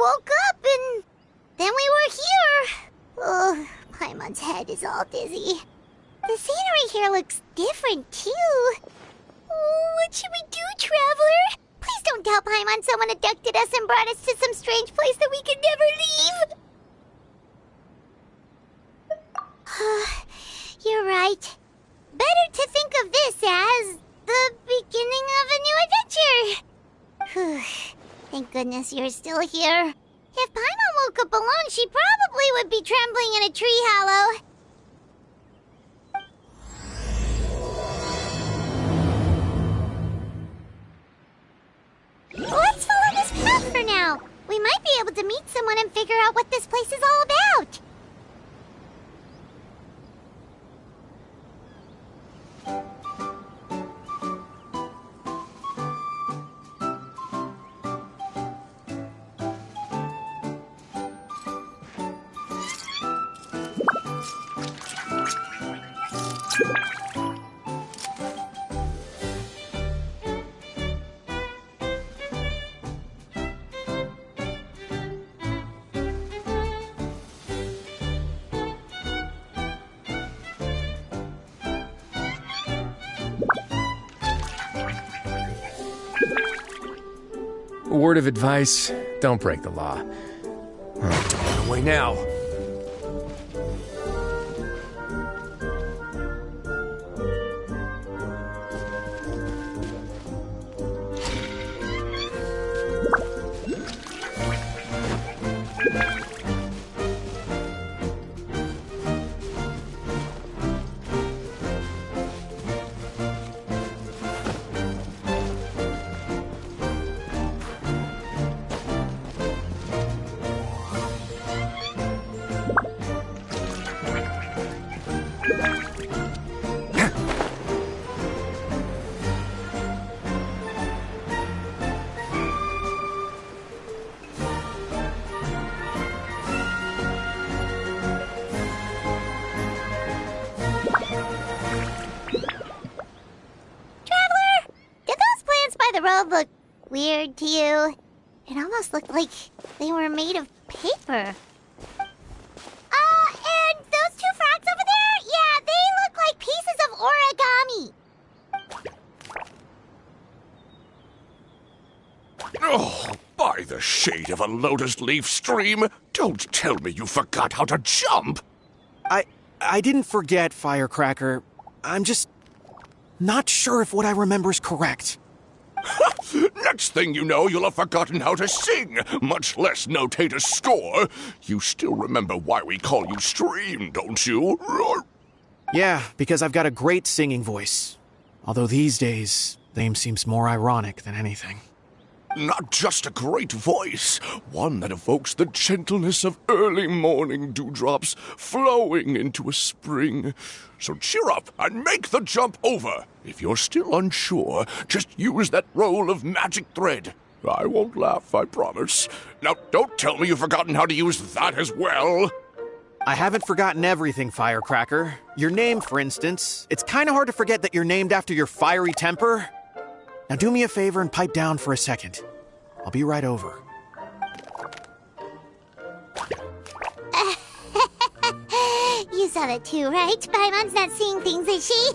woke up and then we were here. Oh, Paimon's head is all dizzy. The scenery here looks different, too. Oh, what should we do, Traveler? Please don't tell Paimon someone abducted us and brought us to some strange place that we could never leave. You're right. Better to think of this as the beginning of a new adventure. Thank goodness you're still here. If Paimon woke up alone, she probably would be trembling in a tree hollow. Let's follow this path for now. We might be able to meet someone and figure out what this place is all about. A word of advice, don't break the law. Run away now. Road look weird to you? It almost looked like they were made of paper. And those two frogs over there? Yeah, they look like pieces of origami. Oh, by the shade of a lotus leaf stream, don't tell me you forgot how to jump! I didn't forget, Firecracker. I'm just not sure if what I remember is correct. Next thing you know, you'll have forgotten how to sing, much less notate a score. You still remember why we call you Stream, don't you? Yeah, because I've got a great singing voice. Although these days, name seems more ironic than anything. Not just a great voice, one that evokes the gentleness of early morning dewdrops flowing into a spring. So cheer up and make the jump over. If you're still unsure, just use that roll of magic thread. I won't laugh, I promise. Now, don't tell me you've forgotten how to use that as well. I haven't forgotten everything, Firecracker. Your name, for instance. It's kind of hard to forget that you're named after your fiery temper. Now do me a favor and pipe down for a second. I'll be right over. You saw that too, right? Paimon's not seeing things, is she?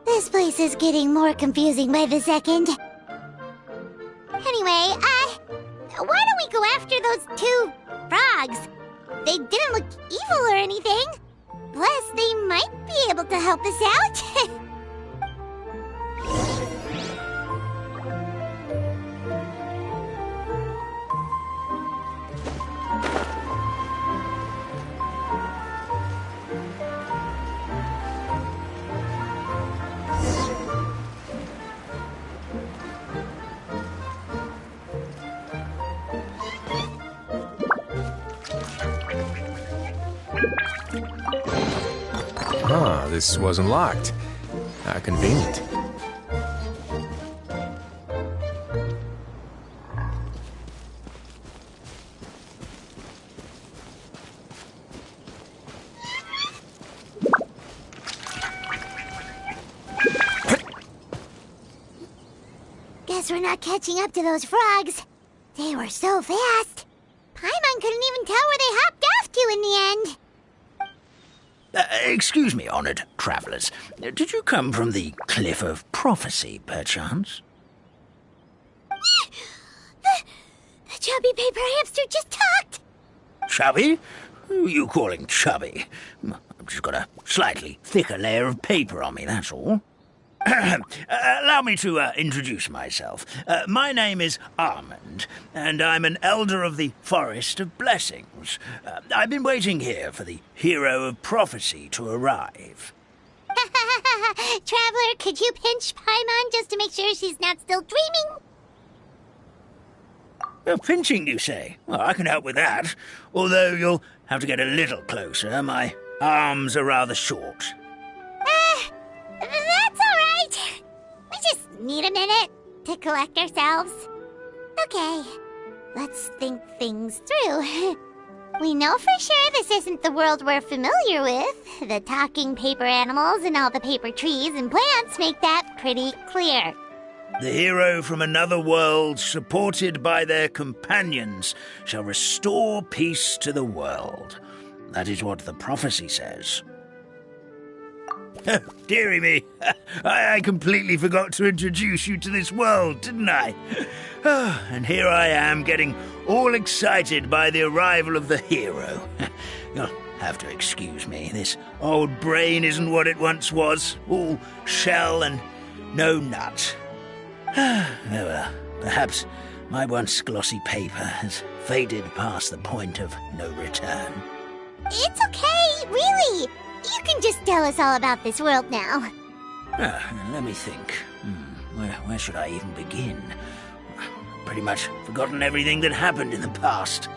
This place is getting more confusing by the second. Anyway, why don't we go after those two frogs? They didn't look evil or anything. Plus, they might be able to help us out. Ah, this wasn't locked. How convenient. Guess Guess we're not catching up to those frogs. They were so fast. Paimon couldn't even tell where they hopped off to in the end. Excuse me, honored travelers. Did you come from the Cliff of Prophecy, perchance? The chubby paper hamster just talked. Chubby? Who are you calling chubby? I've just got a slightly thicker layer of paper on me, that's all. Allow me to introduce myself. My name is Armand, and I'm an elder of the Forest of Blessings. I've been waiting here for the hero of prophecy to arrive. Traveler, could you pinch Paimon just to make sure she's not still dreaming? Pinching, you say? Well, I can help with that. Although you'll have to get a little closer. My arms are rather short. That's all right. We just need a minute to collect ourselves. Okay, let's think things through. We know for sure this isn't the world we're familiar with. The talking paper animals and all the paper trees and plants make that pretty clear. The hero from another world, supported by their companions, shall restore peace to the world. That is what the prophecy says. Dearie me, I completely forgot to introduce you to this world, didn't I? And here I am, getting all excited by the arrival of the hero. You'll have to excuse me. This old brain isn't what it once was, all shell and no nut. Oh well, perhaps my once glossy paper has faded past the point of no return. It's okay, really. You can just tell us all about this world now. Let me think. Where should I even begin? Pretty much forgotten everything that happened in the past.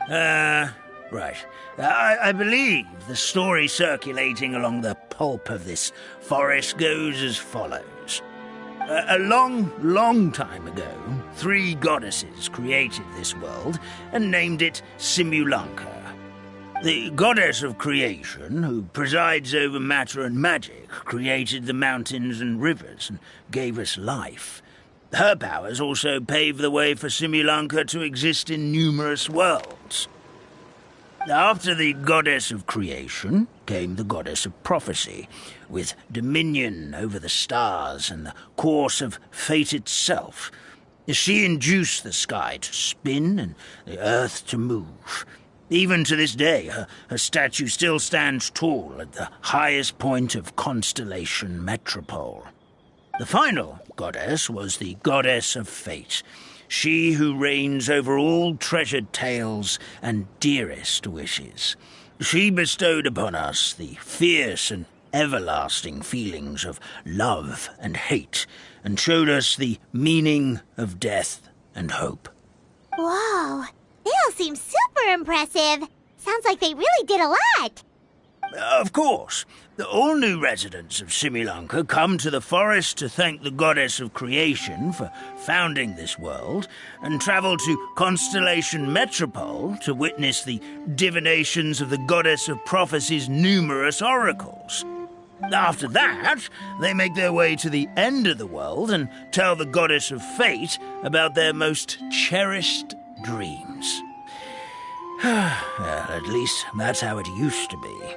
Right. I believe the story circulating along the pulp of this forest goes as follows. A long time ago, 3 goddesses created this world and named it Simulanka. The goddess of creation, who presides over matter and magic, created the mountains and rivers and gave us life. Her powers also paved the way for Simulanka to exist in numerous worlds. After the goddess of creation came the goddess of prophecy, with dominion over the stars and the course of fate itself. She induced the sky to spin and the earth to move. Even to this day, her statue still stands tall at the highest point of Constellation Metropole. The final goddess was the goddess of fate, she who reigns over all treasured tales and dearest wishes. She bestowed upon us the fierce and everlasting feelings of love and hate, and showed us the meaning of death and hope. Whoa, they all seem super impressive. Sounds like they really did a lot. Of course. All new residents of Simulanka come to the forest to thank the goddess of creation for founding this world, and travel to Constellation Metropole to witness the divinations of the goddess of prophecy's numerous oracles. After that, they make their way to the end of the world and tell the goddess of fate about their most cherished dreams. Well, at least that's how it used to be.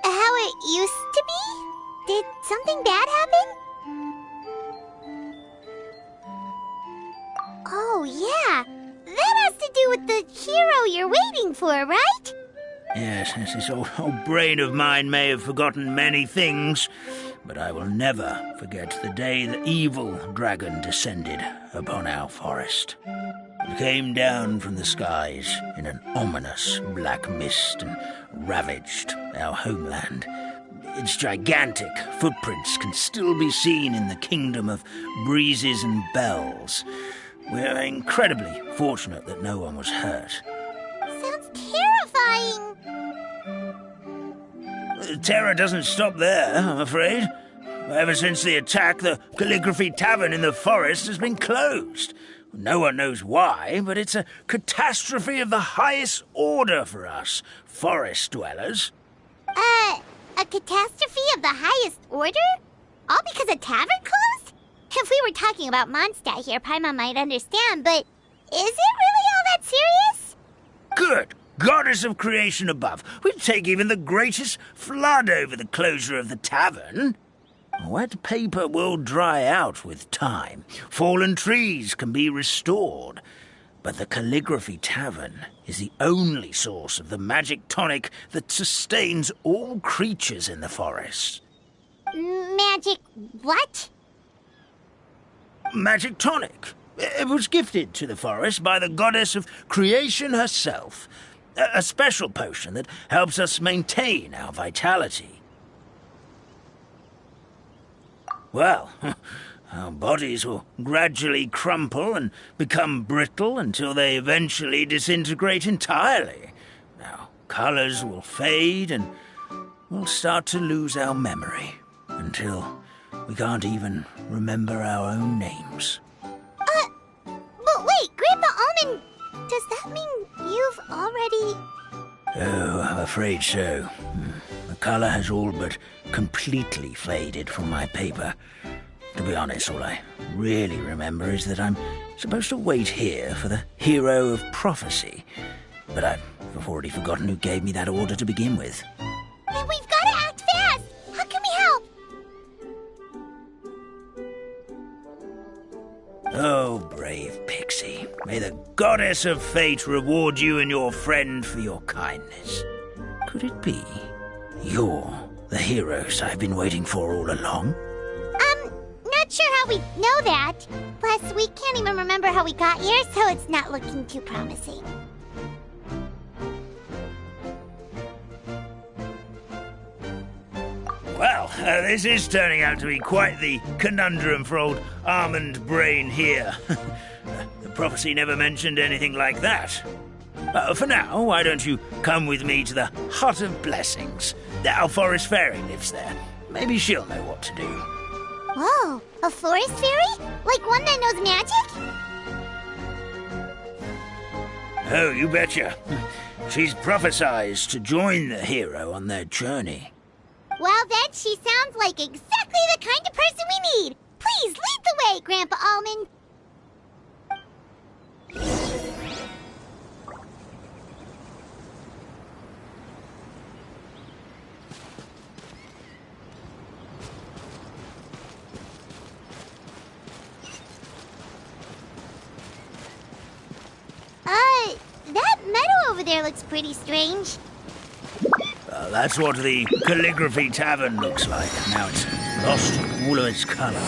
How it used to be? Did something bad happen? Oh, yeah. That has to do with the hero you're waiting for, right? Yes, this old brain of mine may have forgotten many things, but I will never forget the day the evil dragon descended upon our forest. It came down from the skies in an ominous black mist and ravaged our homeland. Its gigantic footprints can still be seen in the kingdom of breezes and bells. We're incredibly fortunate that no one was hurt. Sounds terrifying. The terror doesn't stop there, I'm afraid. Ever since the attack, the Calligraphy Tavern in the forest has been closed. No one knows why, but it's a catastrophe of the highest order for us, forest dwellers. A catastrophe of the highest order? All because a tavern closed? If we were talking about Mondstadt here, Paimon might understand, but is it really all that serious? Good goddess of creation above. We'd take even the greatest flood over the closure of the tavern. Wet paper will dry out with time. Fallen trees can be restored. But the Calligraphy Tavern is the only source of the magic tonic that sustains all creatures in the forest. Magic what? Magic tonic. It was gifted to the forest by the goddess of creation herself. A special potion that helps us maintain our vitality. Well, our bodies will gradually crumple and become brittle until they eventually disintegrate entirely. Our colors will fade and we'll start to lose our memory until we can't even remember our own names. But wait, Grandpa Almond, does that mean you've already... Oh, I'm afraid so. The color has all but completely faded from my paper. To be honest, all I really remember is that I'm supposed to wait here for the hero of prophecy. But I've already forgotten who gave me that order to begin with. Then we've got to act fast! How can we help? Oh, brave Pixie. May the goddess of fate reward you and your friend for your kindness. Could it be you're the heroes I've been waiting for all along? Not sure how we know that. Plus, we can't even remember how we got here, so it's not looking too promising. Well, this is turning out to be quite the conundrum for old Almond Brain here. The prophecy never mentioned anything like that. For now, why don't you come with me to the Hut of Blessings? Our forest fairy lives there. Maybe she'll know what to do. Whoa, a forest fairy? Like one that knows magic? Oh, you betcha. She's prophesized to join the hero on their journey. Well, then she sounds like exactly the kind of person we need. Please lead the way, Grandpa Almond. That meadow over there looks pretty strange. That's what the Calligraphy Tavern looks like. Now it's lost all of its color.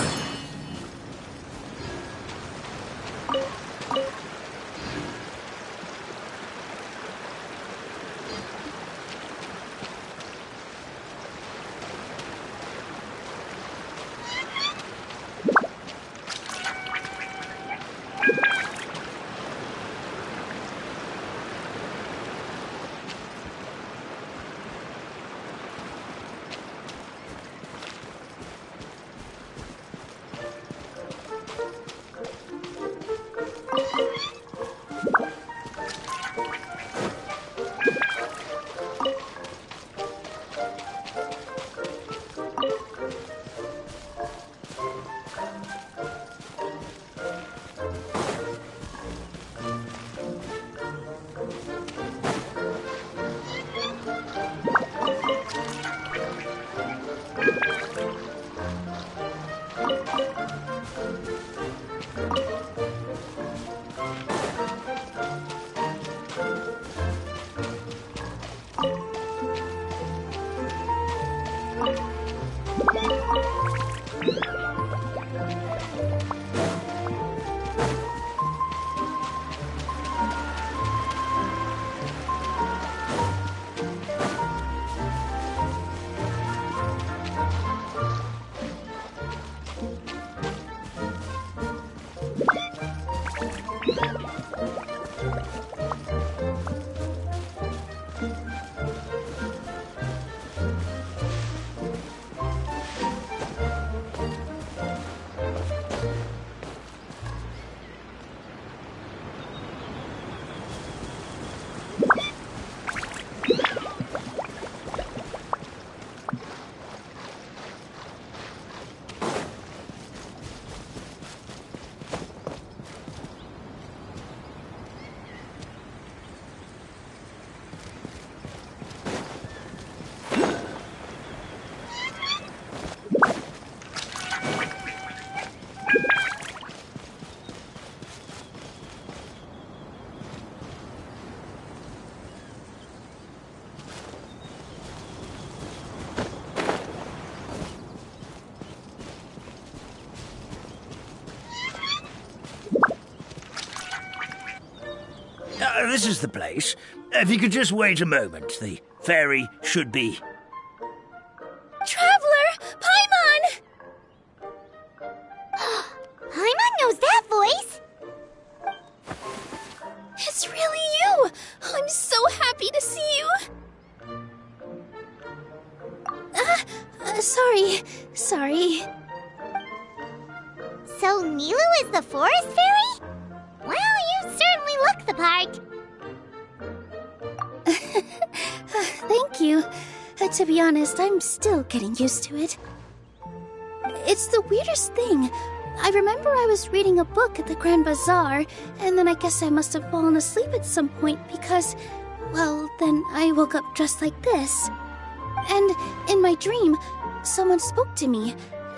This is the place. If you could just wait a moment, the fairy should be... Traveler! Paimon! Paimon knows that voice! It's really you! I'm so happy to see you! Sorry. So Nilu is the forest fairy? Well, you certainly look the part. Thank you. To be honest, I'm still getting used to it. It's the weirdest thing. I remember I was reading a book at the Grand Bazaar, and then I guess I must have fallen asleep at some point because, well, then I woke up dressed like this. And in my dream, someone spoke to me.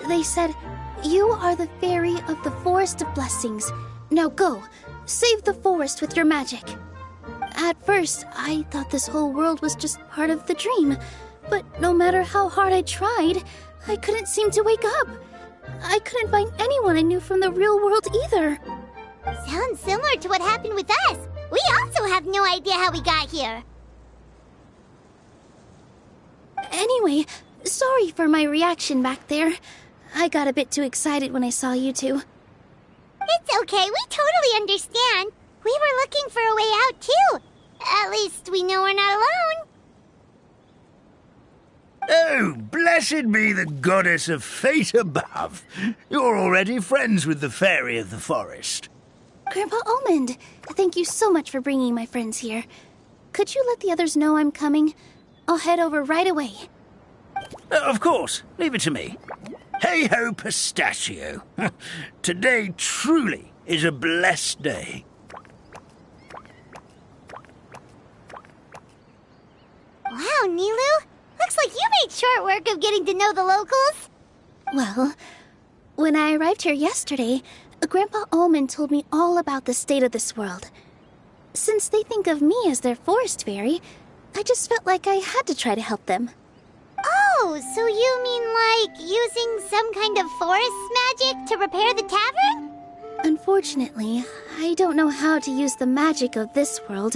They said, "You are the fairy of the Forest of Blessings. Now go, save the forest with your magic." At first, I thought this whole world was just part of the dream, but no matter how hard I tried, I couldn't seem to wake up. I couldn't find anyone I knew from the real world either. Sounds similar to what happened with us. We also have no idea how we got here. Anyway, sorry for my reaction back there. I got a bit too excited when I saw you two. It's okay, we totally understand. We were looking for a way out, too. At least we know we're not alone. Oh, blessed be the goddess of fate above. You're already friends with the fairy of the forest. Grandpa Almond, thank you so much for bringing my friends here. Could you let the others know I'm coming? I'll head over right away. Of course, leave it to me. Hey-ho, pistachio. Today truly is a blessed day. Wow, Nilu. Looks like you made short work of getting to know the locals. Well, when I arrived here yesterday, Grandpa Almond told me all about the state of this world. Since they think of me as their forest fairy, I just felt like I had to try to help them. Oh, so you mean like using some kind of forest magic to repair the tavern? Unfortunately, I don't know how to use the magic of this world.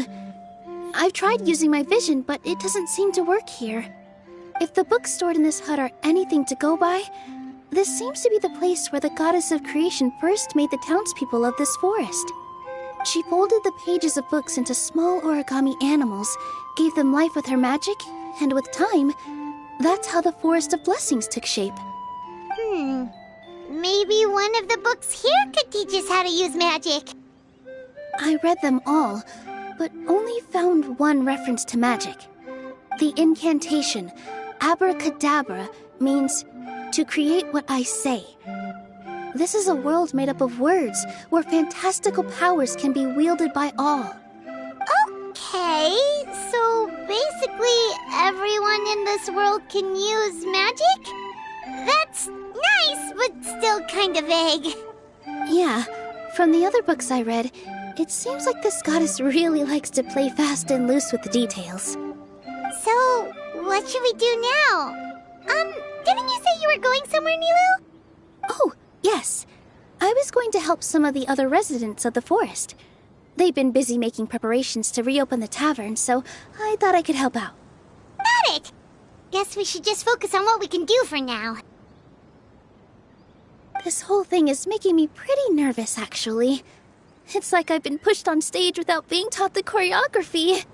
I've tried using my vision, but it doesn't seem to work here. If the books stored in this hut are anything to go by, this seems to be the place where the goddess of creation first made the townspeople of this forest. She folded the pages of books into small origami animals, gave them life with her magic, and with time, that's how the Forest of Blessings took shape. Maybe one of the books here could teach us how to use magic. I read them all, but only found one reference to magic. The incantation, abracadabra, means to create what I say. This is a world made up of words, where fantastical powers can be wielded by all. Okay, so basically everyone in this world can use magic? That's nice, but still kind of vague. Yeah, from the other books I read, it seems like this goddess really likes to play fast and loose with the details. So, what should we do now? Didn't you say you were going somewhere, Nilu? Oh, yes. I was going to help some of the other residents of the forest. They've been busy making preparations to reopen the tavern, so I thought I could help out. Got it! Guess we should just focus on what we can do for now. This whole thing is making me pretty nervous, actually. It's like I've been pushed on stage without being taught the choreography.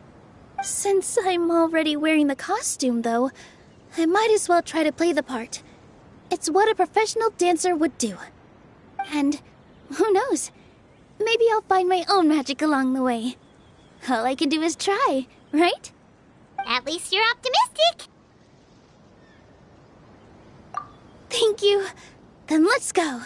Since I'm already wearing the costume, though, I might as well try to play the part. It's what a professional dancer would do. And who knows? Maybe I'll find my own magic along the way. All I can do is try, right? At least you're optimistic. Thank you. Then let's go.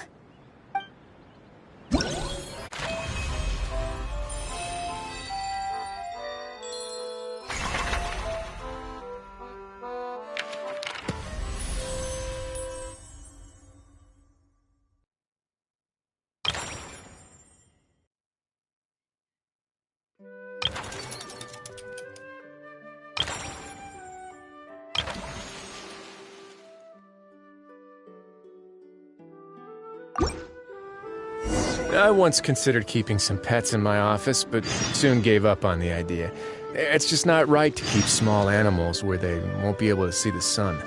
I once considered keeping some pets in my office, but soon gave up on the idea. It's just not right to keep small animals where they won't be able to see the sun.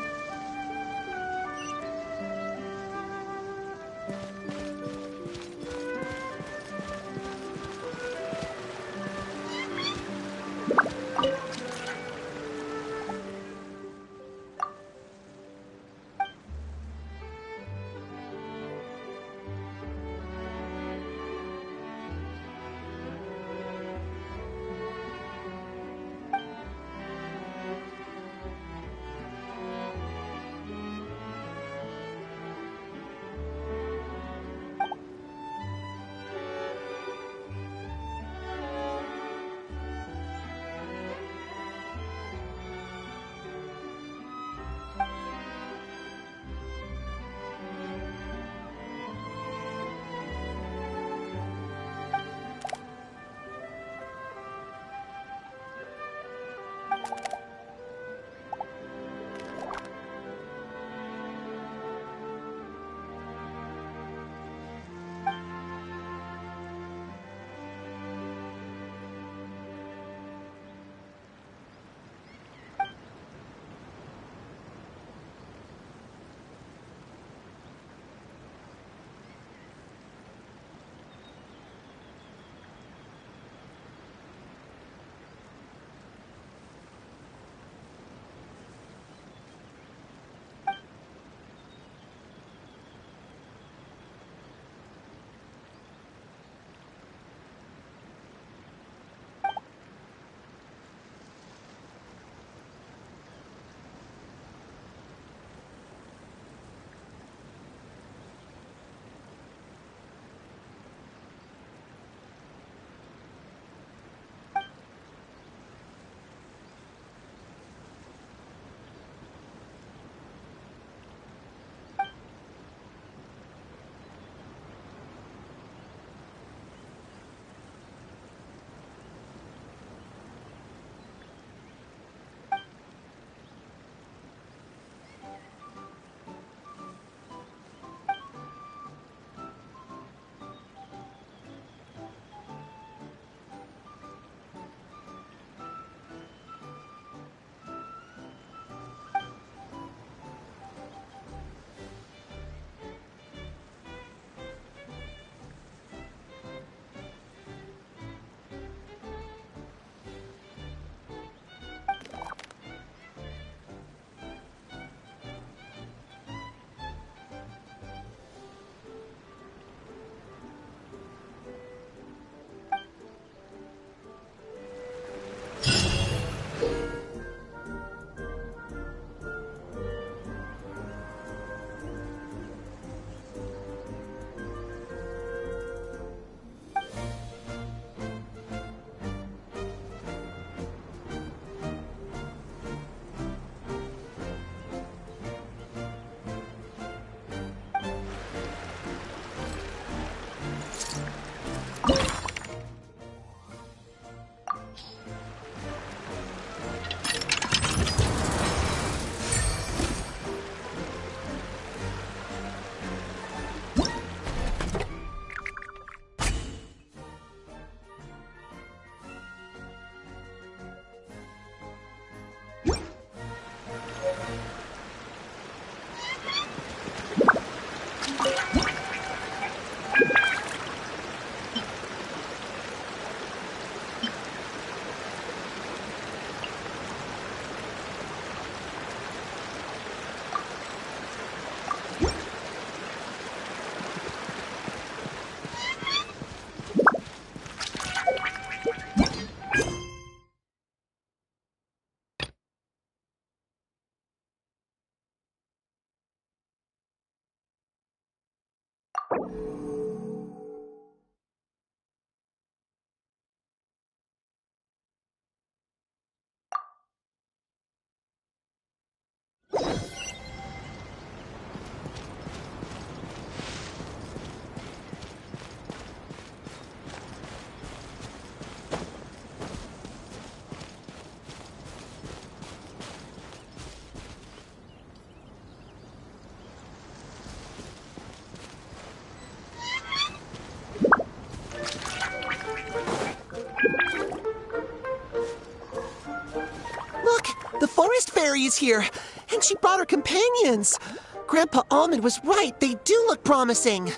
The forest fairy is here, and she brought her companions. Grandpa Almond was right. They do look promising.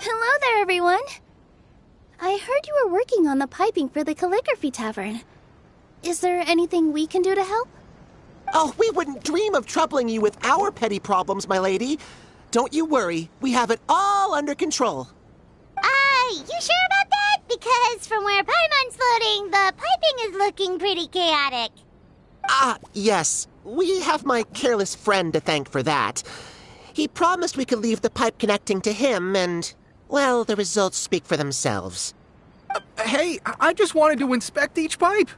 Hello there, everyone. I heard you were working on the piping for the calligraphy tavern. Is there anything we can do to help? Oh, we wouldn't dream of troubling you with our petty problems, my lady. Don't you worry. We have it all under control. You sure about that? Because from where Paimon's floating, the piping is looking pretty chaotic. Yes. We have my careless friend to thank for that. He promised we could leave the pipe connecting to him, and, well, the results speak for themselves. Hey, I just wanted to inspect each pipe.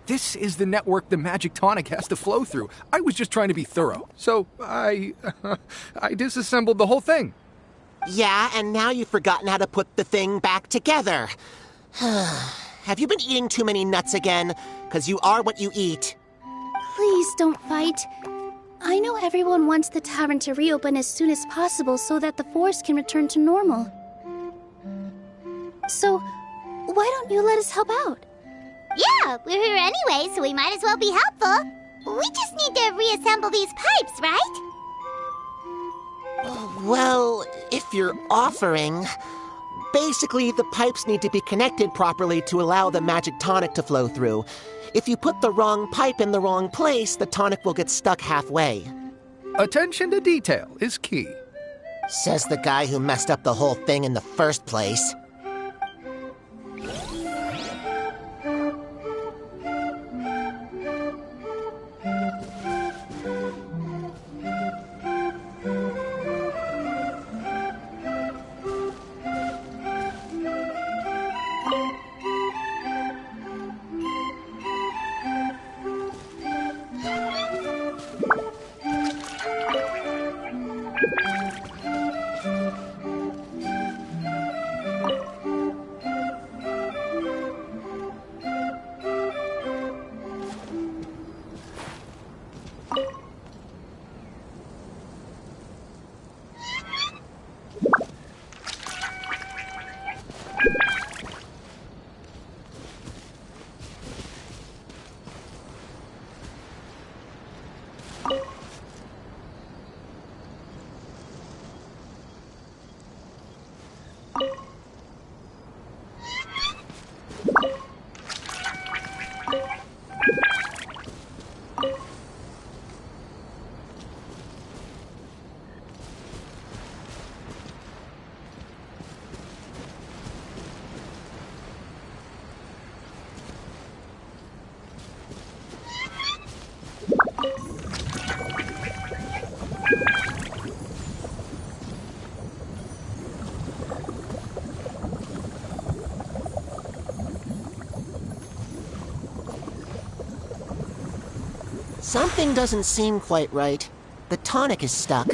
This is the network the magic tonic has to flow through. I was just trying to be thorough, so I disassembled the whole thing. Yeah, and now you've forgotten how to put the thing back together. Have you been eating too many nuts again? 'Cause you are what you eat. Please don't fight. I know everyone wants the tavern to reopen as soon as possible so that the forest can return to normal. So, why don't you let us help out? Yeah, we're here anyway, so we might as well be helpful. We just need to reassemble these pipes, right? Well, if you're offering... Basically, the pipes need to be connected properly to allow the magic tonic to flow through. If you put the wrong pipe in the wrong place, the tonic will get stuck halfway. Attention to detail is key. Says the guy who messed up the whole thing in the first place. Something doesn't seem quite right. The tonic is stuck.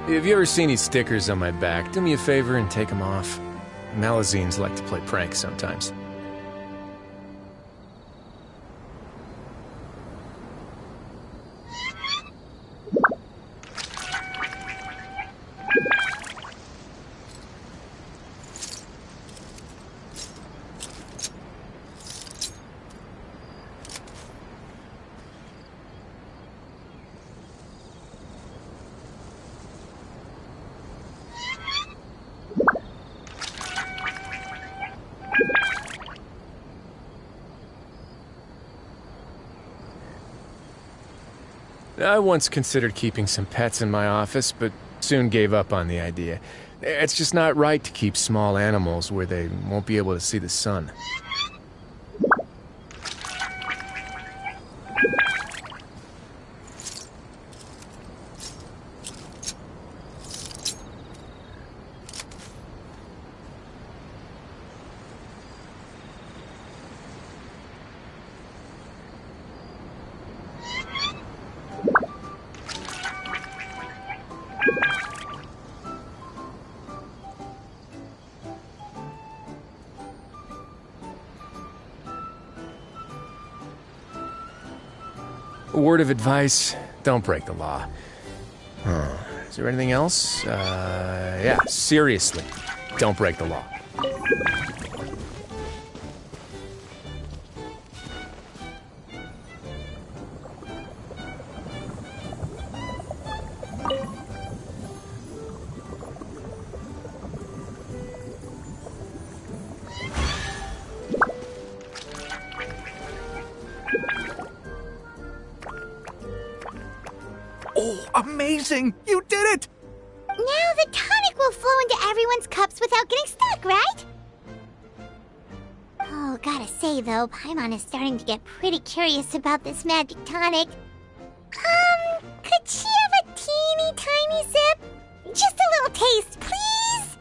If you ever see any stickers on my back, do me a favor and take them off. Malazines like to play pranks sometimes. I once considered keeping some pets in my office, but soon gave up on the idea. It's just not right to keep small animals where they won't be able to see the sun. A word of advice, don't break the law. Is there anything else? Yeah, seriously, don't break the law. Oh, amazing! You did it! Now the tonic will flow into everyone's cups without getting stuck, right? Oh, gotta say though, Paimon is starting to get pretty curious about this magic tonic. Could she have a teeny tiny sip? Just a little taste, please?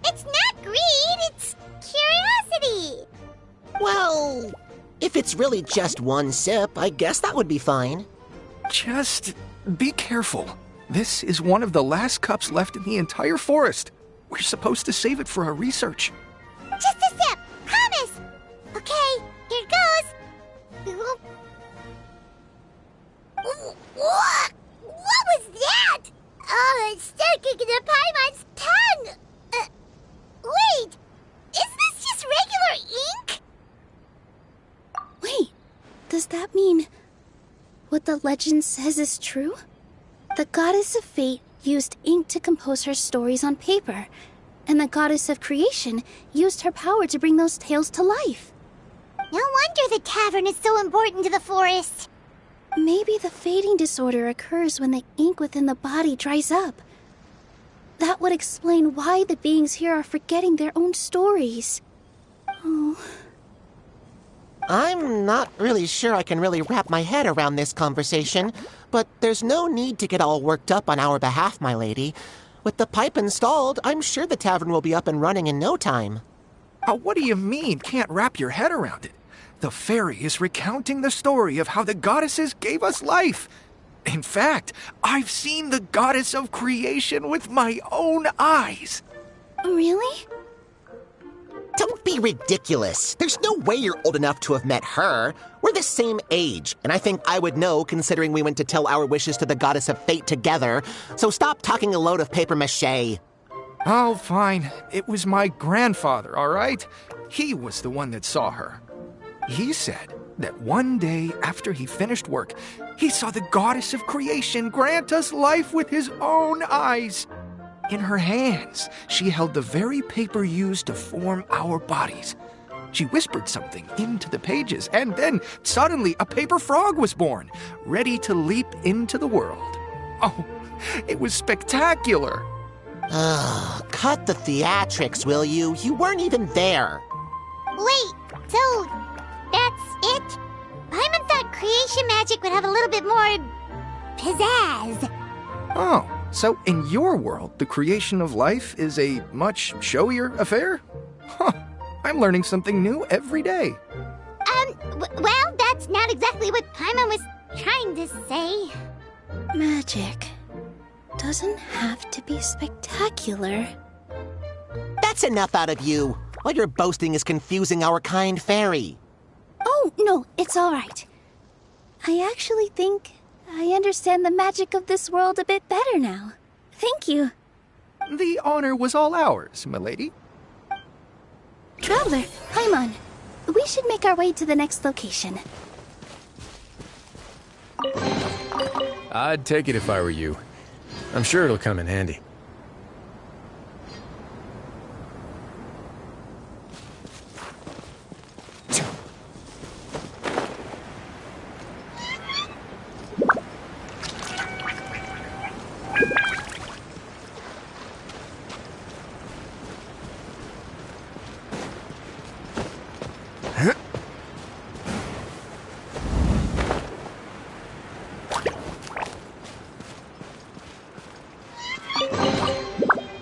It's not greed, it's curiosity. Well, if it's really just one sip, I guess that would be fine. Just be careful. This is one of the last cups left in the entire forest. We're supposed to save it for our research. Just a sip, promise. Okay, here goes. What was that? Oh, it's sticking to Paimon's tongue. Wait, is this just regular ink? Wait, does that mean what the legend says is true? The goddess of fate used ink to compose her stories on paper, and the goddess of creation used her power to bring those tales to life. No wonder the tavern is so important to the forest. Maybe the fading disorder occurs when the ink within the body dries up. That would explain why the beings here are forgetting their own stories. Oh. I'm not really sure I can really wrap my head around this conversation, but there's no need to get all worked up on our behalf, my lady. With the pipe installed, I'm sure the tavern will be up and running in no time. What do you mean, can't wrap your head around it? The fairy is recounting the story of how the goddesses gave us life. In fact, I've seen the goddess of creation with my own eyes. Really? Don't be ridiculous. There's no way you're old enough to have met her. We're the same age, and I think I would know considering we went to tell our wishes to the goddess of fate together. So stop talking a load of papier-mâché. Oh, fine. It was my grandfather, all right? He was the one that saw her. He said that one day after he finished work, he saw the goddess of creation grant us life with his own eyes. In her hands, she held the very paper used to form our bodies. She whispered something into the pages, and then suddenly a paper frog was born, ready to leap into the world. Oh, it was spectacular. Cut the theatrics, will you? You weren't even there. Wait, so that's it? Paimon thought creation magic would have a little bit more pizzazz. Oh, so in your world, the creation of life is a much showier affair? Huh, I'm learning something new every day. Well, that's not exactly what Paimon was trying to say. Magic doesn't have to be spectacular. That's enough out of you. All your boasting is confusing our kind fairy. Oh, no, it's all right. I actually think I understand the magic of this world a bit better now. Thank you. The honor was all ours, milady. Traveler, Paimon, we should make our way to the next location. I'd take it if I were you. I'm sure it'll come in handy.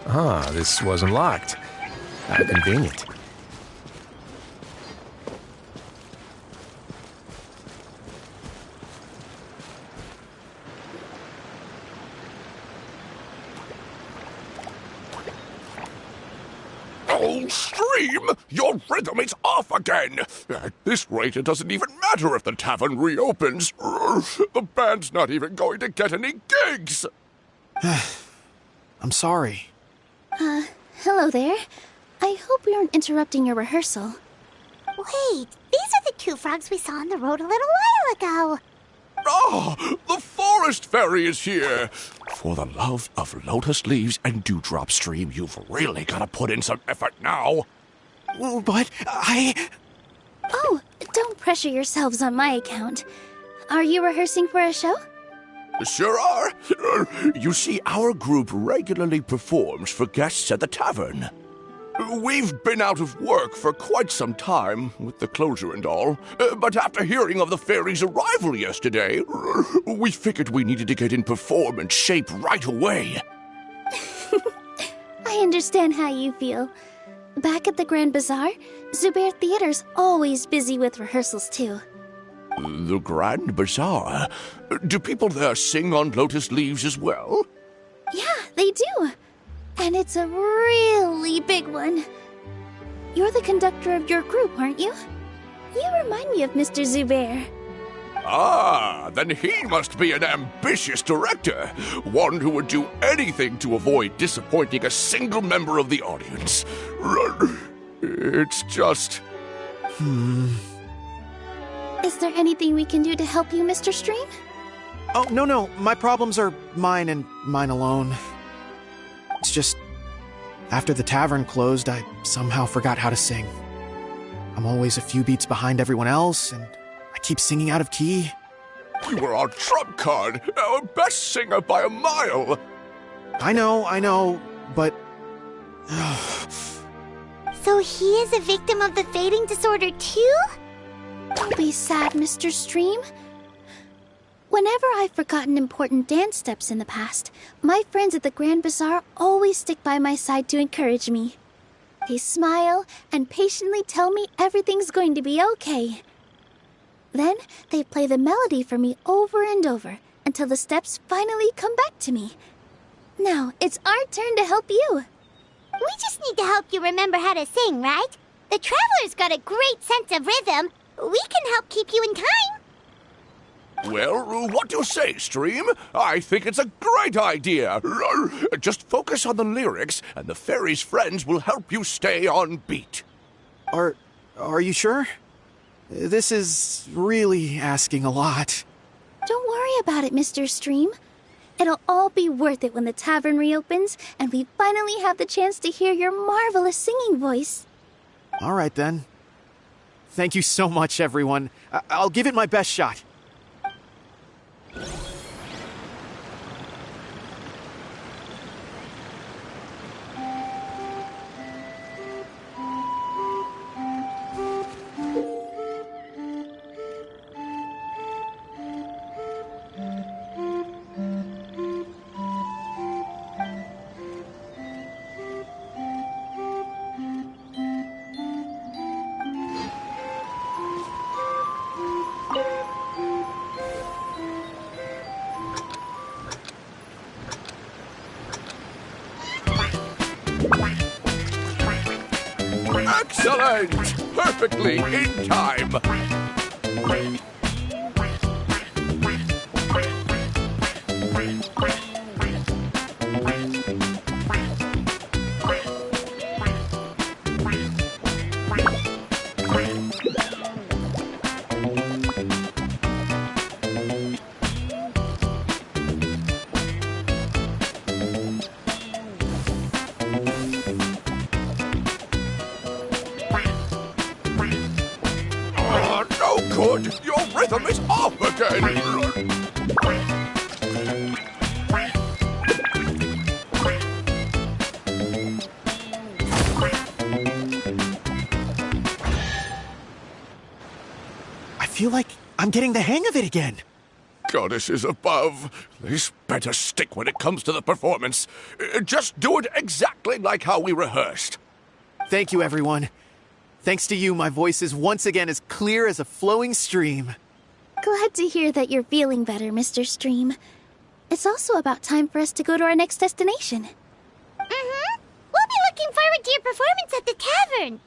Ah, this wasn't locked. How convenient. Oh, Stream! Your rhythm is off again! At this rate, it doesn't even matter if the tavern reopens. The band's not even going to get any gigs! I'm sorry. Hello there. I hope we aren't interrupting your rehearsal. Wait, these are the two frogs we saw on the road a little while ago. Ah, the forest fairy is here! For the love of lotus leaves and dewdrop, Stream, you've really got to put in some effort now. But Oh, don't pressure yourselves on my account. Are you rehearsing for a show? Sure are. You see, our group regularly performs for guests at the tavern. We've been out of work for quite some time, with the closure and all, but after hearing of the fairy's arrival yesterday, we figured we needed to get in performance shape right away. I understand how you feel. Back at the Grand Bazaar, Zubair Theater's always busy with rehearsals too. The Grand Bazaar? Do people there sing on lotus leaves as well? Yeah, they do. And it's a really big one. You're the conductor of your group, aren't you? You remind me of Mr. Zubair. Ah, then he must be an ambitious director. One who would do anything to avoid disappointing a single member of the audience. It's just... Is there anything we can do to help you, Mr. Stream? Oh, no. My problems are mine and mine alone. It's just, after the tavern closed, I somehow forgot how to sing. I'm always a few beats behind everyone else, and I keep singing out of key. You were our trump card, our best singer by a mile. I know, but... So he is a victim of the fading disorder too? Don't be sad, Mr. Stream. Whenever I've forgotten important dance steps in the past, my friends at the Grand Bazaar always stick by my side to encourage me. They smile and patiently tell me everything's going to be okay. Then they play the melody for me over and over until the steps finally come back to me. Now it's our turn to help you. We just need to help you remember how to sing, right? The Traveler's got a great sense of rhythm. We can help keep you in time. Well, what do you say, Stream? I think it's a great idea. Just focus on the lyrics, and the fairy's friends will help you stay on beat. Are you sure? This is really asking a lot. Don't worry about it, Mr. Stream. It'll all be worth it when the tavern reopens and we finally have the chance to hear your marvelous singing voice. All right, then. Thank you so much, everyone. I'll give it my best shot. Excellent! Perfectly in time. Good! Your rhythm is off again! I feel like I'm getting the hang of it again. Goddesses above, this better stick when it comes to the performance. Just do it exactly like how we rehearsed. Thank you, everyone. Thanks to you, my voice is once again as clear as a flowing stream. Glad to hear that you're feeling better, Mr. Stream. It's also about time for us to go to our next destination. Mm-hmm. We'll be looking forward to your performance at the tavern.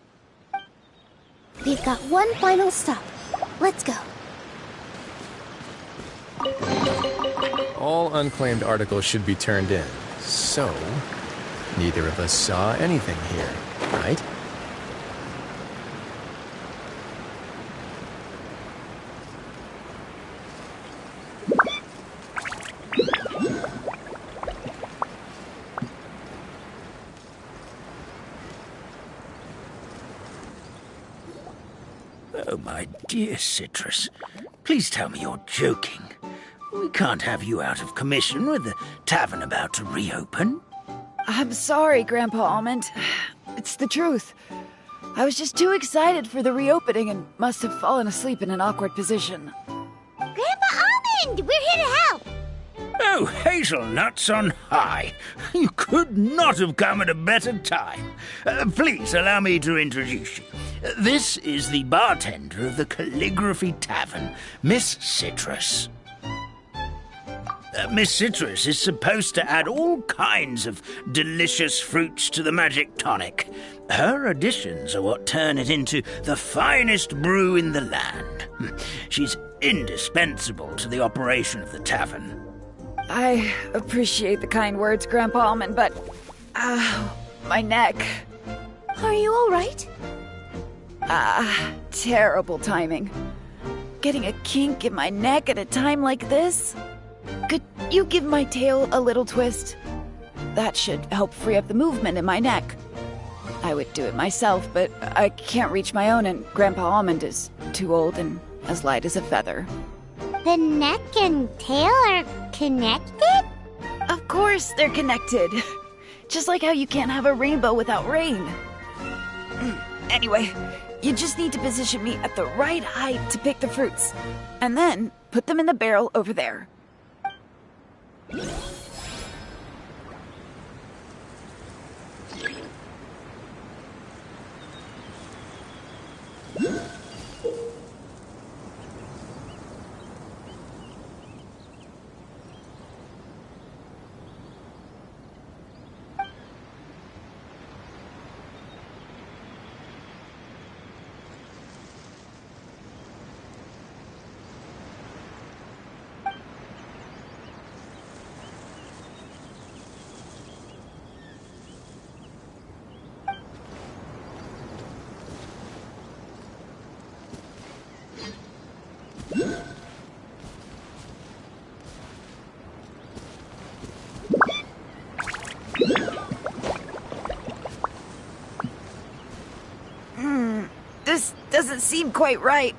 We've got one final stop. Let's go. All unclaimed articles should be turned in. So, neither of us saw anything here, right? Oh, my dear Citrus, please tell me you're joking. We can't have you out of commission with the tavern about to reopen. I'm sorry, Grandpa Almond. It's the truth. I was just too excited for the reopening and must have fallen asleep in an awkward position. Grandpa Almond, we're here to help. Oh, hazelnuts on high. You could not have come at a better time. Please allow me to introduce you. This is the bartender of the Calligraphy Tavern, Miss Citrus. Miss Citrus is supposed to add all kinds of delicious fruits to the magic tonic. Her additions are what turn it into the finest brew in the land. She's indispensable to the operation of the tavern. I appreciate the kind words, Grandpa Almond, but... my neck. Are you all right? Terrible timing. Getting a kink in my neck at a time like this? Could you give my tail a little twist? That should help free up the movement in my neck. I would do it myself, but I can't reach my own, and Grandpa Almond is too old and as light as a feather. The neck and tail are connected? Of course they're connected. Just like how you can't have a rainbow without rain. Anyway, you just need to position me at the right height to pick the fruits. And then put them in the barrel over there. doesn't seem quite right.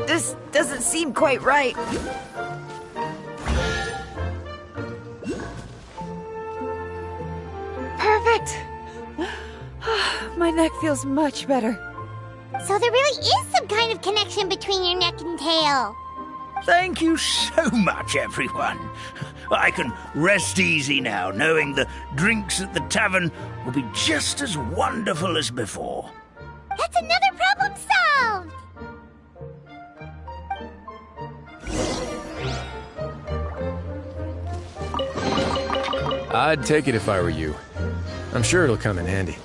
This doesn't seem quite right. Perfect! My neck feels much better. So there really is some kind of connection between your neck and tail. Thank you so much, everyone. I can rest easy now, knowing the drinks at the tavern will be just as wonderful as before. That's another problem solved! I'd take it if I were you. I'm sure it'll come in handy.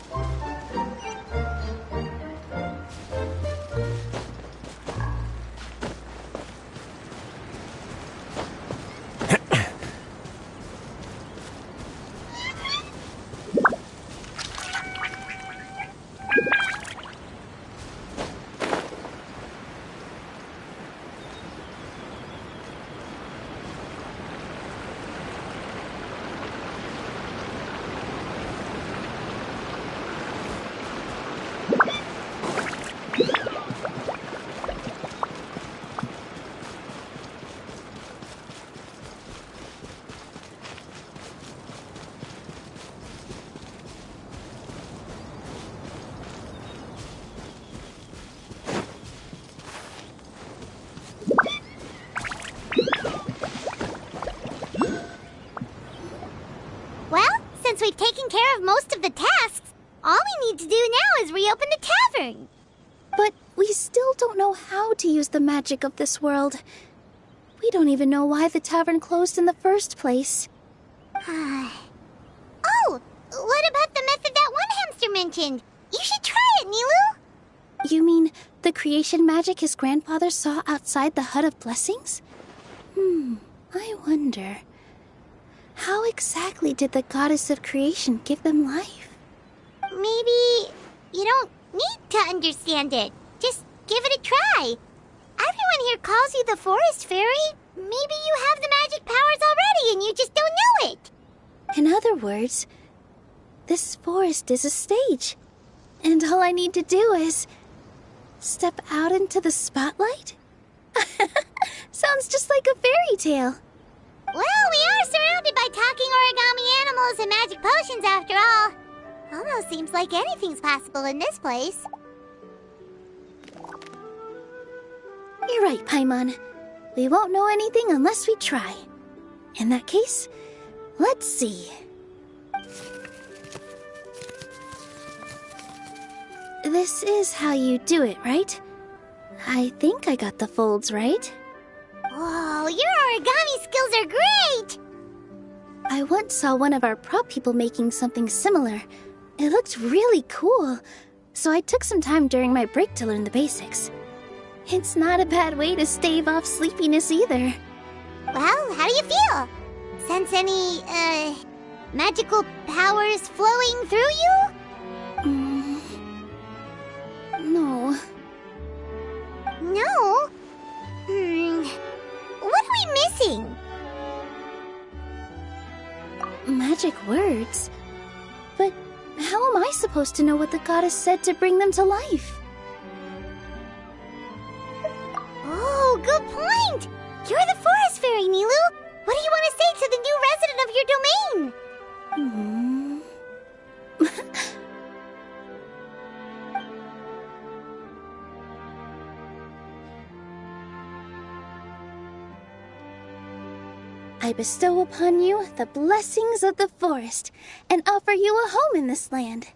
Well, since we've taken care of most of the tasks, all we need to do now is reopen the tavern. But we still don't know how to use the magic of this world. We don't even know why the tavern closed in the first place. Oh, what about the method that one hamster mentioned? You should try it, Nilu. You mean the creation magic his grandfather saw outside the Hut of Blessings? I wonder. How exactly did the goddess of creation give them life? Maybe you don't need to understand it. Just give it a try. Everyone here calls you the Forest Fairy. Maybe you have the magic powers already and you just don't know it. In other words, this forest is a stage. And all I need to do is step out into the spotlight? Sounds just like a fairy tale. Well, we are surrounded by talking origami animals and magic potions after all. Almost seems like anything's possible in this place. You're right, Paimon. We won't know anything unless we try. In that case, let's see. This is how you do it, right? I think I got the folds right. Whoa, your origami skills are great! I once saw one of our prop people making something similar. It looked really cool, so I took some time during my break to learn the basics. It's not a bad way to stave off sleepiness either. Well, how do you feel? Sense any, magical powers flowing through you? No. No? What are we missing? Magic words? But how am I supposed to know what the goddess said to bring them to life? Oh, good point! You're the Forest Fairy, Nilu! What do you want to say to the new resident of your domain? I bestow upon you the blessings of the forest and offer you a home in this land.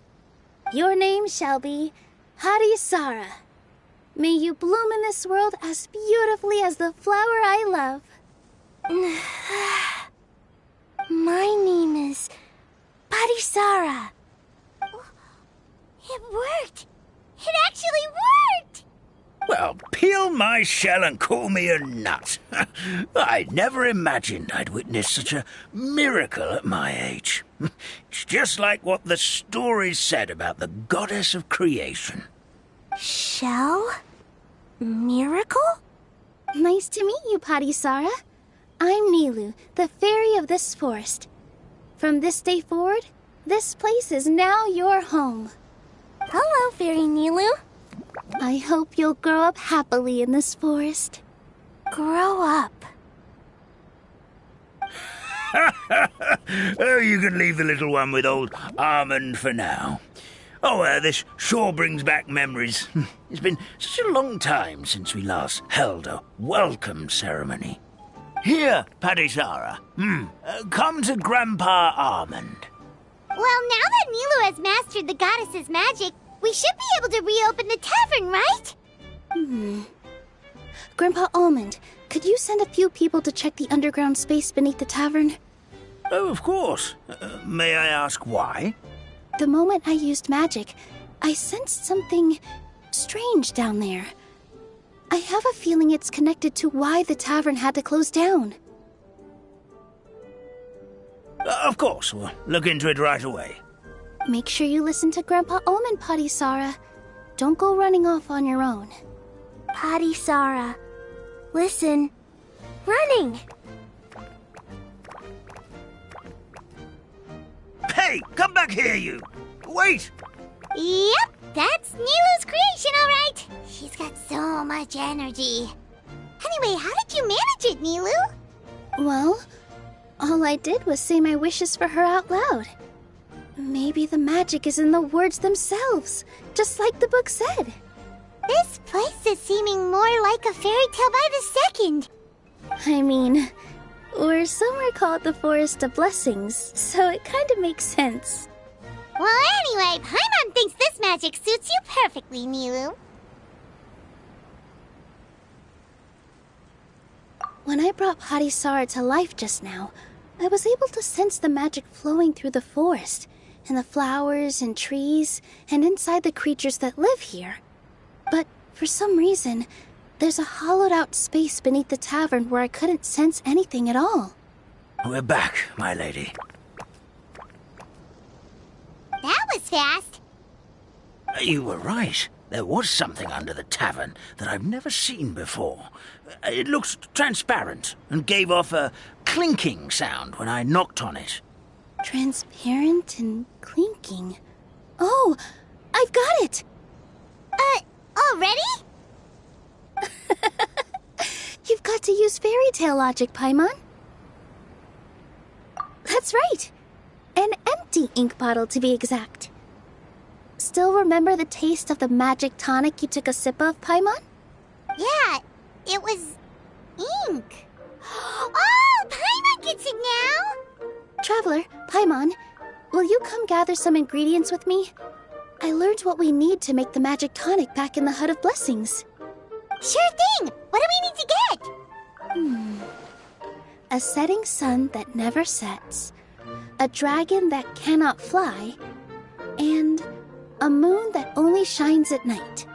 Your name shall be Harisara. May you bloom in this world as beautifully as the flower I love. My name is Parisara. It worked! It actually worked! Well, peel my shell and call me a nut. I never imagined I'd witness such a miracle at my age. It's just like what the stories said about the goddess of creation. Shell? Miracle? Nice to meet you, Parisara. I'm Nilu, the fairy of this forest. From this day forward, this place is now your home. Hello, Fairy Nilu. I hope you'll grow up happily in this forest. Grow up. Oh, you can leave the little one with old Almond for now. Oh, this sure brings back memories. It's been such a long time since we last held a welcome ceremony. Here, Parisara. Come to Grandpa Almond. Well, now that Nilu has mastered the goddess's magic, we should be able to reopen the tavern, right? Grandpa Almond, could you send a few people to check the underground space beneath the tavern? Oh, of course. May I ask why? The moment I used magic, I sensed something strange down there. I have a feeling it's connected to why the tavern had to close down. Of course, we'll look into it right away. Make sure you listen to Grandpa Almond, Parisara. Don't go running off on your own. Parisara. Listen. Running! Hey, come back here, you! Wait! Yep, that's Nilu's creation, all right. She's got so much energy. Anyway, how did you manage it, Nilu? Well, all I did was say my wishes for her out loud. Maybe the magic is in the words themselves, just like the book said. This place is seeming more like a fairy tale by the second. I mean, or somewhere called the Forest of Blessings, so it kind of makes sense. Well, anyway, Paimon thinks this magic suits you perfectly, Nilu. When I brought Parisara to life just now, I was able to sense the magic flowing through the forest, and the flowers and trees, and inside the creatures that live here. But for some reason, there's a hollowed-out space beneath the tavern where I couldn't sense anything at all. We're back, my lady. That was fast. You were right. There was something under the tavern that I've never seen before. It looked transparent and gave off a clinking sound when I knocked on it. Transparent and clinking. Oh, I've got it! Already? You've got to use fairy tale logic, Paimon. That's right. An empty ink bottle, to be exact. Still remember the taste of the magic tonic you took a sip of, Paimon? Yeah, it was ink. Oh, Paimon gets it now! Traveler, Paimon, will you come gather some ingredients with me? I learned what we need to make the magic tonic back in the Hut of Blessings. Sure thing! What do we need to get? A setting sun that never sets, a dragon that cannot fly, and a moon that only shines at night.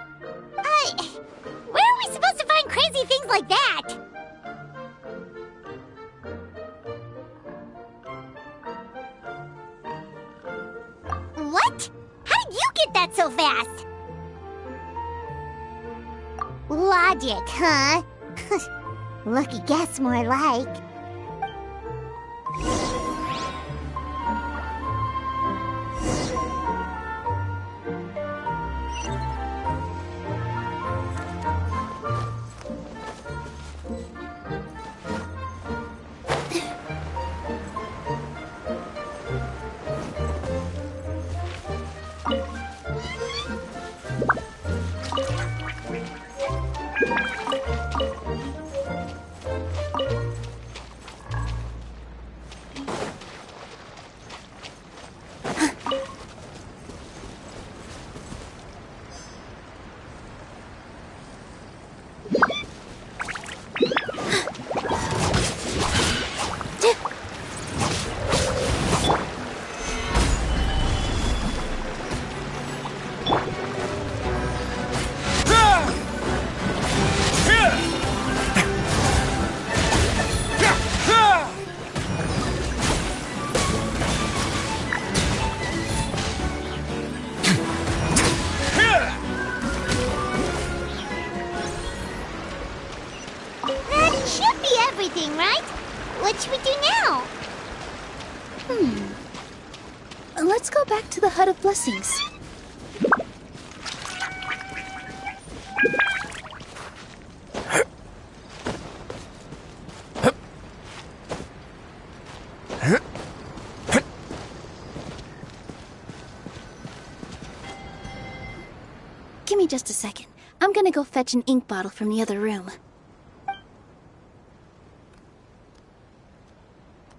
Where are we supposed to find crazy things like that? What? How did you get that so fast? Logic, huh? Lucky guess, more like. what should we do now? Let's go back to the Hut of Blessings. Give me just a second. I'm gonna go fetch an ink bottle from the other room.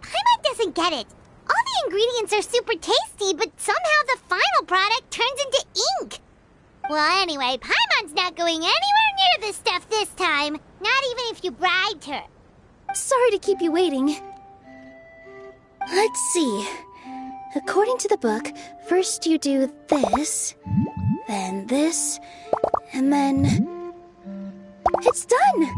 Paimon doesn't get it. All the ingredients are super tasty, but somehow the final product turns into ink. Well, anyway, Paimon's not going anywhere near this stuff this time. Not even if you bribed her. Sorry to keep you waiting. Let's see. According to the book, first you do this, then this, and then... It's done!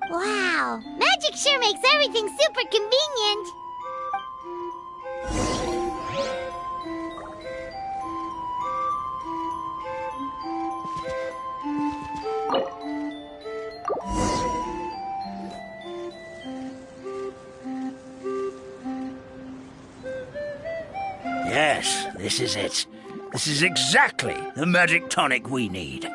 Wow, magic sure makes everything super convenient. Yes, this is it. This is exactly the magic tonic we need.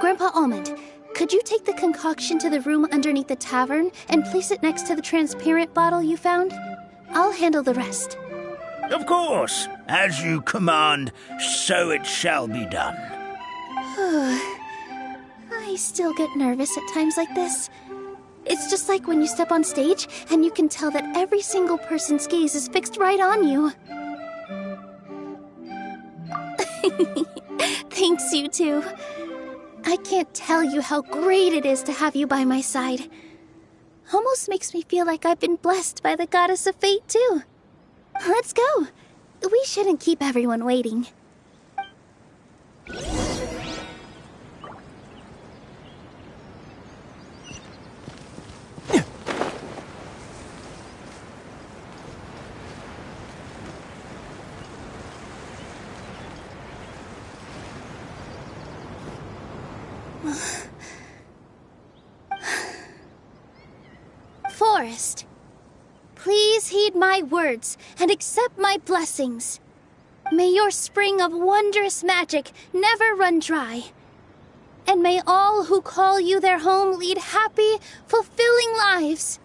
Grandpa Almond, could you take the concoction to the room underneath the tavern and place it next to the transparent bottle you found? I'll handle the rest. Of course. As you command, so it shall be done. I still get nervous at times like this. It's just like when you step on stage and you can tell that every single person's gaze is fixed right on you. Thanks, you two. I can't tell you how great it is to have you by my side. Almost makes me feel like I've been blessed by the goddess of fate, too. Let's go. We shouldn't keep everyone waiting. Forest, please heed my words and accept my blessings. May your spring of wondrous magic never run dry. And may all who call you their home lead happy, fulfilling lives.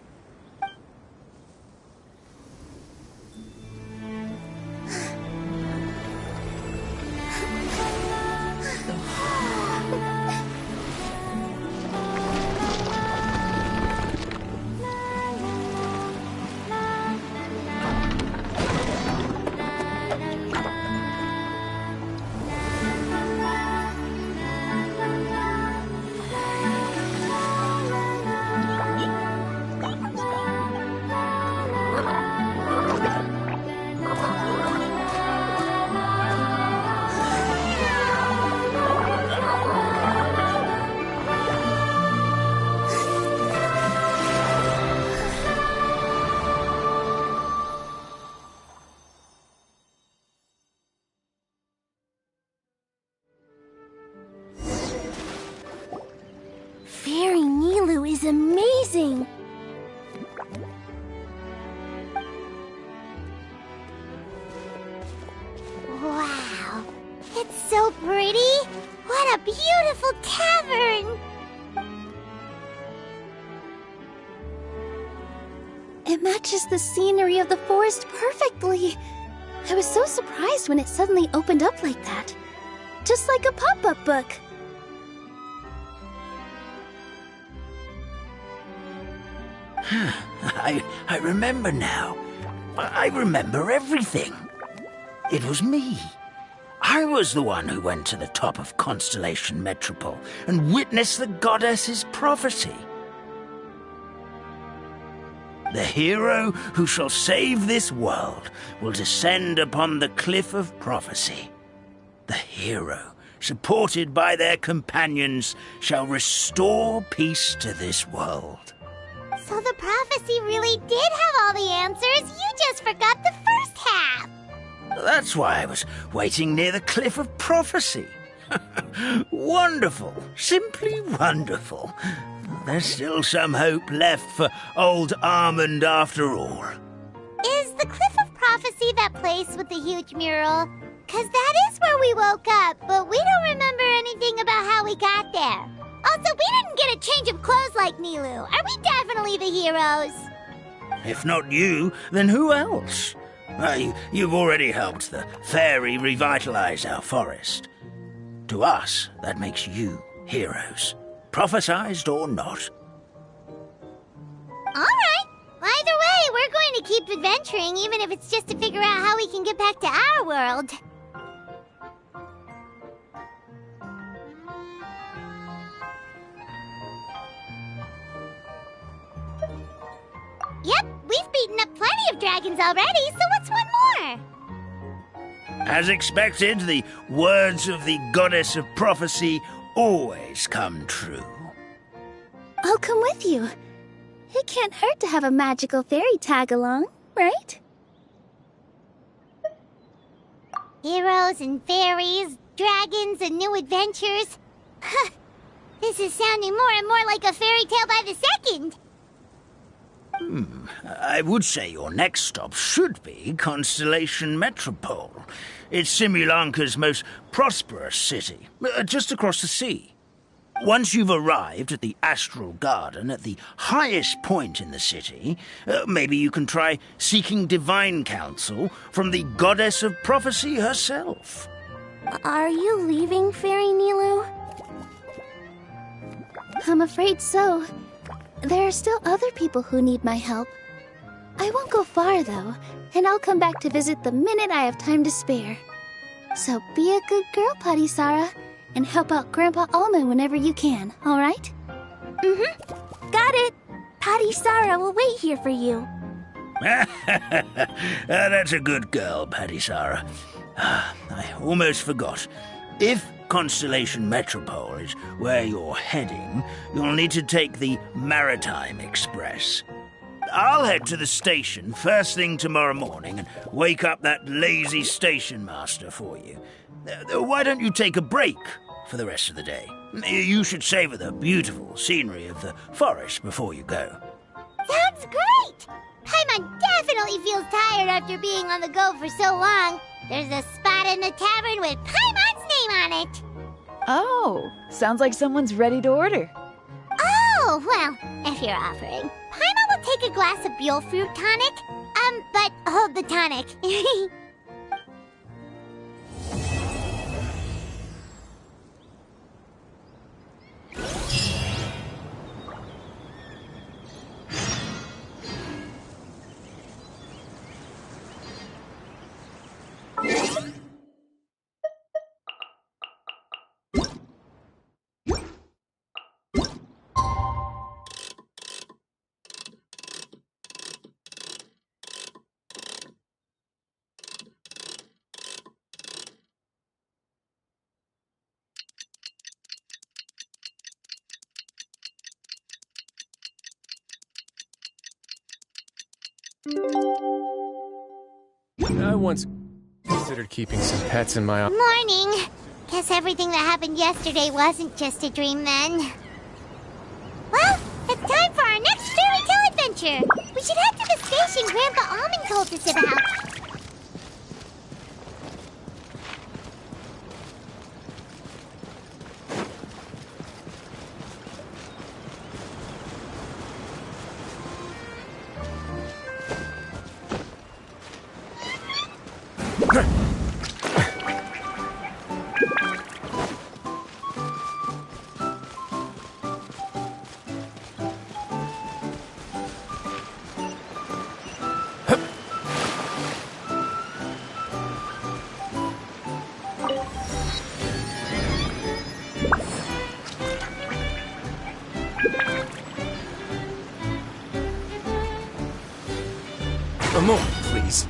Fairy Nilu is amazing! Wow, it's so pretty! What a beautiful tavern! It matches the scenery of the forest perfectly. I was so surprised when it suddenly opened up like that. Just like a pop-up book. I remember now. I remember everything. It was me. I was the one who went to the top of Constellation Metropole and witnessed the goddess's prophecy. The hero who shall save this world will descend upon the cliff of prophecy. The hero, supported by their companions, shall restore peace to this world. So the prophecy really did have all the answers. You just forgot the first half. That's why I was waiting near the cliff of prophecy. Wonderful. Simply wonderful. There's still some hope left for old Armand after all. Is the Cliff of Prophecy that place with the huge mural? 'Cause that is where we woke up, but we don't remember anything about how we got there. Also, we didn't get a change of clothes like Nilu. Are we definitely the heroes? If not you, then who else? You've already helped the fairy revitalize our forest. To us, that makes you heroes, prophesized or not. Alright. Either way, we're going to keep adventuring, even if it's just to figure out how we can get back to our world. Yep, we've beaten up plenty of dragons already, so what's one more? As expected, the words of the goddess of prophecy always come true. I'll come with you. It can't hurt to have a magical fairy tag along, right? Heroes and fairies, dragons and new adventures. This is sounding more and more like a fairy tale by the second. I would say your next stop should be Constellation Metropole. It's Simulanka's most prosperous city, just across the sea. Once you've arrived at the Astral Garden at the highest point in the city, maybe you can try seeking divine counsel from the goddess of prophecy herself. Are you leaving, Fairy Nilu? I'm afraid so. There are still other people who need my help. I won't go far, though, and I'll come back to visit the minute I have time to spare. So be a good girl, Patisara, and help out Grandpa Alma whenever you can, all right? Mm-hmm. Got it. Patisara will wait here for you. That's a good girl, Patisara. I almost forgot. If Constellation Metropole is where you're heading, you'll need to take the Maritime Express. I'll head to the station first thing tomorrow morning and wake up that lazy station master for you. Why don't you take a break for the rest of the day? You should savor the beautiful scenery of the forest before you go. Sounds great! Paimon definitely feels tired after being on the go for so long. There's a spot in the tavern with Paimon's name on it. Oh, sounds like someone's ready to order. Oh, well, if you're offering. Paimon will take a glass of Buell fruit tonic. But hold the tonic. I once considered keeping some pets in my office. Morning. Guess everything that happened yesterday wasn't just a dream then. Well, it's time for our next fairy tale adventure. We should head to the station Grandpa Almond told us about. A moment, please.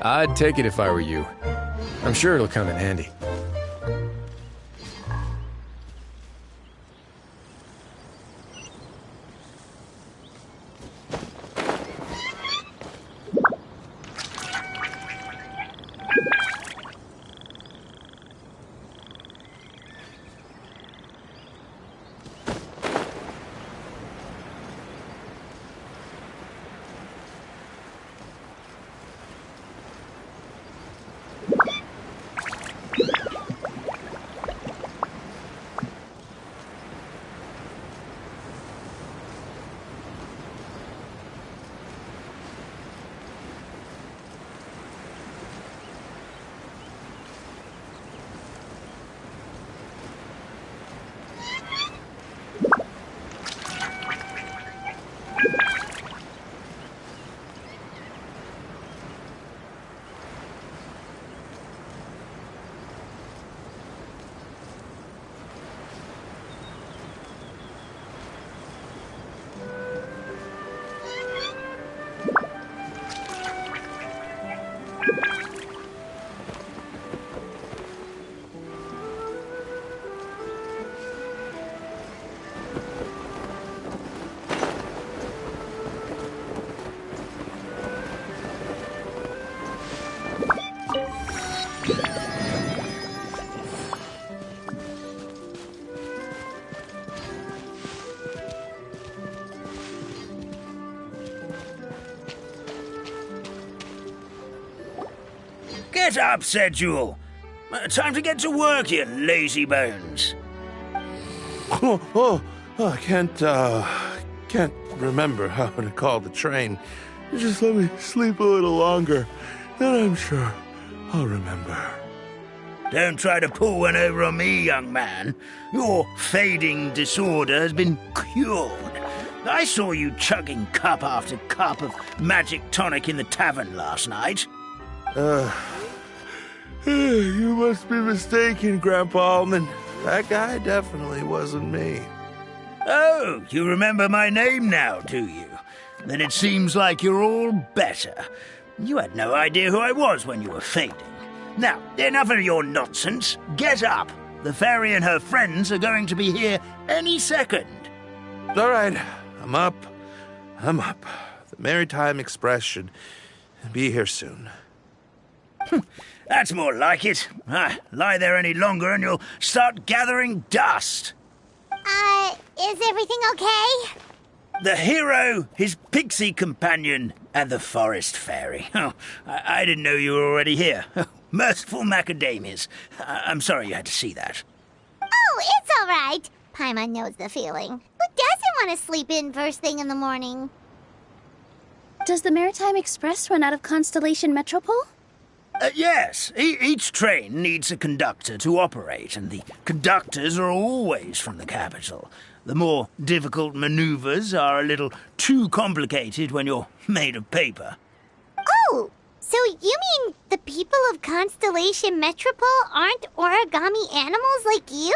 I'd take it if I were you. I'm sure it'll come in handy. Get up, said Jewel. Time to get to work, you lazy bones. I can't remember how to call the train. Just let me sleep a little longer, then I'm sure I'll remember. Don't try to pull one over on me, young man. Your fading disorder has been cured. I saw you chugging cup after cup of magic tonic in the tavern last night. You must be mistaken, Grandpa Almond. That guy definitely wasn't me. Oh, you remember my name now, do you? Then it seems like you're all better. You had no idea who I was when you were fading. Now, enough of your nonsense. Get up. The fairy and her friends are going to be here any second. All right, I'm up. The Maritime Express should be here soon. That's more like it. Lie there any longer and you'll start gathering dust. Is everything okay? The hero, his pixie companion, and the forest fairy. Oh, I didn't know you were already here. Merciful macadamias. I'm sorry you had to see that. Oh, it's all right. Paimon knows the feeling. Who doesn't want to sleep in first thing in the morning? Does the Maritime Express run out of Constellation Metropole? Yes. Each train needs a conductor to operate, and the conductors are always from the capital. The more difficult maneuvers are a little too complicated when you're made of paper. Oh, so you mean the people of Constellation Metropole aren't origami animals like you?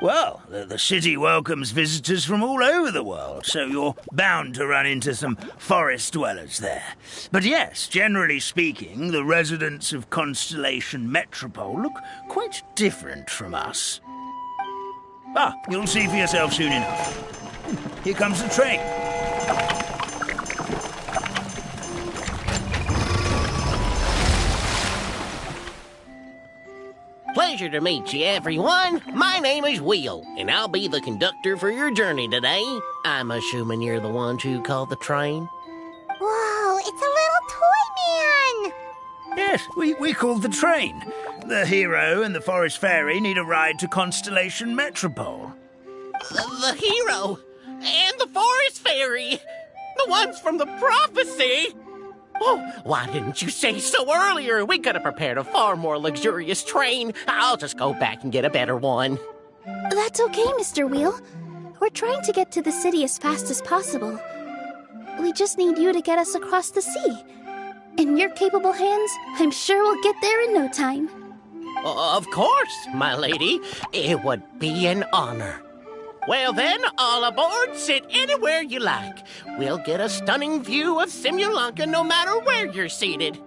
Well, the city welcomes visitors from all over the world, so you're bound to run into some forest dwellers there. But yes, generally speaking, the residents of Constellation Metropole look quite different from us. You'll see for yourself soon enough. Here comes the train. Pleasure to meet you, everyone. My name is Will, and I'll be the conductor for your journey today. I'm assuming you're the ones who called the train? Whoa, it's a little toy man! Yes, we called the train. The hero and the forest fairy need a ride to Constellation Metropole. The hero and the forest fairy, the ones from the prophecy. Oh, why didn't you say so earlier? We could have prepared a far more luxurious train. I'll just go back and get a better one. That's okay, Mr. Wheel. We're trying to get to the city as fast as possible. We just need you to get us across the sea. In your capable hands, I'm sure we'll get there in no time. Of course, my lady. It would be an honor. Well then, all aboard, sit anywhere you like. We'll get a stunning view of Simulanka no matter where you're seated.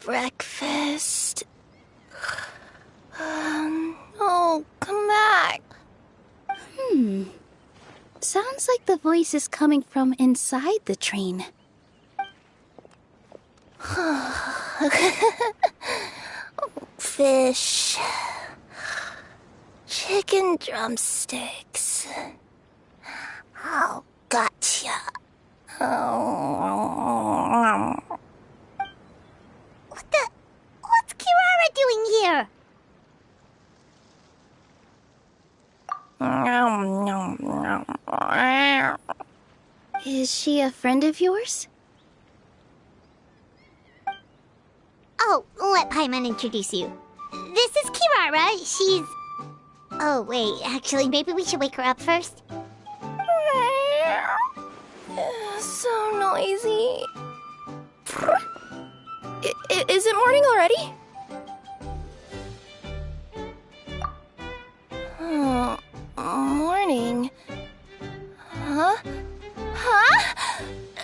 Breakfast. Oh, come back. Sounds like the voice is coming from inside the train. Fish. Chicken drumsticks. Oh, gotcha. What's Kirara doing here? Is she a friend of yours? Oh, let Paimon introduce you. This is Kirara. She's... Oh, wait. Actually, maybe we should wake her up first. So noisy. Is it morning already? Morning. Huh?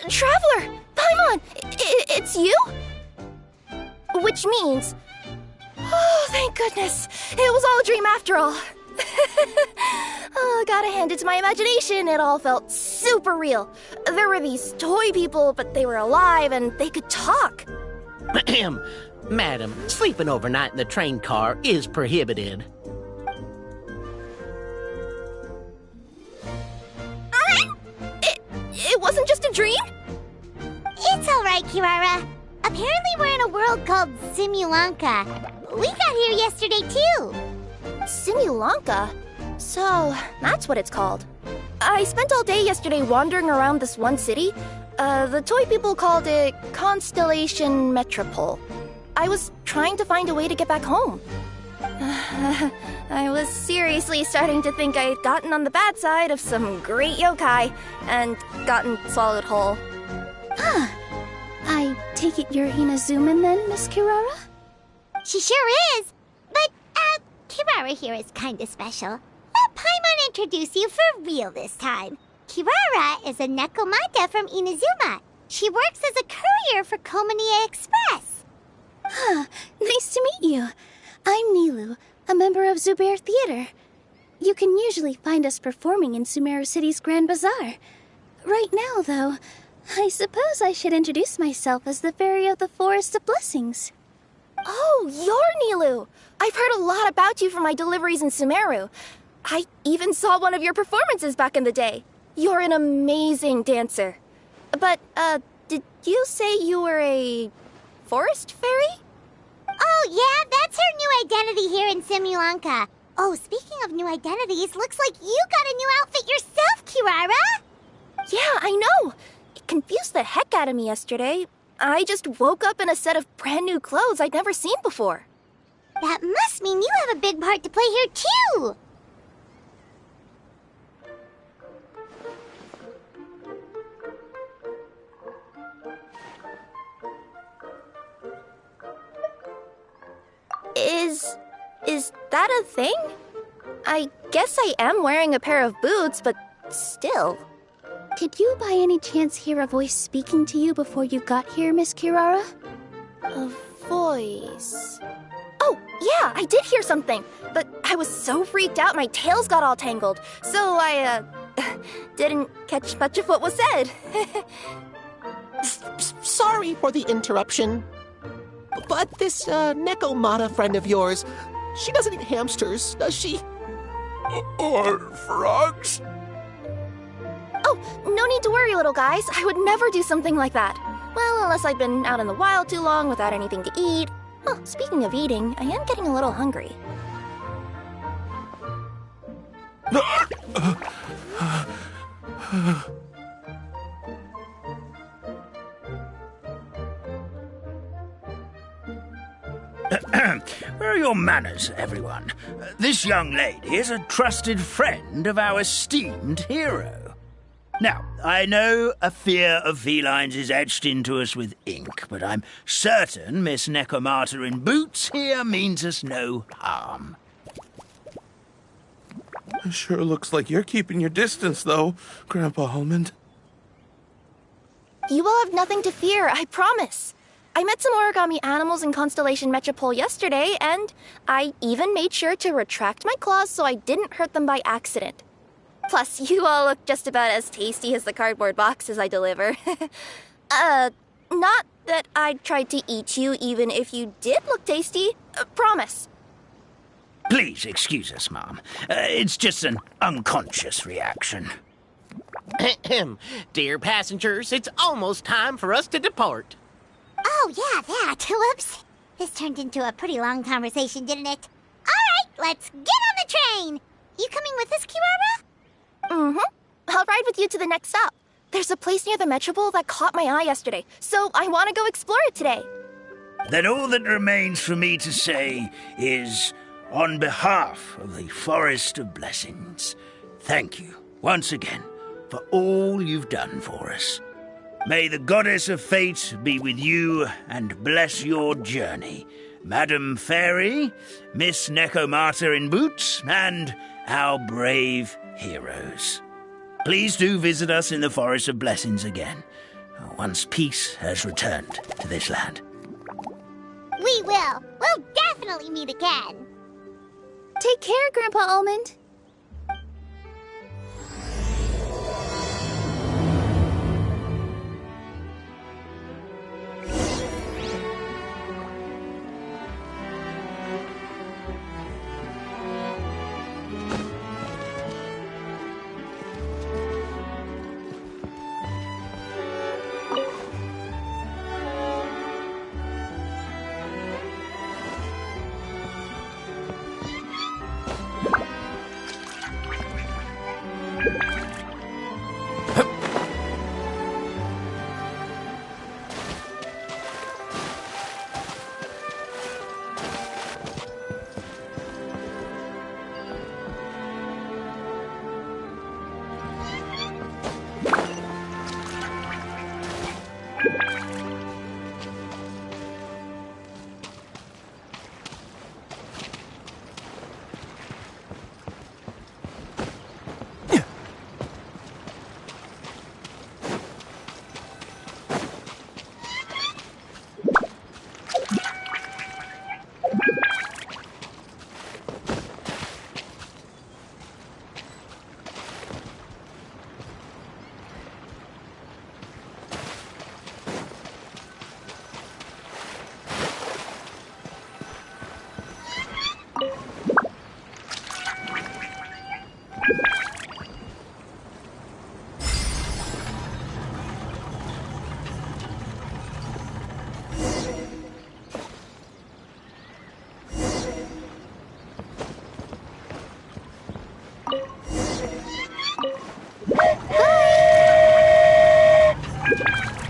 Traveler! Paimon! It's you? Which means... Oh, thank goodness. It was all a dream after all. Oh, gotta hand it to my imagination. It all felt super real. There were these toy people, but they were alive and they could talk. Madam, sleeping overnight in the train car is prohibited. It wasn't just a dream? It's all right, Kirara. Apparently we're in a world called Simulanka. We got here yesterday, too. Simulanka? So, that's what it's called. I spent all day yesterday wandering around this one city. The toy people called it Constellation Metropole. I was trying to find a way to get back home. I was seriously starting to think I had gotten on the bad side of some great yokai and gotten swallowed whole. I take it you're Inazuman then, Miss Kirara? She sure is. But, Kirara here is kinda special. Let Paimon introduce you for real this time. Kirara is a Nekomata from Inazuma. She works as a courier for Komaniya Express. Nice to meet you. I'm Nilu, a member of Zubair Theater. You can usually find us performing in Sumeru City's Grand Bazaar. Right now, though, I suppose I should introduce myself as the Fairy of the Forest of Blessings. Oh, you're Nilu! I've heard a lot about you from my deliveries in Sumeru. I even saw one of your performances back in the day. You're an amazing dancer. But, did you say you were a forest fairy? Oh, yeah, that's her new identity here in Simulanka. Oh, speaking of new identities, looks like you got a new outfit yourself, Kirara! Yeah, I know. It confused the heck out of me yesterday. I just woke up in a set of brand new clothes I'd never seen before. That must mean you have a big part to play here, too! Is that a thing? I guess I am wearing a pair of boots, but still. Did you by any chance hear a voice speaking to you before you got here, Miss Kirara? A voice... Oh, yeah, I did hear something, but I was so freaked out my tails got all tangled, so I, didn't catch much of what was said. Sorry for the interruption. But this, Nekomata friend of yours, she doesn't eat hamsters, does she? Or frogs? Oh, no need to worry, little guys. I would never do something like that. Well, unless I'd been out in the wild too long without anything to eat. Oh, speaking of eating, I am getting a little hungry. Where are your manners, everyone? This young lady is a trusted friend of our esteemed hero. Now, I know a fear of felines is etched into us with ink, but I'm certain Miss Nekomata in boots here means us no harm. It sure looks like you're keeping your distance, though, Grandpa Almond. You will have nothing to fear, I promise. I met some origami animals in Constellation Metropole yesterday, and I even made sure to retract my claws so I didn't hurt them by accident. Plus, you all look just about as tasty as the cardboard boxes I deliver. Not that I'd try to eat you even if you did look tasty. Promise. Please excuse us, Mom. It's just an unconscious reaction. Dear passengers, it's almost time for us to depart. Oh, yeah, that. Whoops. This turned into a pretty long conversation, didn't it? All right, let's get on the train. You coming with us, Kirara? I'll ride with you to the next stop. There's a place near the Metropole that caught my eye yesterday, so I want to go explore it today. Then all that remains for me to say is, on behalf of the Forest of Blessings, thank you once again for all you've done for us. May the Goddess of Fate be with you and bless your journey, Madam Fairy, Miss Nekomata in boots, and our brave heroes. Please do visit us in the Forest of Blessings again, once peace has returned to this land. We will. We'll definitely meet again. Take care, Grandpa Almond.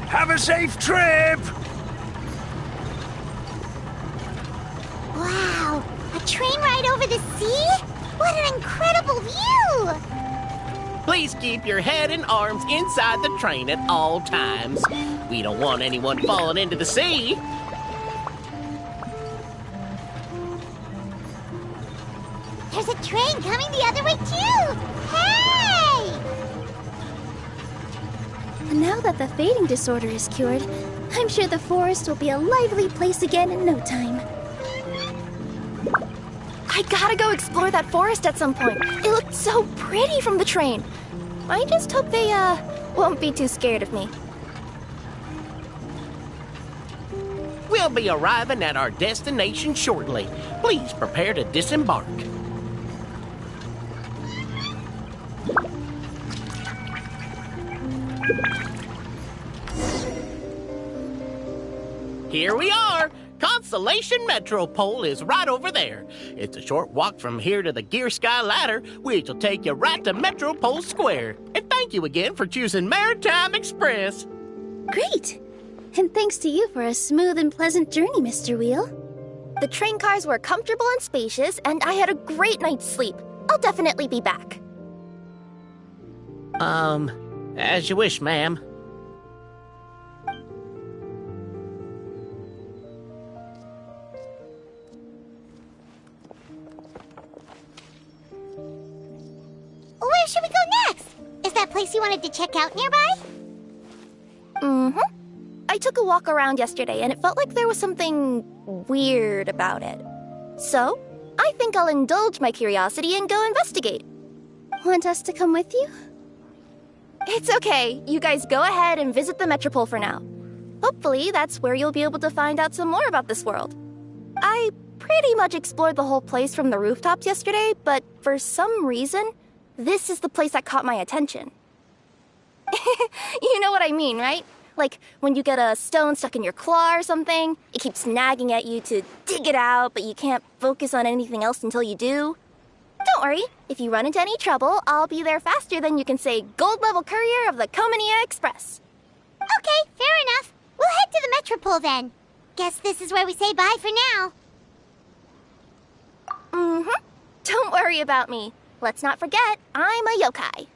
Have a safe trip! Wow, a train ride over the sea? What an incredible view! Please keep your head and arms inside the train at all times. We don't want anyone falling into the sea. There's a train coming the other way, too! Hey! Now that the fading disorder is cured, I'm sure the forest will be a lively place again in no time. I gotta go explore that forest at some point. It looked so pretty from the train. I just hope they, won't be too scared of me. We'll be arriving at our destination shortly. Please prepare to disembark. Here we are! Constellation Metropole is right over there. It's a short walk from here to the Gear Sky Ladder, which will take you right to Metropole Square. And thank you again for choosing Maritime Express. Great! And thanks to you for a smooth and pleasant journey, Mr. Wheel. The train cars were comfortable and spacious, and I had a great night's sleep. I'll definitely be back. As you wish, ma'am. Where should we go next? Is that place you wanted to check out nearby? I took a walk around yesterday and it felt like there was something weird about it. So, I think I'll indulge my curiosity and go investigate. Want us to come with you? It's okay. You guys go ahead and visit the Metropole for now. Hopefully, that's where you'll be able to find out some more about this world. I pretty much explored the whole place from the rooftops yesterday, but for some reason, this is the place that caught my attention. You know what I mean, right? Like, when you get a stone stuck in your claw or something, it keeps nagging at you to dig it out, but you can't focus on anything else until you do. Don't worry, if you run into any trouble, I'll be there faster than you can say gold-level courier of the Komania Express. Okay, fair enough. We'll head to the Metropole then. Guess this is where we say bye for now. Mm-hmm. Don't worry about me. Let's not forget, I'm a yokai.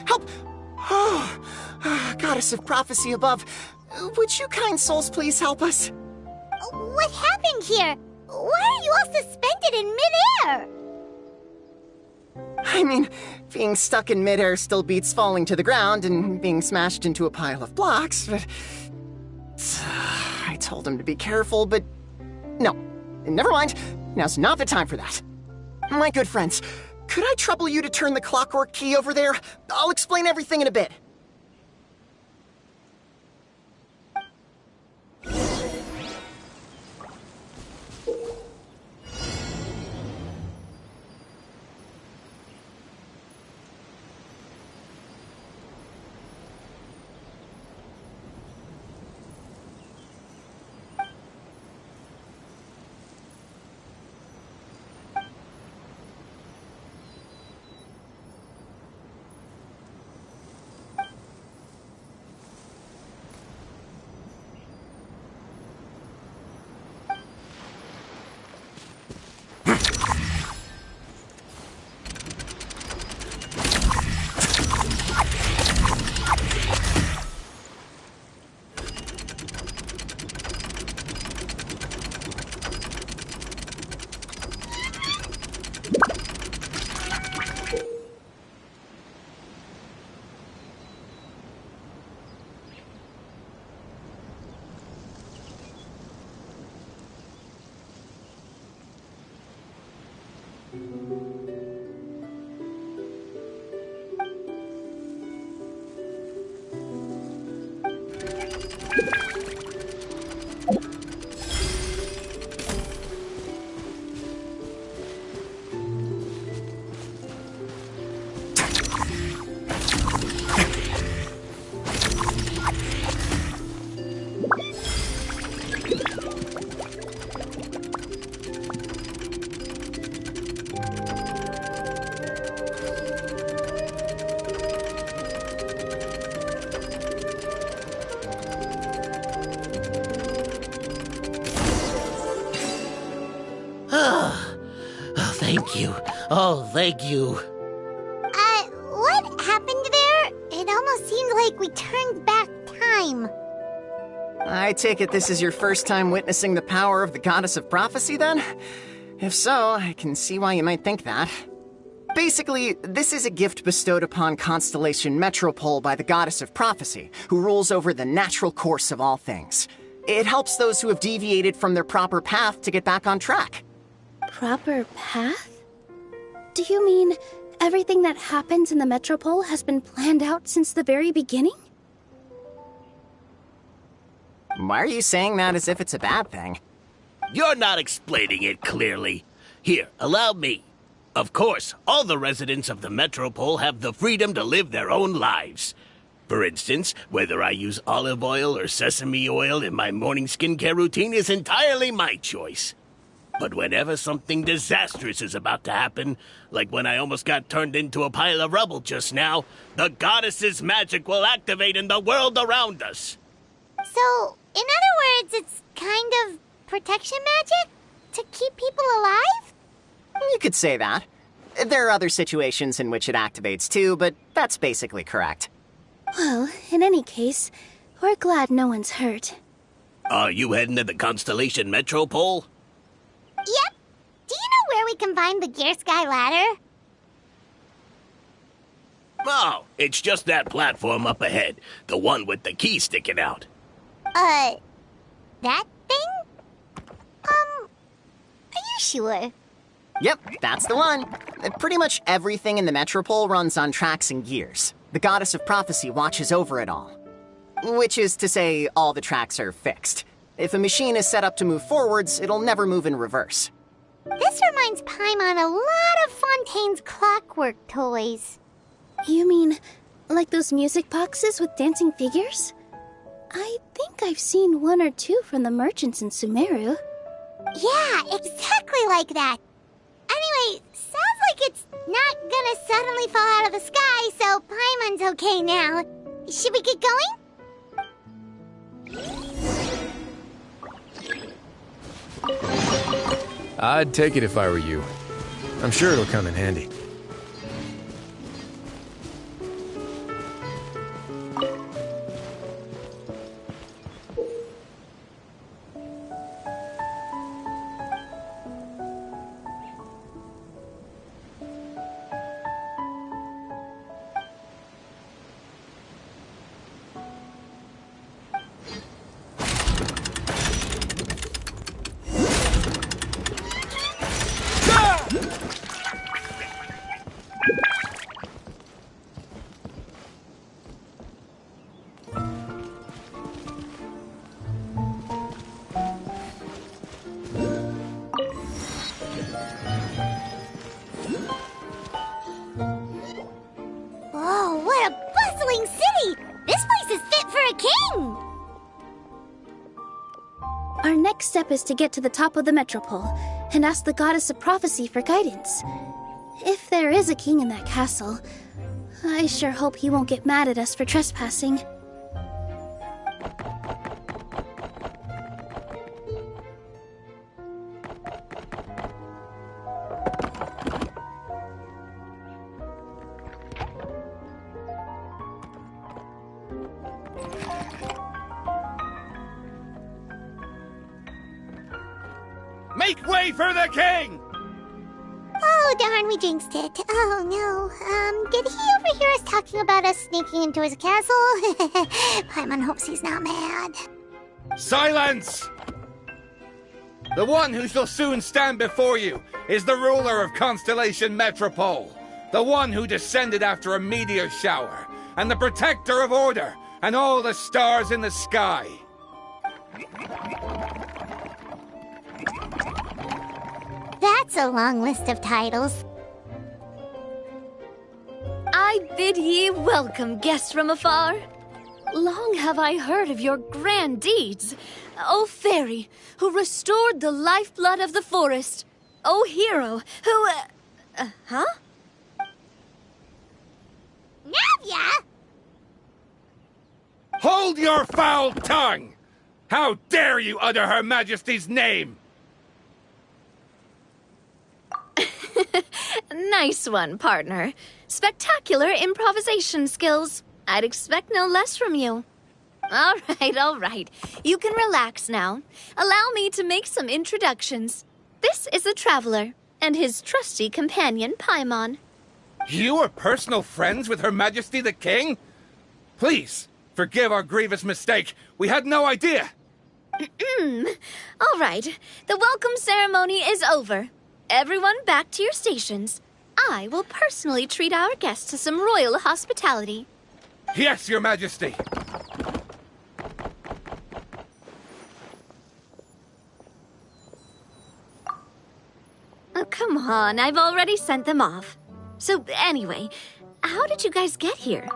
Help! Oh, Goddess of Prophecy above, would you kind souls please help us? What happened here? Why are you all suspended in midair? I mean, being stuck in midair still beats falling to the ground and being smashed into a pile of blocks, but... I told him to be careful, but... No, never mind. Now's not the time for that. My good friends, could I trouble you to turn the clockwork key over there? I'll explain everything in a bit. Thank you. Oh, thank you. What happened there? It almost seemed like we turned back time. I take it this is your first time witnessing the power of the Goddess of Prophecy, then? If so, I can see why you might think that. Basically, this is a gift bestowed upon Constellation Metropole by the Goddess of Prophecy, who rules over the natural course of all things. It helps those who have deviated from their proper path to get back on track. Proper path? Do you mean everything that happens in the Metropole has been planned out since the very beginning? Why are you saying that as if it's a bad thing? You're not explaining it clearly. Here, allow me. Of course, all the residents of the Metropole have the freedom to live their own lives. For instance, whether I use olive oil or sesame oil in my morning skincare routine is entirely my choice. But whenever something disastrous is about to happen, like when I almost got turned into a pile of rubble just now, the goddess's magic will activate in the world around us. So, in other words, it's kind of protection magic? To keep people alive? You could say that. There are other situations in which it activates too, but that's basically correct. Well, in any case, we're glad no one's hurt. Are you heading to the Constellation Metropole? Yep. Do you know where we can find the Gear Sky Ladder? Oh, it's just that platform up ahead. The one with the key sticking out. That thing? Are you sure? Yep, that's the one. Pretty much everything in the Metropole runs on tracks and gears. The Goddess of Prophecy watches over it all. Which is to say, all the tracks are fixed. If a machine is set up to move forwards, it'll never move in reverse. This reminds Paimon a lot of Fontaine's clockwork toys. You mean, like those music boxes with dancing figures? I think I've seen one or two from the merchants in Sumeru. Yeah, exactly like that. Anyway, sounds like it's not gonna suddenly fall out of the sky, so Paimon's okay now. Should we get going? I'd take it if I were you. I'm sure it'll come in handy. Oh, what a bustling city! This place is fit for a king! Our next step is to get to the top of the Metropole and ask the Goddess of Prophecy for guidance. If there is a king in that castle, I sure hope he won't get mad at us for trespassing. Make way for the king! Oh, darn, we jinxed it. Oh, no. Did he overhear us talking about us sneaking into his castle? Paimon hopes he's not mad. Silence! The one who shall soon stand before you is the ruler of Constellation Metropole, the one who descended after a meteor shower, and the protector of order and all the stars in the sky. That's a long list of titles. I bid ye welcome, guests from afar. Long have I heard of your grand deeds. O fairy, who restored the lifeblood of the forest. O hero, who... huh? Navia! Hold your foul tongue! How dare you utter Her Majesty's name? Nice one, partner. Spectacular improvisation skills. I'd expect no less from you. All right. You can relax now. Allow me to make some introductions. This is the Traveler, and his trusty companion, Paimon. You are personal friends with Her Majesty the King? Please, forgive our grievous mistake. We had no idea. All right. The welcome ceremony is over. Everyone back to your stations. I will personally treat our guests to some royal hospitality. Yes, Your Majesty. Oh, come on. I've already sent them off. So, anyway, how did you guys get here?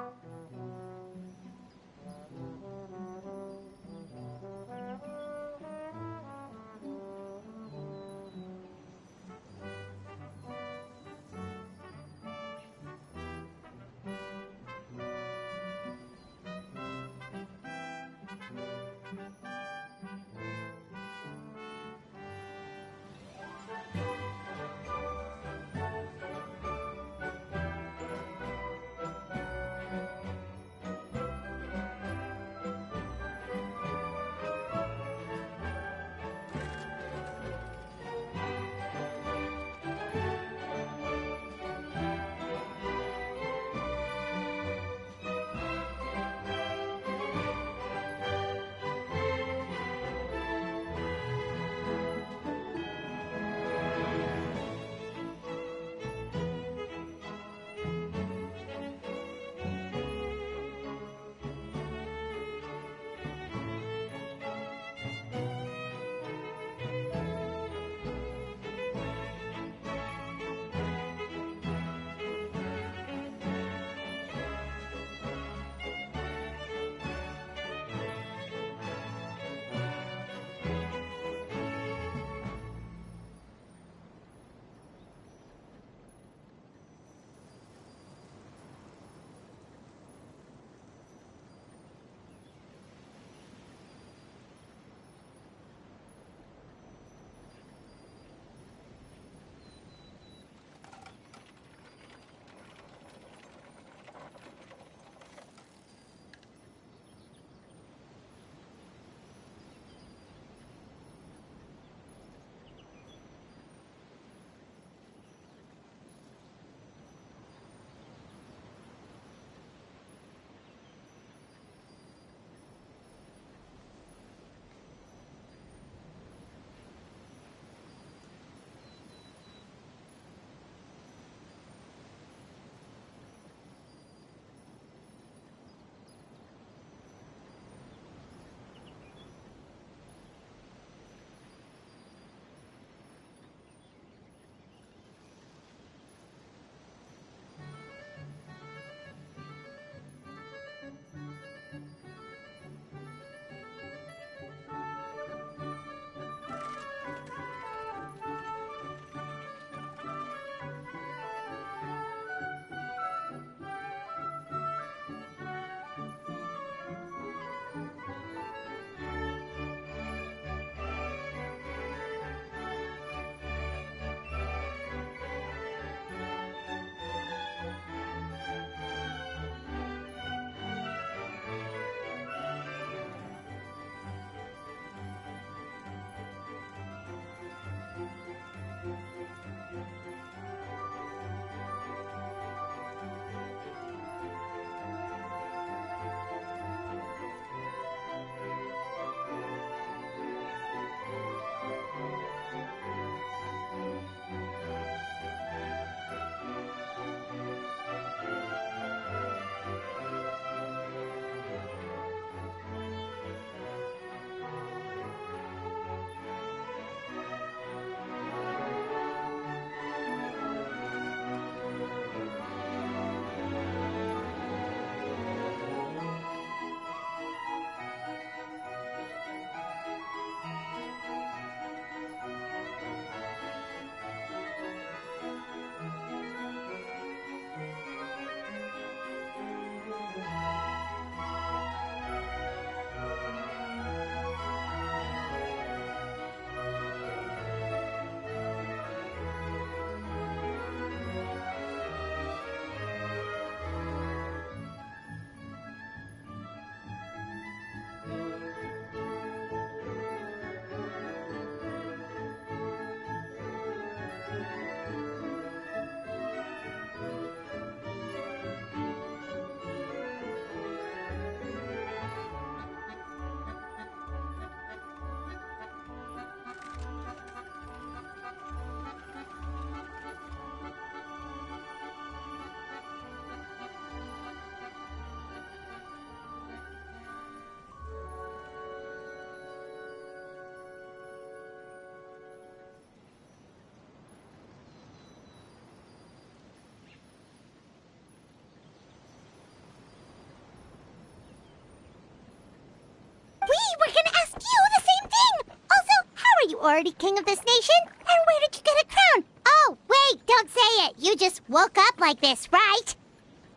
already king of this nation? And where did you get a crown? Oh, wait, don't say it. You just woke up like this, right?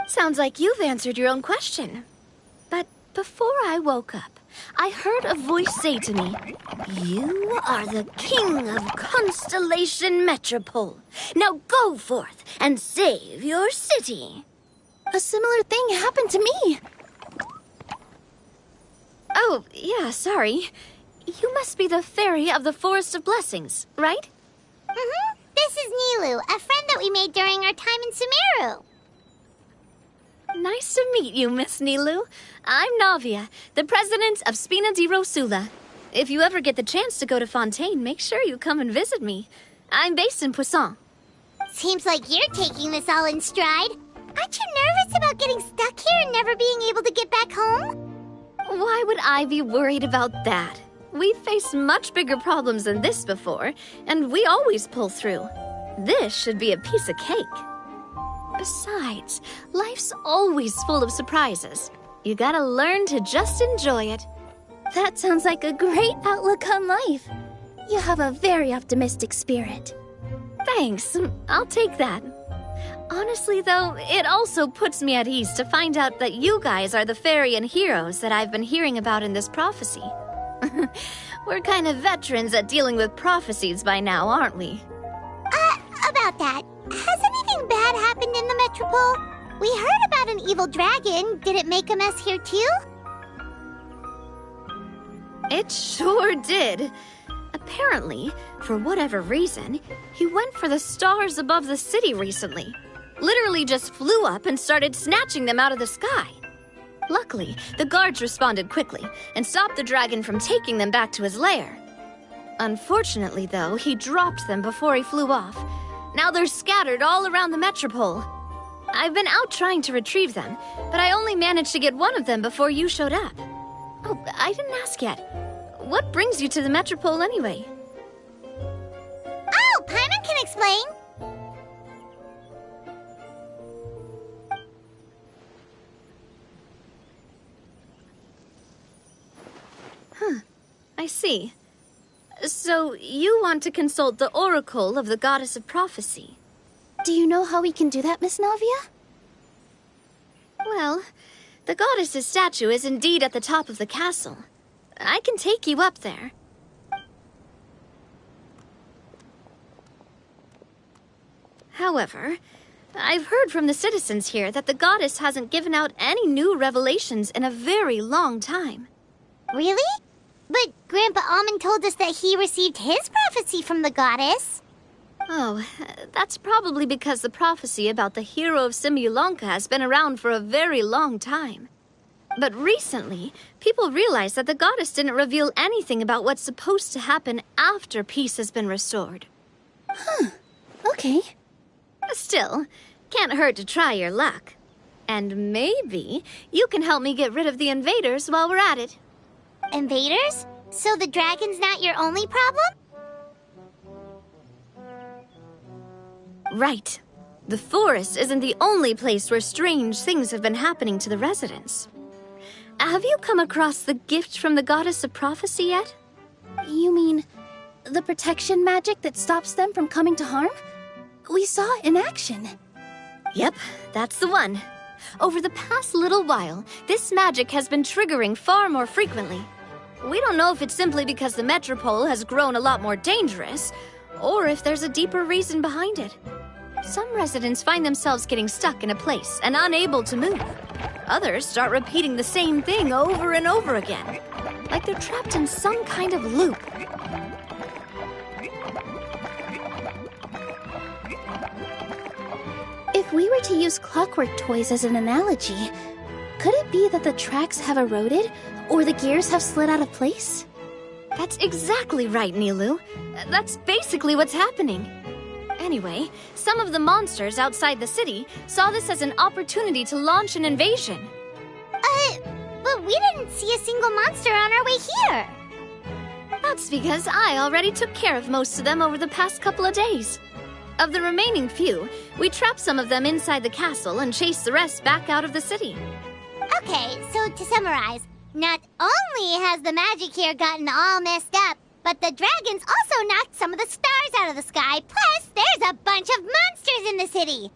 Sounds like you've answered your own question. But before I woke up, I heard a voice say to me, "You are the king of Constellation Metropole. Now go forth and save your city." A similar thing happened to me. Oh, yeah, sorry. You must be the fairy of the Forest of Blessings, right? Mm-hmm. This is Nilu, a friend that we made during our time in Sumeru. Nice to meet you, Miss Nilu. I'm Navia, the president of Spina di Rosula. If you ever get the chance to go to Fontaine, make sure you come and visit me. I'm based in Poisson. Seems like you're taking this all in stride. Aren't you nervous about getting stuck here and never being able to get back home? Why would I be worried about that? We've faced much bigger problems than this before, and we always pull through. This should be a piece of cake. Besides, life's always full of surprises. You gotta learn to just enjoy it. That sounds like a great outlook on life. You have a very optimistic spirit. Thanks, I'll take that. Honestly, though, it also puts me at ease to find out that you guys are the fairy and heroes that I've been hearing about in this prophecy. We're kind of veterans at dealing with prophecies by now, aren't we? About that, has anything bad happened in the Metropole? We heard about an evil dragon. Did it make a mess here too? It sure did. Apparently, for whatever reason, he went for the stars above the city recently. Literally just flew up and started snatching them out of the sky. Luckily, the guards responded quickly and stopped the dragon from taking them back to his lair. Unfortunately, though, he dropped them before he flew off. Now they're scattered all around the Metropole. I've been out trying to retrieve them, but I only managed to get one of them before you showed up. Oh, I didn't ask yet. What brings you to the Metropole anyway? Oh, Paimon can explain. Huh, I see. So, you want to consult the Oracle of the Goddess of Prophecy. Do you know how we can do that, Miss Navia? Well, the goddess's statue is indeed at the top of the castle. I can take you up there. However, I've heard from the citizens here that the goddess hasn't given out any new revelations in a very long time. Really? But Grandpa Almond told us that he received his prophecy from the goddess. Oh, that's probably because the prophecy about the hero of Simulanka has been around for a very long time. But recently, people realized that the goddess didn't reveal anything about what's supposed to happen after peace has been restored. Huh. Okay. Still, can't hurt to try your luck. And maybe you can help me get rid of the invaders while we're at it. Invaders? So the dragon's not your only problem? Right. The forest isn't the only place where strange things have been happening to the residents. Have you come across the gift from the Goddess of Prophecy yet? You mean the protection magic that stops them from coming to harm? We saw it in action. Yep, that's the one. Over the past little while, this magic has been triggering far more frequently. We don't know if it's simply because the Metropole has grown a lot more dangerous, or if there's a deeper reason behind it. Some residents find themselves getting stuck in a place and unable to move. Others start repeating the same thing over and over again, like they're trapped in some kind of loop. If we were to use clockwork toys as an analogy, could it be that the tracks have eroded or the gears have slid out of place? That's exactly right, Nilu. That's basically what's happening. Anyway, some of the monsters outside the city saw this as an opportunity to launch an invasion. But we didn't see a single monster on our way here. That's because I already took care of most of them over the past couple of days. Of the remaining few, we trapped some of them inside the castle and chased the rest back out of the city. Okay, so to summarize, not only has the magic here gotten all messed up, But the dragons also knocked some of the stars out of the sky. Plus, there's a bunch of monsters in the city.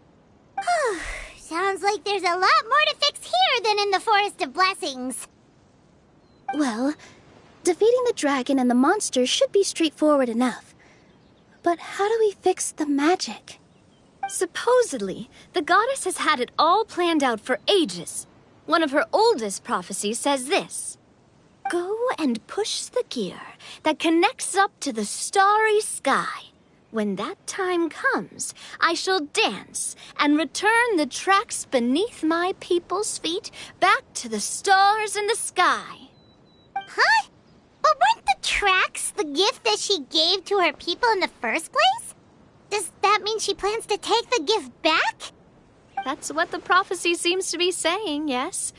Sounds like there's a lot more to fix here than in the Forest of Blessings. Well, defeating the dragon and the monsters should be straightforward enough. But how do we fix the magic? Supposedly, the goddess has had it all planned out for ages. One of her oldest prophecies says this: "Go and push the gear that connects up to the starry sky. When that time comes, I shall dance and return the tracks beneath my people's feet back to the stars in the sky." Huh? But weren't the tracks the gift that she gave to her people in the first place? Does that mean she plans to take the gift back? That's what the prophecy seems to be saying, yes.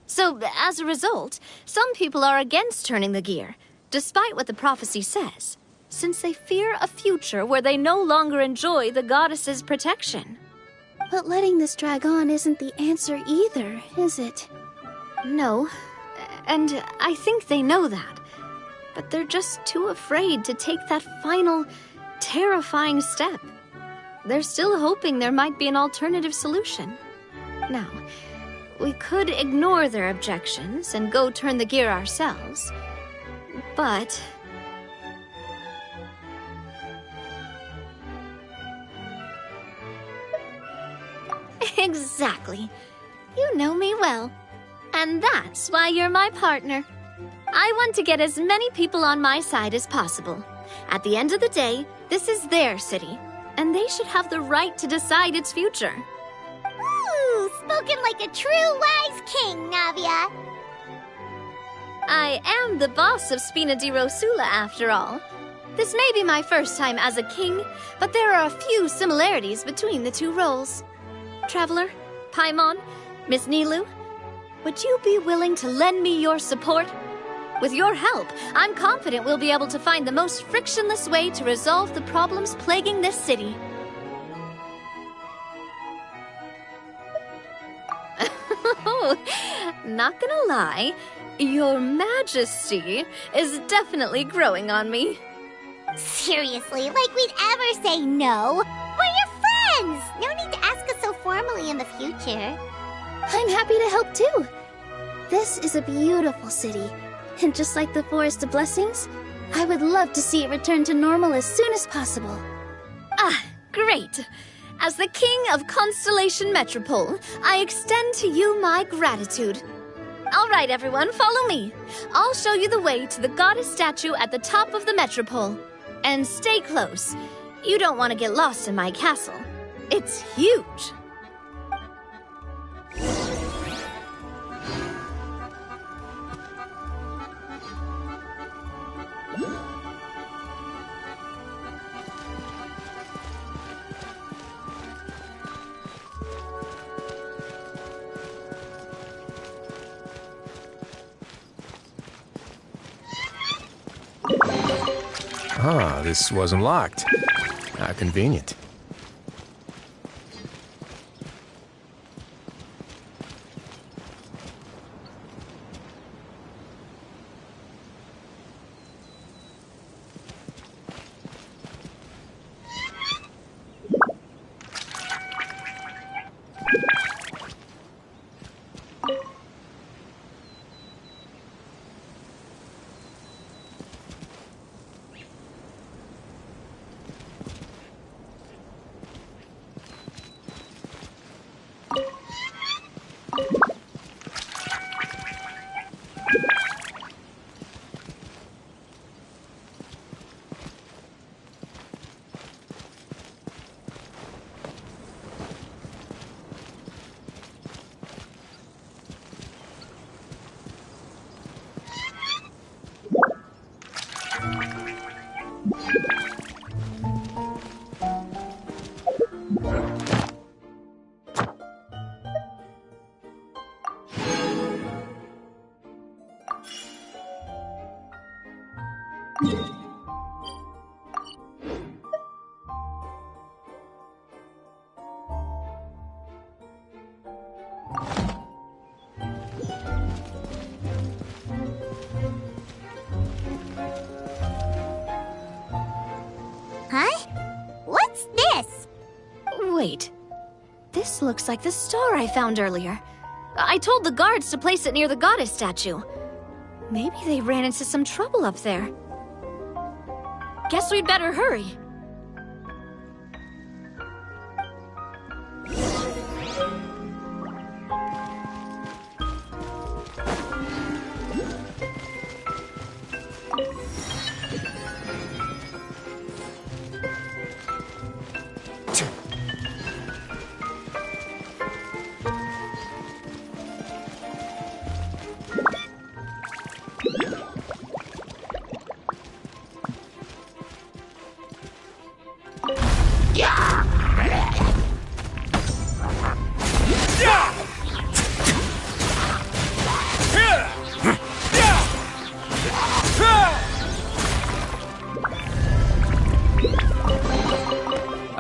So, as a result, some people are against turning the gear, despite what the prophecy says, since they fear a future where they no longer enjoy the goddess's protection. But letting this drag on isn't the answer either, is it? No, and I think they know that. But they're just too afraid to take that final, terrifying step. They're still hoping there might be an alternative solution. Now, we could ignore their objections and go turn the gear ourselves, but... Exactly. You know me well. And that's why you're my partner. I want to get as many people on my side as possible. At the end of the day, this is their city, and they should have the right to decide its future. Ooh, spoken like a true wise king, Navia. I am the boss of Spina di Rosula, after all. This may be my first time as a king, but there are a few similarities between the two roles. Traveler, Paimon, Miss Nilu, would you be willing to lend me your support? With your help, I'm confident we'll be able to find the most frictionless way to resolve the problems plaguing this city. Not gonna lie, Your Majesty is definitely growing on me. Seriously, like we'd ever say no. We're your friends! No need to ask us so formally in the future. I'm happy to help too. This is a beautiful city, and just like the Forest of Blessings, I would love to see it return to normal as soon as possible. Ah, great. As the King of Constellation Metropole, I extend to you my gratitude. All right, everyone, follow me. I'll show you the way to the goddess statue at the top of the Metropole. And stay close. You don't want to get lost in my castle. It's huge. Ah, this wasn't locked. How convenient. Wait. This looks like the star I found earlier. I told the guards to place it near the goddess statue. Maybe they ran into some trouble up there. Guess we'd better hurry.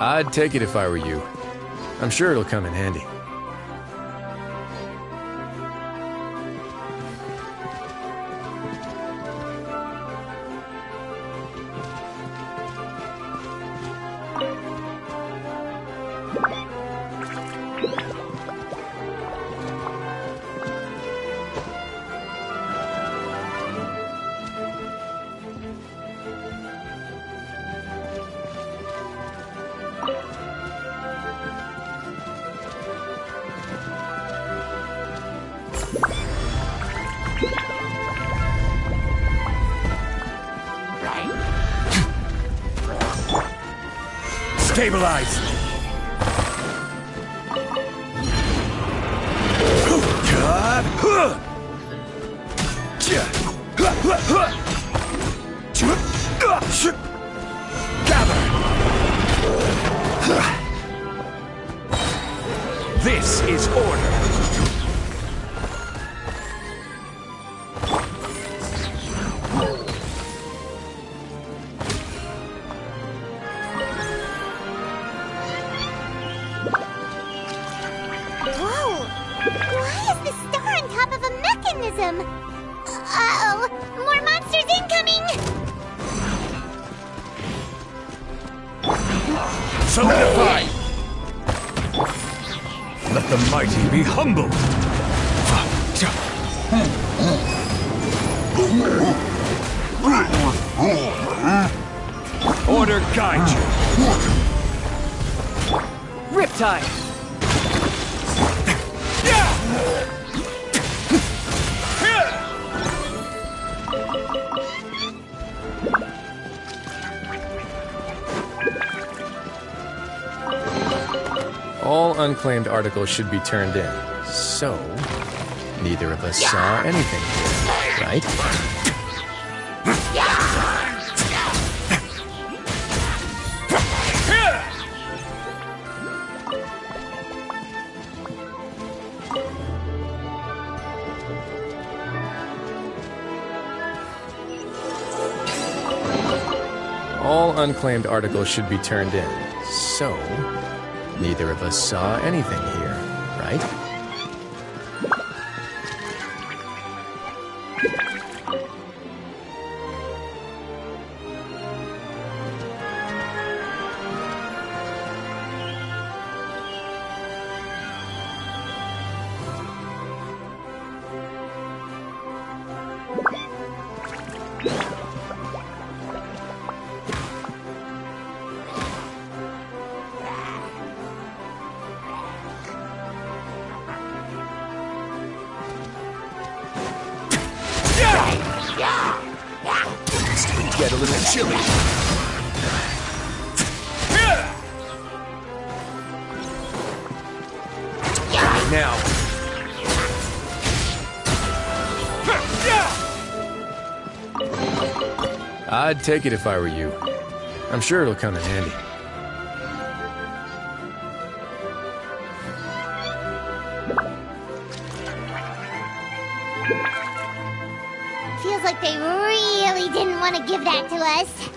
I'd take it if I were you. I'm sure it'll come in handy. Stabilize! Gather! This is order! Uh-oh! More monsters incoming! Solidify! Let the mighty be humbled! Order guide you! Riptide! All unclaimed articles should be turned in. So, neither of us saw anything here, right? All unclaimed articles should be turned in. So, neither of us saw anything here, right? Get a little chilly. Now. I'd take it if I were you. I'm sure it'll come in handy. Feels like they really didn't want to give that to us.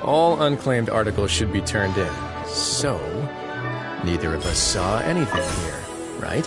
All unclaimed articles should be turned in. So, neither of us saw anything here, right?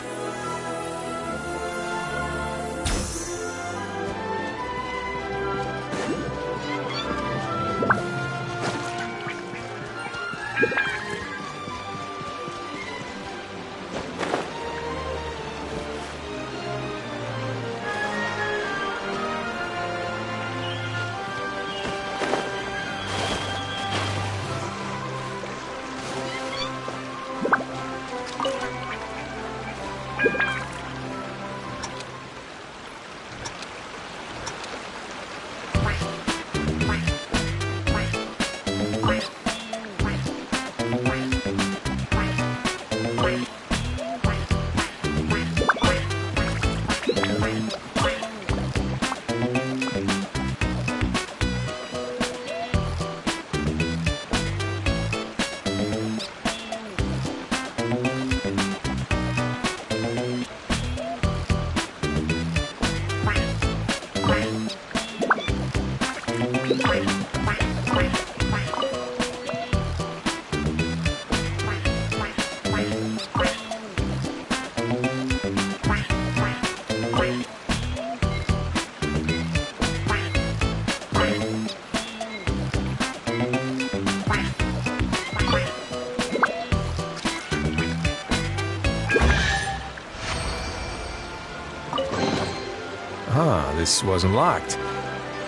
Ah, this wasn't locked.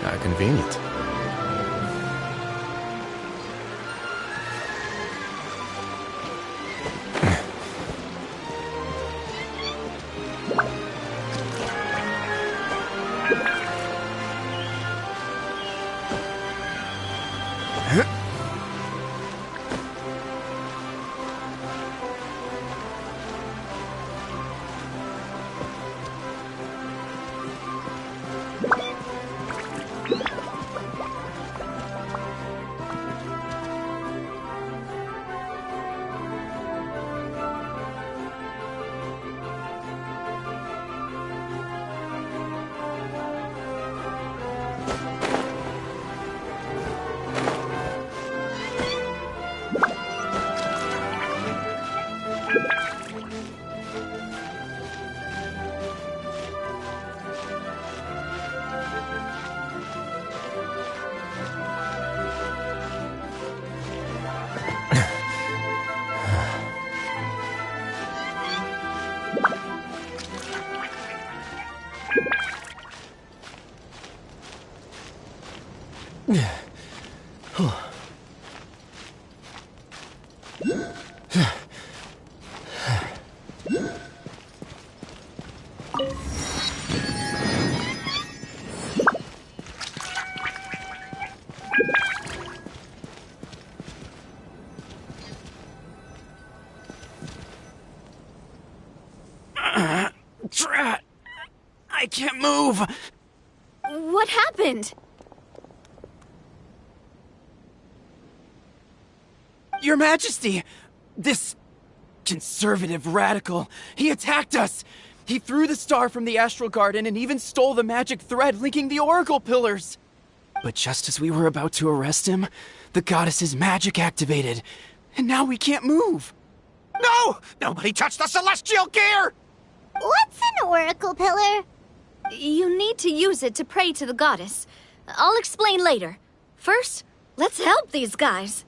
How convenient. Drat! I can't move! What happened? Your Majesty! This conservative radical, he attacked us! He threw the star from the Astral Garden and even stole the magic thread linking the Oracle Pillars! But just as we were about to arrest him, the goddess's magic activated, and now we can't move! No! Nobody touched the celestial gear! What's an oracle pillar? You need to use it to pray to the goddess. I'll explain later. First, let's help these guys.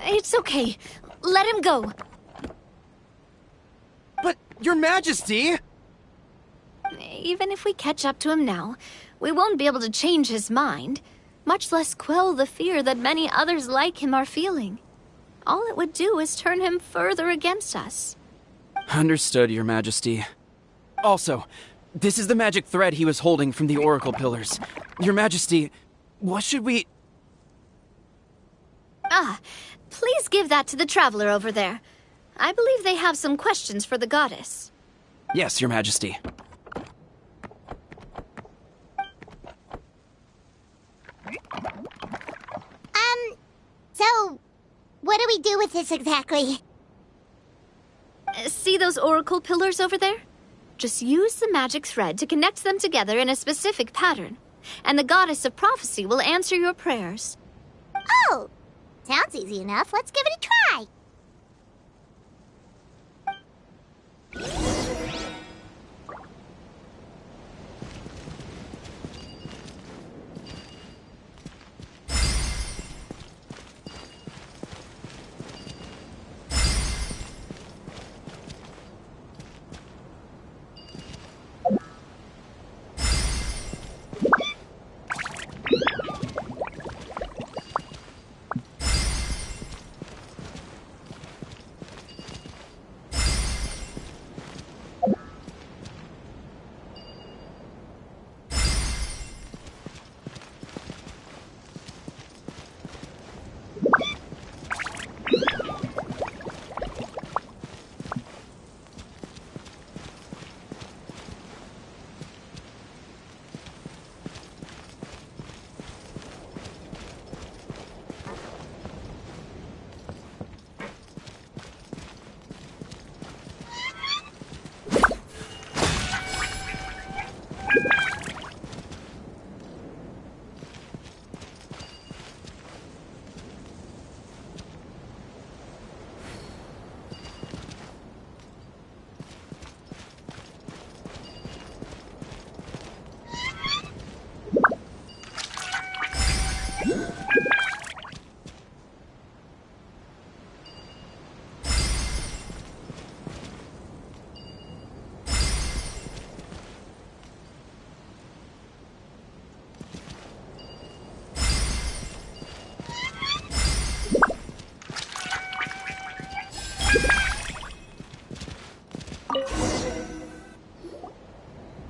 It's okay. Let him go. But, Your Majesty! Even if we catch up to him now, we won't be able to change his mind, much less quell the fear that many others like him are feeling. All it would do is turn him further against us. Understood, Your Majesty. Also, this is the magic thread he was holding from the Oracle Pillars. Your Majesty, what should we... Ah, please give that to the traveler over there. I believe they have some questions for the goddess. Yes, Your Majesty. So, what do we do with this exactly? See those Oracle Pillars over there? Just use the magic thread to connect them together in a specific pattern, and the goddess of prophecy will answer your prayers. Oh! Sounds easy enough. Let's give it a try.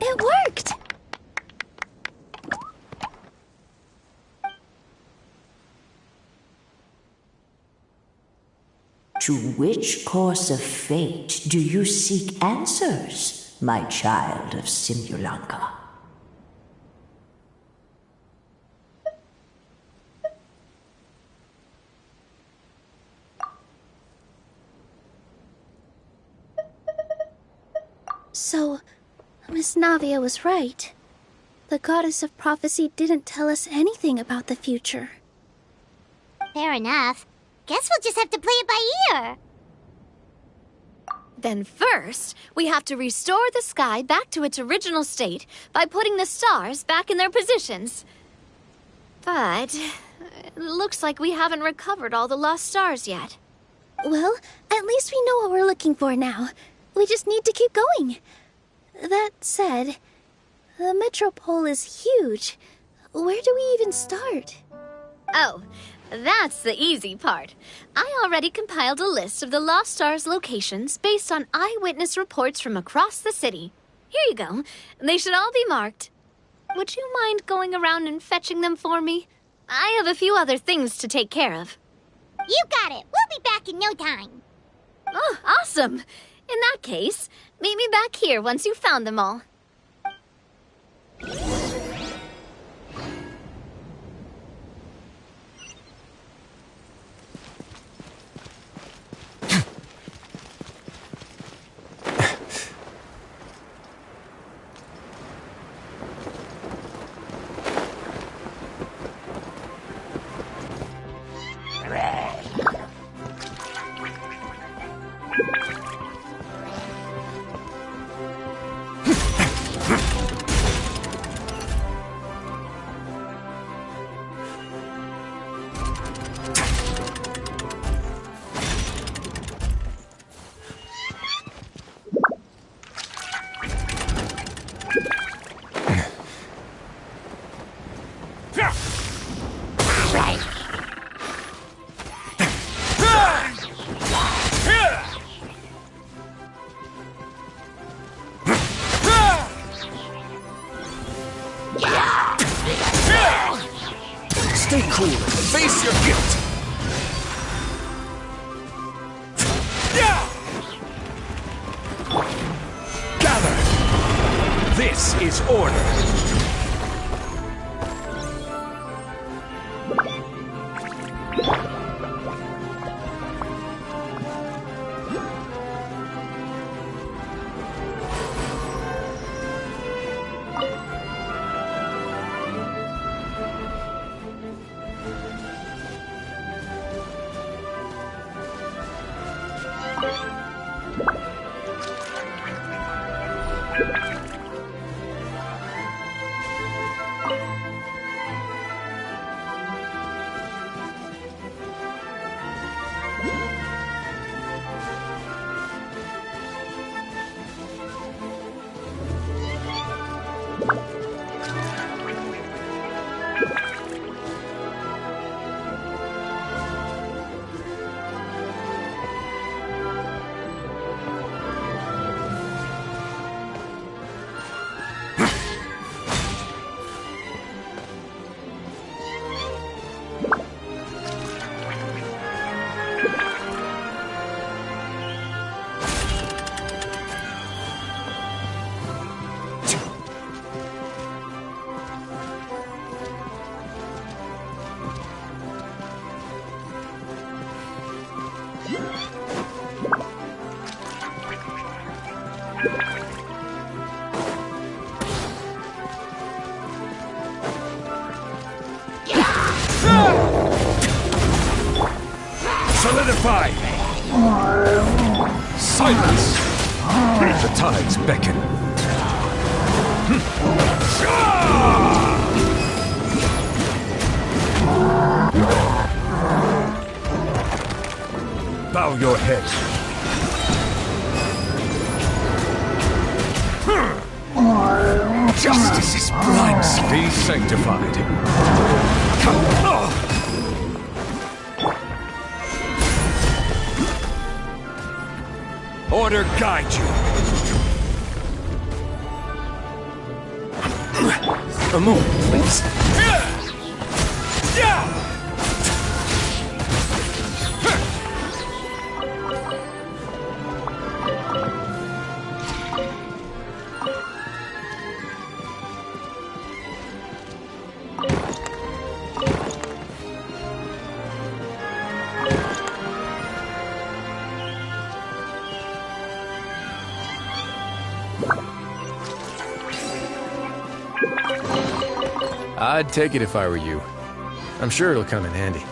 It worked! To which course of fate do you seek answers, my child of Simulanka? So, Miss Navia was right. The goddess of prophecy didn't tell us anything about the future. Fair enough. Guess we'll just have to play it by ear. Then first, we have to restore the sky back to its original state by putting the stars back in their positions. But it looks like we haven't recovered all the lost stars yet. Well, at least we know what we're looking for now. We just need to keep going. That said, the metropole is huge. Where do we even start? Oh, that's the easy part. I already compiled a list of the Lost Stars locations based on eyewitness reports from across the city. Here you go. They should all be marked. Would you mind going around and fetching them for me? I have a few other things to take care of. You got it. We'll be back in no time. Oh, awesome. In that case, meet me back here once you've found them all. Stay cool and face your guilt! Gather! This is order! Solidify! Silence! The tides beckon. Bow your head. Justice is blind. Be sanctified. Order guide you. A moment, please. I'd take it if I were you. I'm sure it'll come in handy.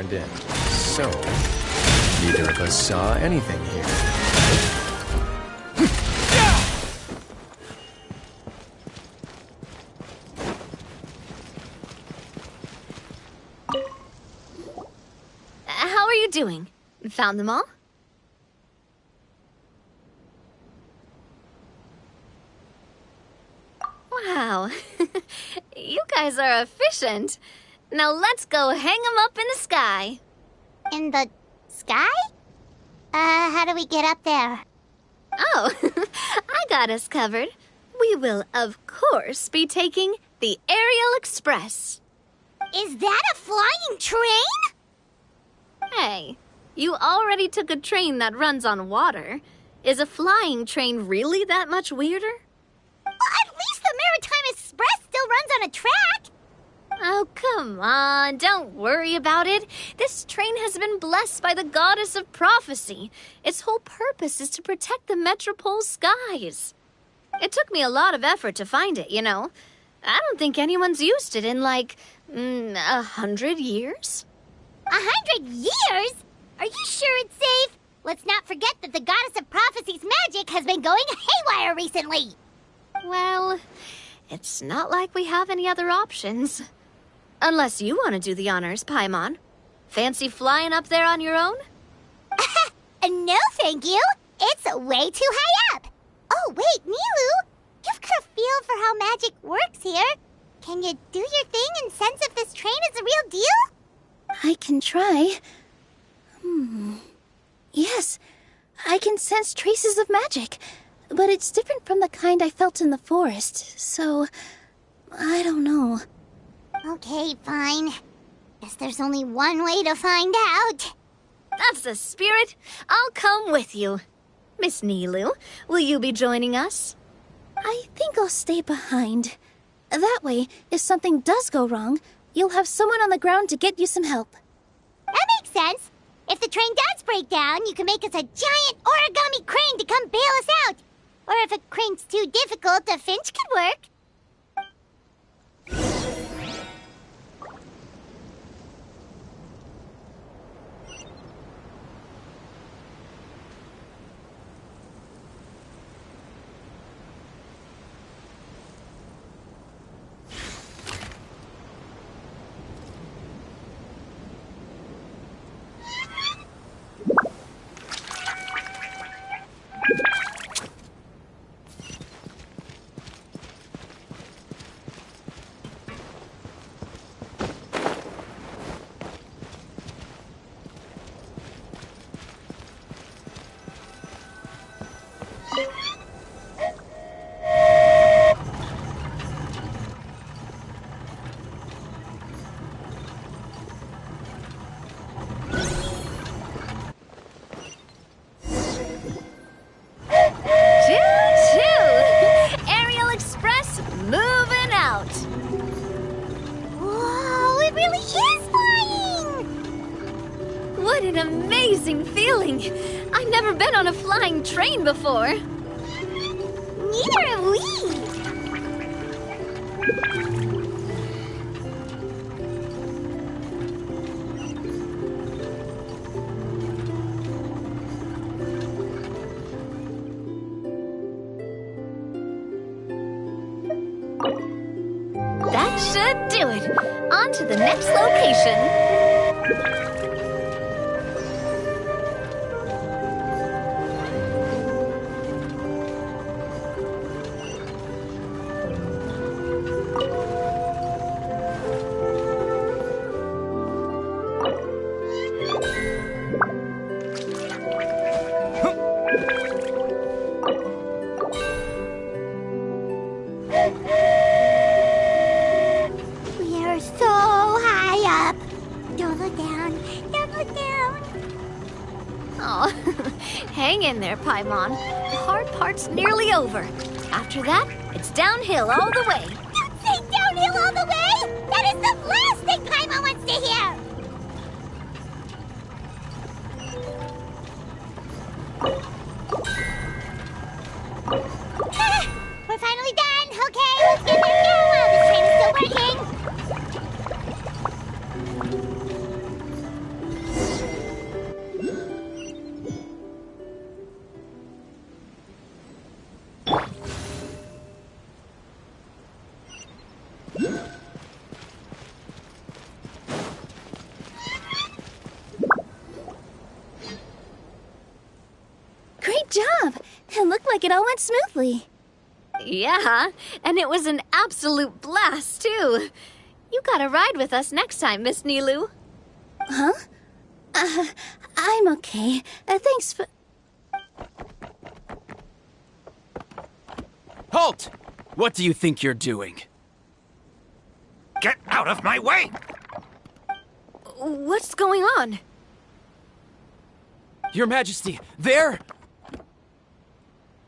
turned in. So, neither of us saw anything here. How are you doing? Found them all? Wow. You guys are efficient. Now let's go hang them up in the sky. In the sky? How do we get up there? Oh, I got us covered. We will, of course, be taking the Aerial Express. Is that a flying train? Hey, you already took a train that runs on water. Is a flying train really that much weirder? Well, at least the Maritime Express still runs on a track. Oh, come on, don't worry about it. This train has been blessed by the goddess of prophecy. Its whole purpose is to protect the Metropole's skies. It took me a lot of effort to find it, you know. I don't think anyone's used it in, like, 100 years? 100 years? Are you sure it's safe? Let's not forget that the goddess of prophecy's magic has been going haywire recently. Well, it's not like we have any other options. Unless you want to do the honors, Paimon. Fancy flying up there on your own? No, thank you. It's way too high up. Oh, wait, Nilu. You've got a feel for how magic works here. Can you do your thing and sense if this train is the real deal? I can try. Yes, I can sense traces of magic, but it's different from the kind I felt in the forest, so I don't know. Okay, fine. Guess there's only one way to find out. That's the spirit. I'll come with you. Miss Nilu, will you be joining us? I think I'll stay behind. That way, if something does go wrong, you'll have someone on the ground to get you some help. That makes sense. If the train does break down, you can make us a giant origami crane to come bail us out. Or if a crane's too difficult, a finch could work. What an amazing feeling! I've never been on a flying train before. Neither have we! That should do it. On to the next location. We're so high up. Don't look down. Don't look down. Oh, hang in there, Paimon. The hard part's nearly over. After that, it's downhill all the way. Don't say downhill all the way! That is the last thing Paimon wants to hear! We're finally done. Okay, let's get back down while this train is still working. Looked like it all went smoothly. Yeah, and it was an absolute blast, too. You gotta ride with us next time, Miss Nilu. Huh? I'm okay. Thanks for... Halt! What do you think you're doing? Get out of my way! What's going on? Your Majesty, there!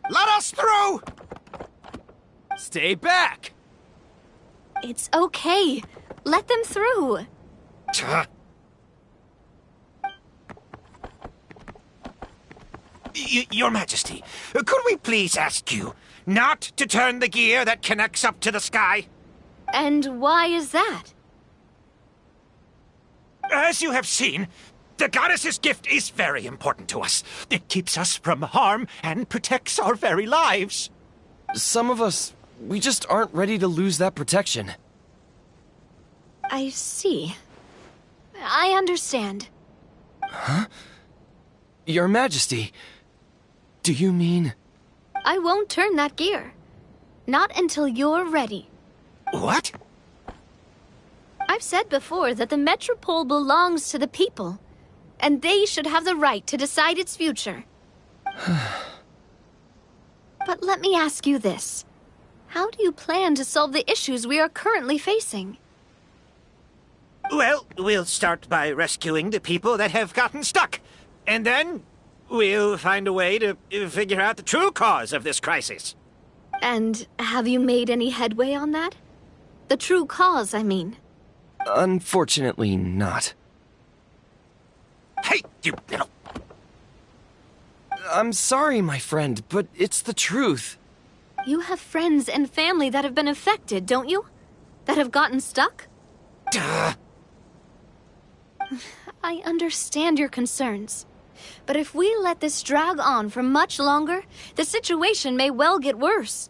Let us through! Stay back! It's okay. Let them through. Your Majesty, could we please ask you not to turn the gear that connects up to the sky? And why is that? As you have seen, the goddess's gift is very important to us. It keeps us from harm and protects our very lives. Some of us, we just aren't ready to lose that protection. I see. I understand. Huh? Your Majesty, do you mean... I won't turn that gear. Not until you're ready. What? I've said before that the Metropole belongs to the people, and they should have the right to decide its future. But let me ask you this. How do you plan to solve the issues we are currently facing? Well, we'll start by rescuing the people that have gotten stuck. And then we'll find a way to figure out the true cause of this crisis. And have you made any headway on that? The true cause, I mean. Unfortunately not. Hey, you little... I'm sorry, my friend, but it's the truth. You have friends and family that have been affected, don't you? That have gotten stuck? Duh. I understand your concerns. But if we let this drag on for much longer, the situation may well get worse.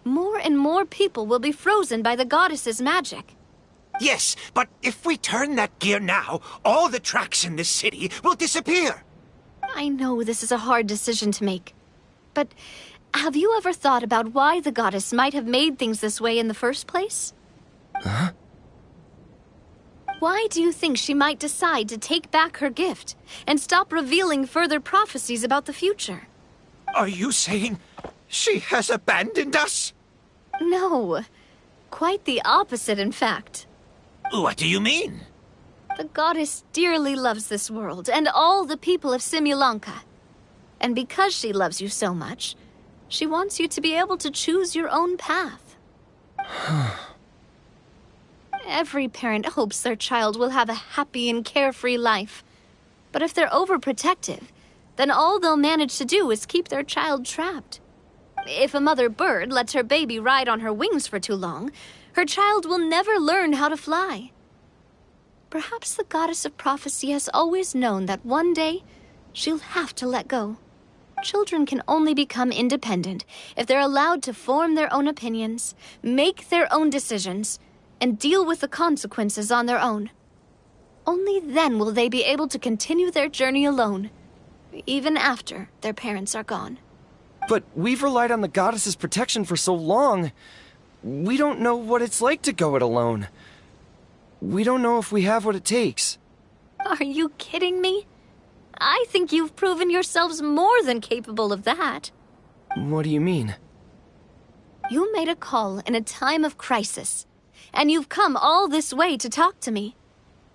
More and more people will be frozen by the goddess's magic. Yes, but if we turn that gear now, all the tracks in this city will disappear. I know this is a hard decision to make. But have you ever thought about why the goddess might have made things this way in the first place? Huh? Why do you think she might decide to take back her gift and stop revealing further prophecies about the future? Are you saying she has abandoned us? No. Quite the opposite, in fact. What do you mean? The goddess dearly loves this world and all the people of Simulanka. And because she loves you so much, she wants you to be able to choose your own path. Every parent hopes their child will have a happy and carefree life. But if they're overprotective, then all they'll manage to do is keep their child trapped. If a mother bird lets her baby ride on her wings for too long, her child will never learn how to fly. Perhaps the goddess of prophecy has always known that one day she'll have to let go. Children can only become independent if they're allowed to form their own opinions, make their own decisions, and deal with the consequences on their own. Only then will they be able to continue their journey alone, even after their parents are gone. But we've relied on the goddess's protection for so long. We don't know what it's like to go it alone. We don't know if we have what it takes. Are you kidding me? I think you've proven yourselves more than capable of that. What do you mean? You made a call in a time of crisis, and you've come all this way to talk to me.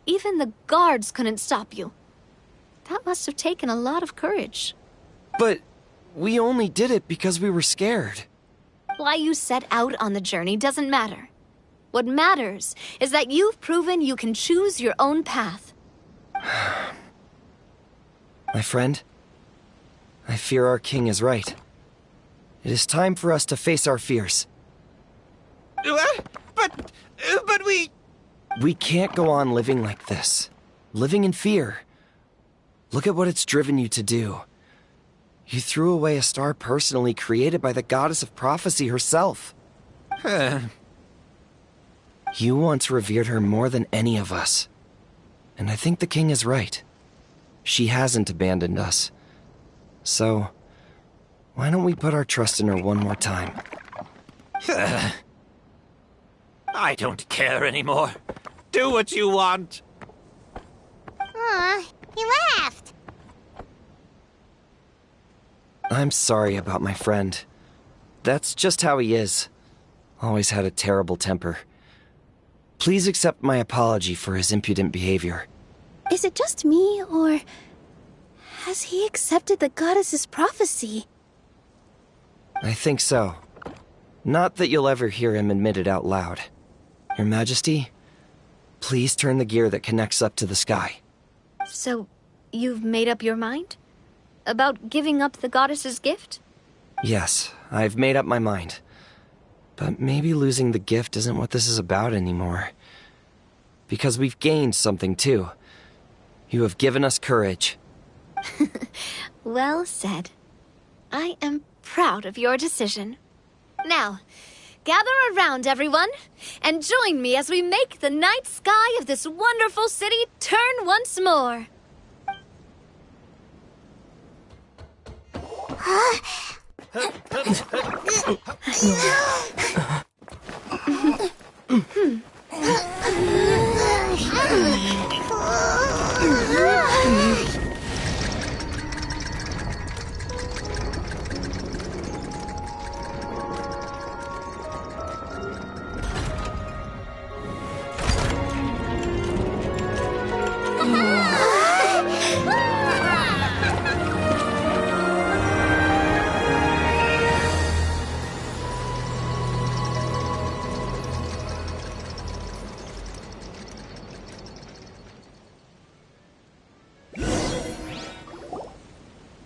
Even the guards couldn't stop you. That must have taken a lot of courage. But we only did it because we were scared. Why you set out on the journey doesn't matter. What matters is that you've proven you can choose your own path. My friend, I fear our king is right. It is time for us to face our fears. But we... We can't go on living like this. Living in fear. Look at what it's driven you to do. You threw away a star personally created by the goddess of prophecy herself. You once revered her more than any of us. And I think the king is right. She hasn't abandoned us. So, Why don't we put our trust in her one more time? I don't care anymore. Do what you want. Aw, he laughed. I'm sorry about my friend. That's just how he is. Always had a terrible temper. Please accept my apology for his impudent behavior. Is it just me, or has he accepted the goddess's prophecy? I think so. Not that you'll ever hear him admit it out loud. Your Majesty, please turn the gear that connects up to the sky. So, you've made up your mind? About giving up the goddess's gift? Yes, I've made up my mind. But maybe losing the gift isn't what this is about anymore. Because we've gained something too. You have given us courage. Well said. I am proud of your decision. Now, gather around, everyone, and join me as we make the night sky of this wonderful city turn once more.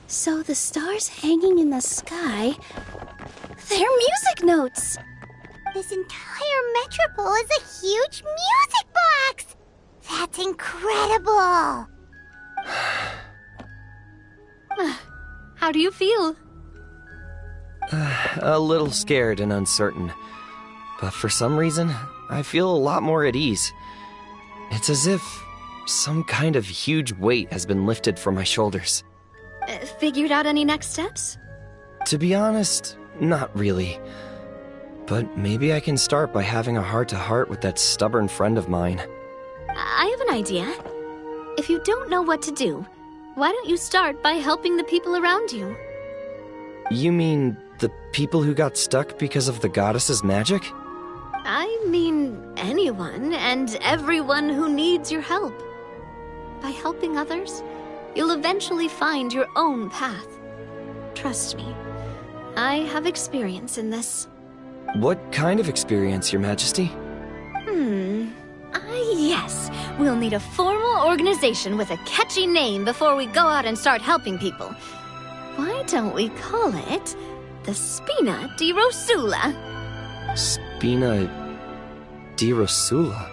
So the stars hanging in the sky, they're music notes! This entire metropole is a huge music box! That's incredible! How do you feel? A little scared and uncertain. But for some reason, I feel a lot more at ease. It's as if some kind of huge weight has been lifted from my shoulders. Figured out any next steps? To be honest, not really. But maybe I can start by having a heart-to-heart with that stubborn friend of mine. I have an idea. If you don't know what to do, why don't you start by helping the people around you? You mean the people who got stuck because of the goddess's magic? I mean anyone and everyone who needs your help. By helping others, you'll eventually find your own path. Trust me, I have experience in this. What kind of experience, Your Majesty? Yes. We'll need a formal organization with a catchy name before we go out and start helping people. Why don't we call it the Spina di Rosula? Spina di Rosula?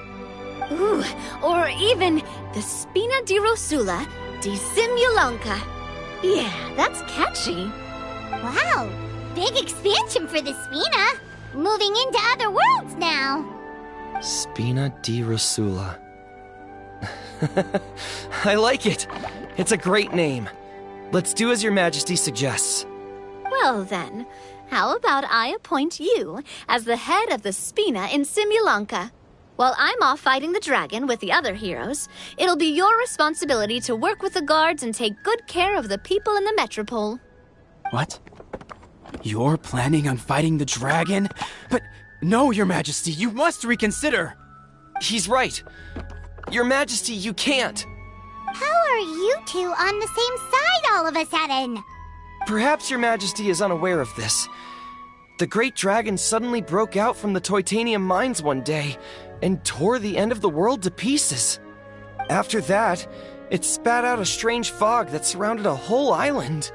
Ooh, or even the Spina di Rosula di Simulonka. Yeah, that's catchy. Wow, big expansion for the Spina. Moving into other worlds now. Spina di Rosula. I like it. It's a great name. Let's do as Your Majesty suggests. Well then, how about I appoint you as the head of the Spina in Simulonka? While I'm off fighting the dragon with the other heroes, it'll be your responsibility to work with the guards and take good care of the people in the metropole. What? You're planning on fighting the dragon? But no, Your Majesty, you must reconsider! He's right. Your Majesty, you can't. How are you two on the same side all of a sudden? Perhaps Your Majesty is unaware of this. The great dragon suddenly broke out from the Titanium mines one day and tore the end of the world to pieces. After that, it spat out a strange fog that surrounded a whole island.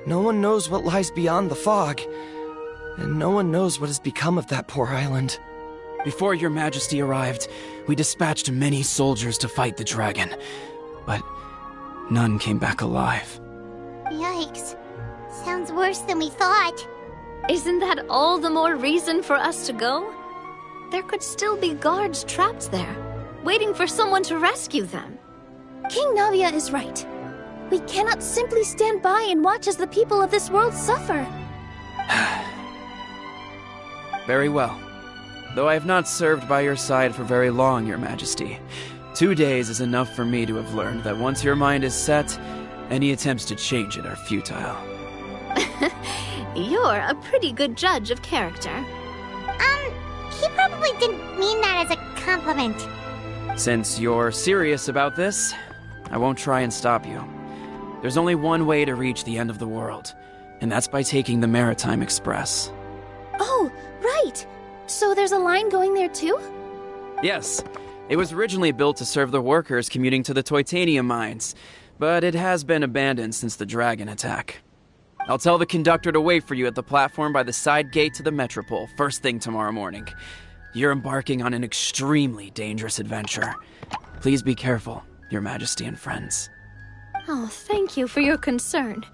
No one knows what lies beyond the fog, and no one knows what has become of that poor island. Before Your Majesty arrived, we dispatched many soldiers to fight the dragon, but none came back alive. Yikes. Sounds worse than we thought. Isn't that all the more reason for us to go? There could still be guards trapped there, waiting for someone to rescue them. King Navia is right. We cannot simply stand by and watch as the people of this world suffer. Very well. Though I have not served by your side for very long, Your Majesty. 2 days is enough for me to have learned that once your mind is set, any attempts to change it are futile. You're a pretty good judge of character. He probably didn't mean that as a compliment. Since you're serious about this, I won't try and stop you. There's only one way to reach the end of the world, and that's by taking the Maritime Express. Oh, right! So there's a line going there too? Yes, it was originally built to serve the workers commuting to the Titanium mines, but it has been abandoned since the dragon attack. I'll tell the conductor to wait for you at the platform by the side gate to the Metropole first thing tomorrow morning. You're embarking on an extremely dangerous adventure. Please be careful, Your Majesty and friends. Oh, thank you for your concern.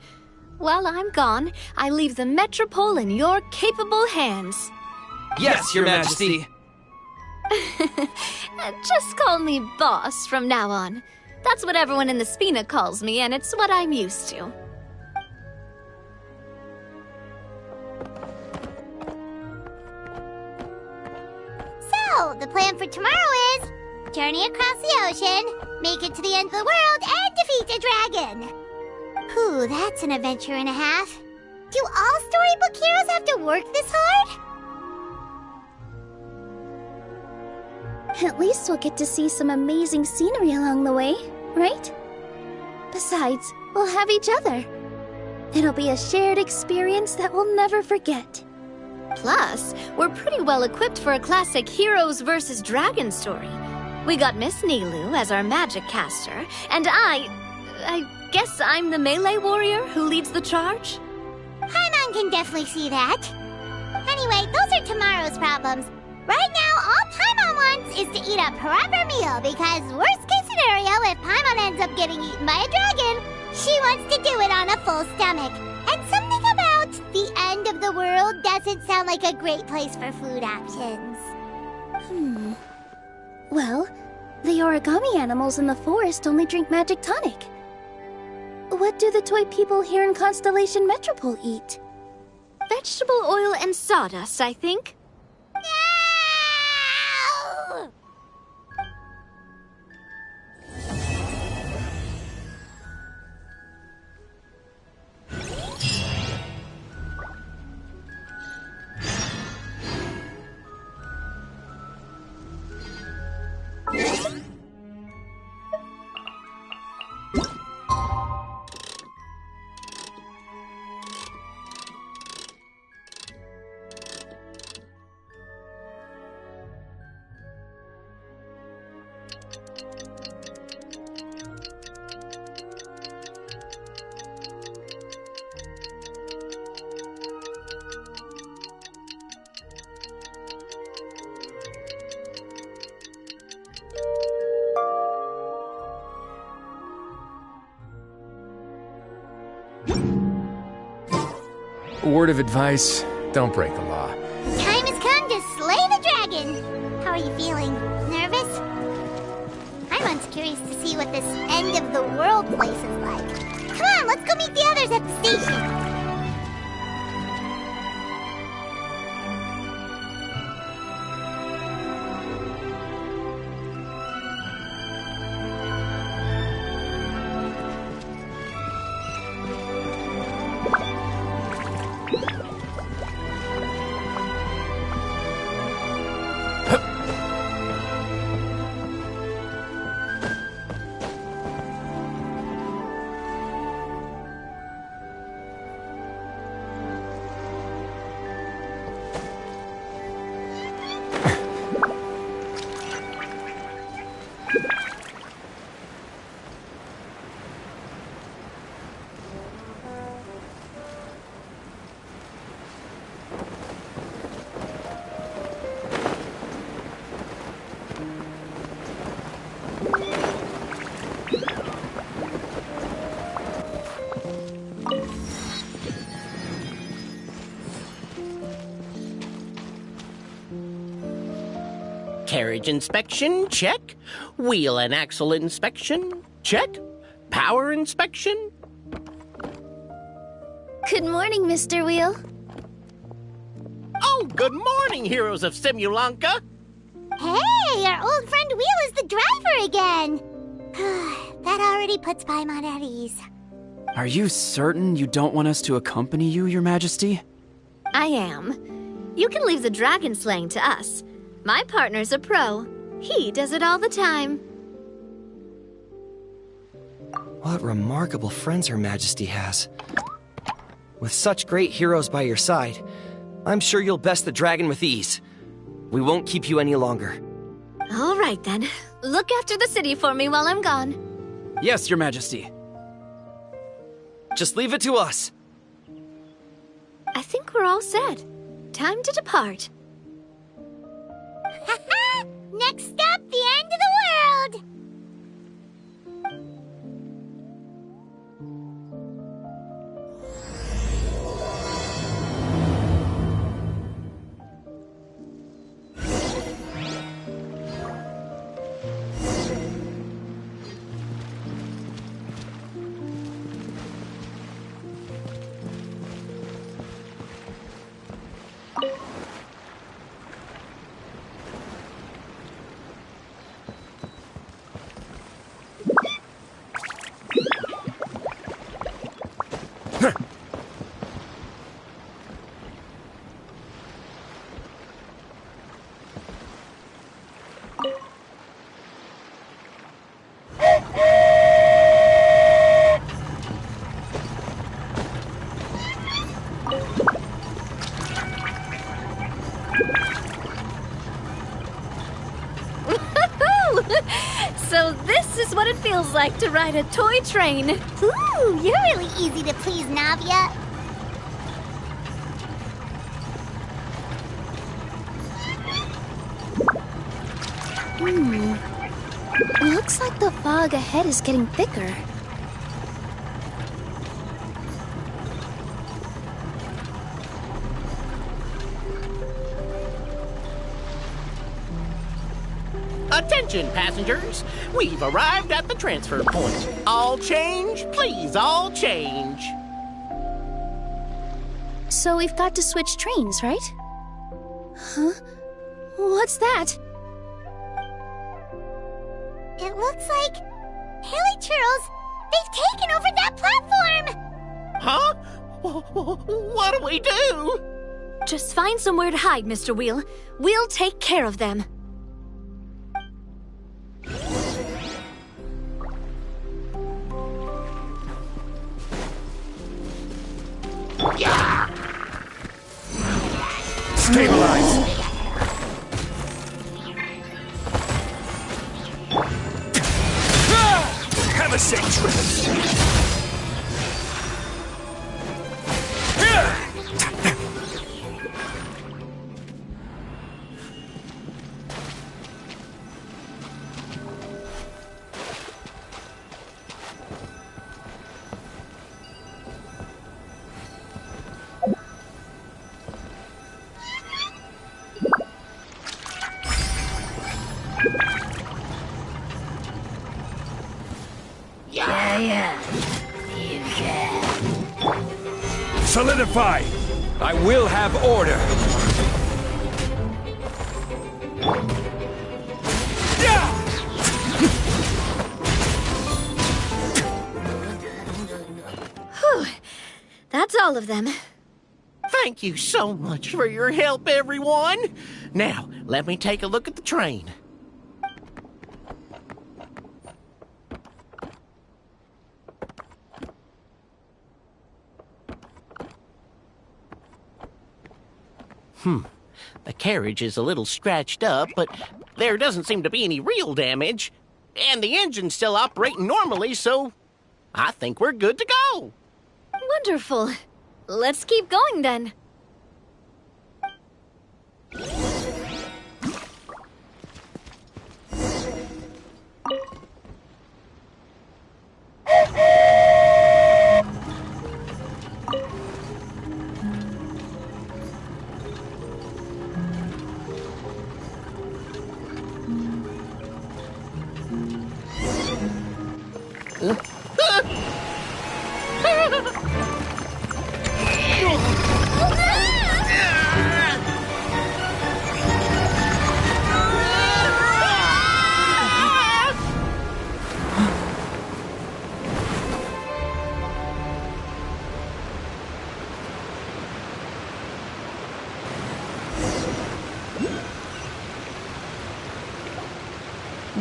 While I'm gone, I leave the Metropole in your capable hands. Yes, Your Majesty! Just call me boss from now on. That's what everyone in the Spina calls me, and it's what I'm used to. So, the plan for tomorrow is journey across the ocean, make it to the end of the world, and defeat a dragon. Whew, that's an adventure and a half. Do all storybook heroes have to work this hard? At least we'll get to see some amazing scenery along the way, right? Besides, we'll have each other. It'll be a shared experience that we'll never forget. Plus, we're pretty well equipped for a classic heroes versus dragon story. We got Miss Nilu as our magic caster, and I guess I'm the melee warrior who leads the charge? Paimon can definitely see that. Anyway, those are tomorrow's problems. Right now, all Paimon wants is to eat a proper meal, because worst case scenario, if Paimon ends up getting eaten by a dragon, she wants to do it on a full stomach. And something about the end of the world doesn't sound like a great place for food options. Well, the origami animals in the forest only drink magic tonic. What do the toy people here in Constellation Metropole eat? Vegetable oil and sawdust, I think. A word of advice, don't break the law. Time has come to slay the dragon. How are you feeling? Nervous? Paimon's curious to see what this end of the world place is like. Come on, let's go meet the others at the station. Carriage inspection, check. Wheel and axle inspection, check. power inspection? Good morning, Mr. Wheel. Oh, good morning, heroes of Simulanka. Hey, our old friend Wheel is the driver again. That already puts Paimon at ease. Are you certain you don't want us to accompany you, Your Majesty? I am. You can leave the dragon slaying to us. My partner's a pro. He does it all the time. What remarkable friends Her Majesty has. With such great heroes by your side, I'm sure you'll best the dragon with ease. We won't keep you any longer. All right, then. Look after the city for me while I'm gone. Yes, Your Majesty. Just leave it to us. I think we're all set. Time to depart. Next stop, the end of the world! So this is what it feels like to ride a toy train. Ooh, you're really easy to please, Navia. Looks like the fog ahead is getting thicker. Attention, passengers. We've arrived at the transfer point. All change, please, all change. So we've got to switch trains, right? Huh? What's that? It looks like... Haley Churls, they've taken over that platform! Huh? What do we do? Just find somewhere to hide, Mr. Wheel. We'll take care of them. Stabilize! Have a safe trip! Solidify! I will have order! Whew. That's all of them. Thank you so much for your help, everyone. Now, let me take a look at the train. The carriage is a little scratched up, but there doesn't seem to be any real damage. And the engine's still operating normally, so I think we're good to go. Wonderful. Let's keep going then.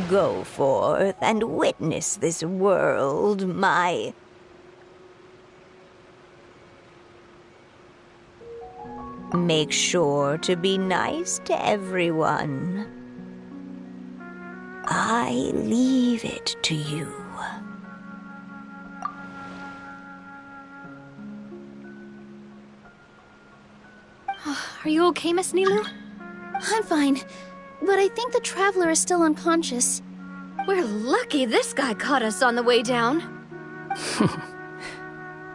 Go forth and witness this world, my... Make sure to be nice to everyone. I leave it to you. Are you okay, Miss Nilu? I'm fine, but I think the Traveler is still unconscious. We're lucky this guy caught us on the way down.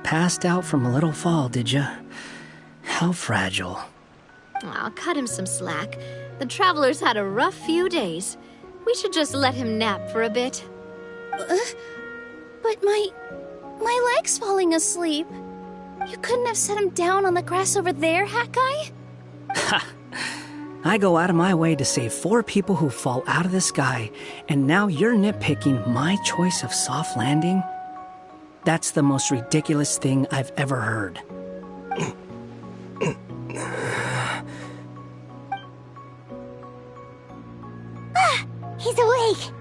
Passed out from a little fall, did ya? How fragile. Aw, cut him some slack. The Traveler's had a rough few days. We should just let him nap for a bit. But my leg's falling asleep. You couldn't have set him down on the grass over there, Hat Guy? Ha! I go out of my way to save 4 people who fall out of the sky, and now you're nitpicking my choice of soft landing? That's the most ridiculous thing I've ever heard. He's awake!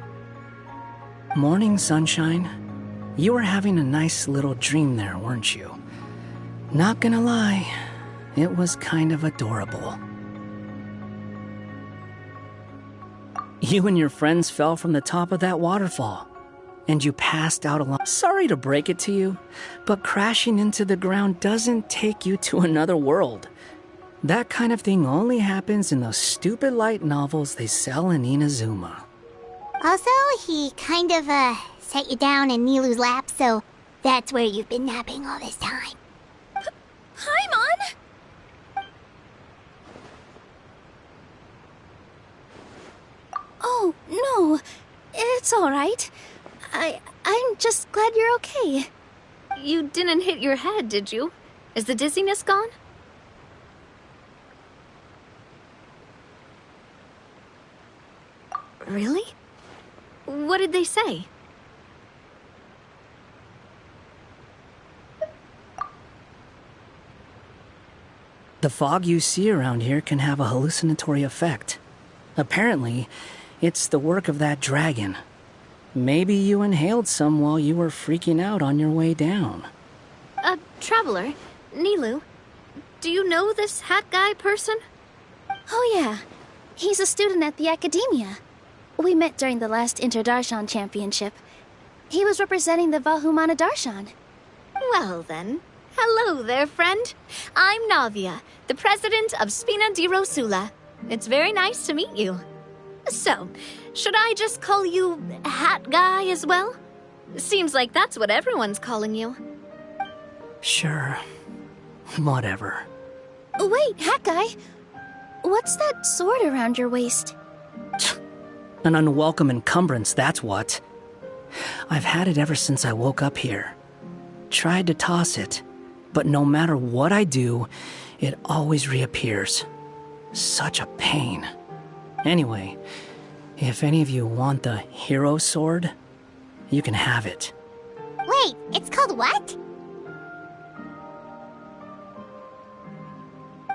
Morning, sunshine. You were having a nice little dream there, weren't you? Not gonna lie, it was kind of adorable. You and your friends fell from the top of that waterfall, and you passed out along. Sorry to break it to you, but crashing into the ground doesn't take you to another world. That kind of thing only happens in those stupid light novels they sell in Inazuma. Also, he kind of, set you down in Nilu's lap, so that's where you've been napping all this time. Paimon! Oh, no. It's all right. I'm just glad you're okay. You didn't hit your head, did you? Is the dizziness gone? Really? What did they say? The fog you see around here can have a hallucinatory effect. Apparently, it's the work of that dragon. Maybe you inhaled some while you were freaking out on your way down. Traveler, Nilu, do you know this Hat Guy person? Oh yeah, he's a student at the Academia. We met during the last Inter-Darshan Championship. He was representing the Vahumana Darshan. Well then, hello there, friend. I'm Navia, the president of Spina di Rosula. It's very nice to meet you. So, should I just call you Hat Guy as well? Seems like that's what everyone's calling you. Sure. Whatever. Wait, Hat Guy. What's that sword around your waist? An unwelcome encumbrance, that's what. I've had it ever since I woke up here. Tried to toss it, but no matter what I do, it always reappears. Such a pain. Anyway, if any of you want the hero sword, you can have it. Wait, it's called what?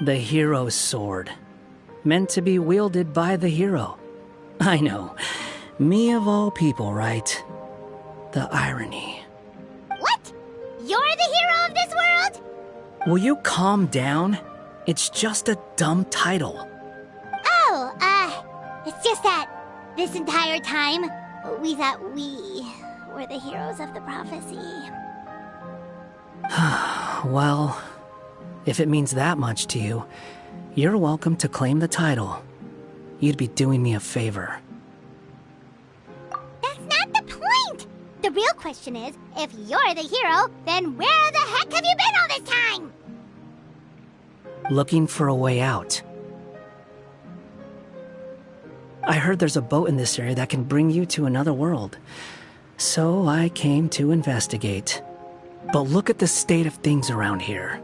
The hero's sword. Meant to be wielded by the hero. I know. Me of all people, right? The irony. What? You're the hero of this world? Will you calm down? It's just a dumb title. Oh, it's just that this entire time, we thought we were the heroes of the prophecy. Well, if it means that much to you, you're welcome to claim the title. You'd be doing me a favor. That's not the point! The real question is, if you're the hero, then where the heck have you been all this time? Looking for a way out. I heard there's a boat in this area that can bring you to another world. So I came to investigate. But look at the state of things around here.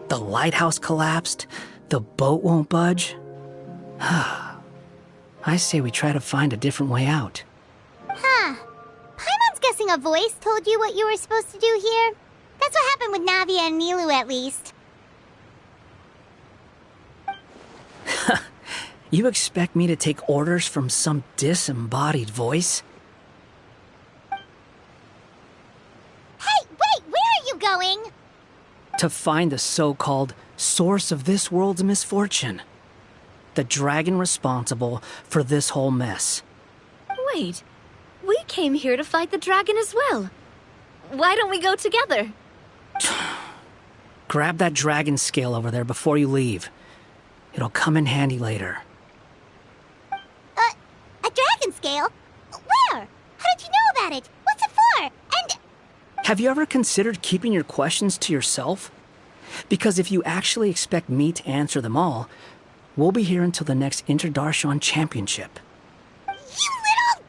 The lighthouse collapsed, the boat won't budge. I say we try to find a different way out. Huh. Paimon's guessing a voice told you what you were supposed to do here. That's what happened with Navia and Nilu, at least. You expect me to take orders from some disembodied voice? Hey, wait! Where are you going? To find the so-called source of this world's misfortune. The dragon responsible for this whole mess. Wait, we came here to fight the dragon as well. Why don't we go together? Grab that dragon scale over there before you leave. It'll come in handy later. A dragon scale? Where? How did you know about it? What's it for? And... Have you ever considered keeping your questions to yourself? Because if you actually expect me to answer them all, we'll be here until the next Interdarshan Championship. You little...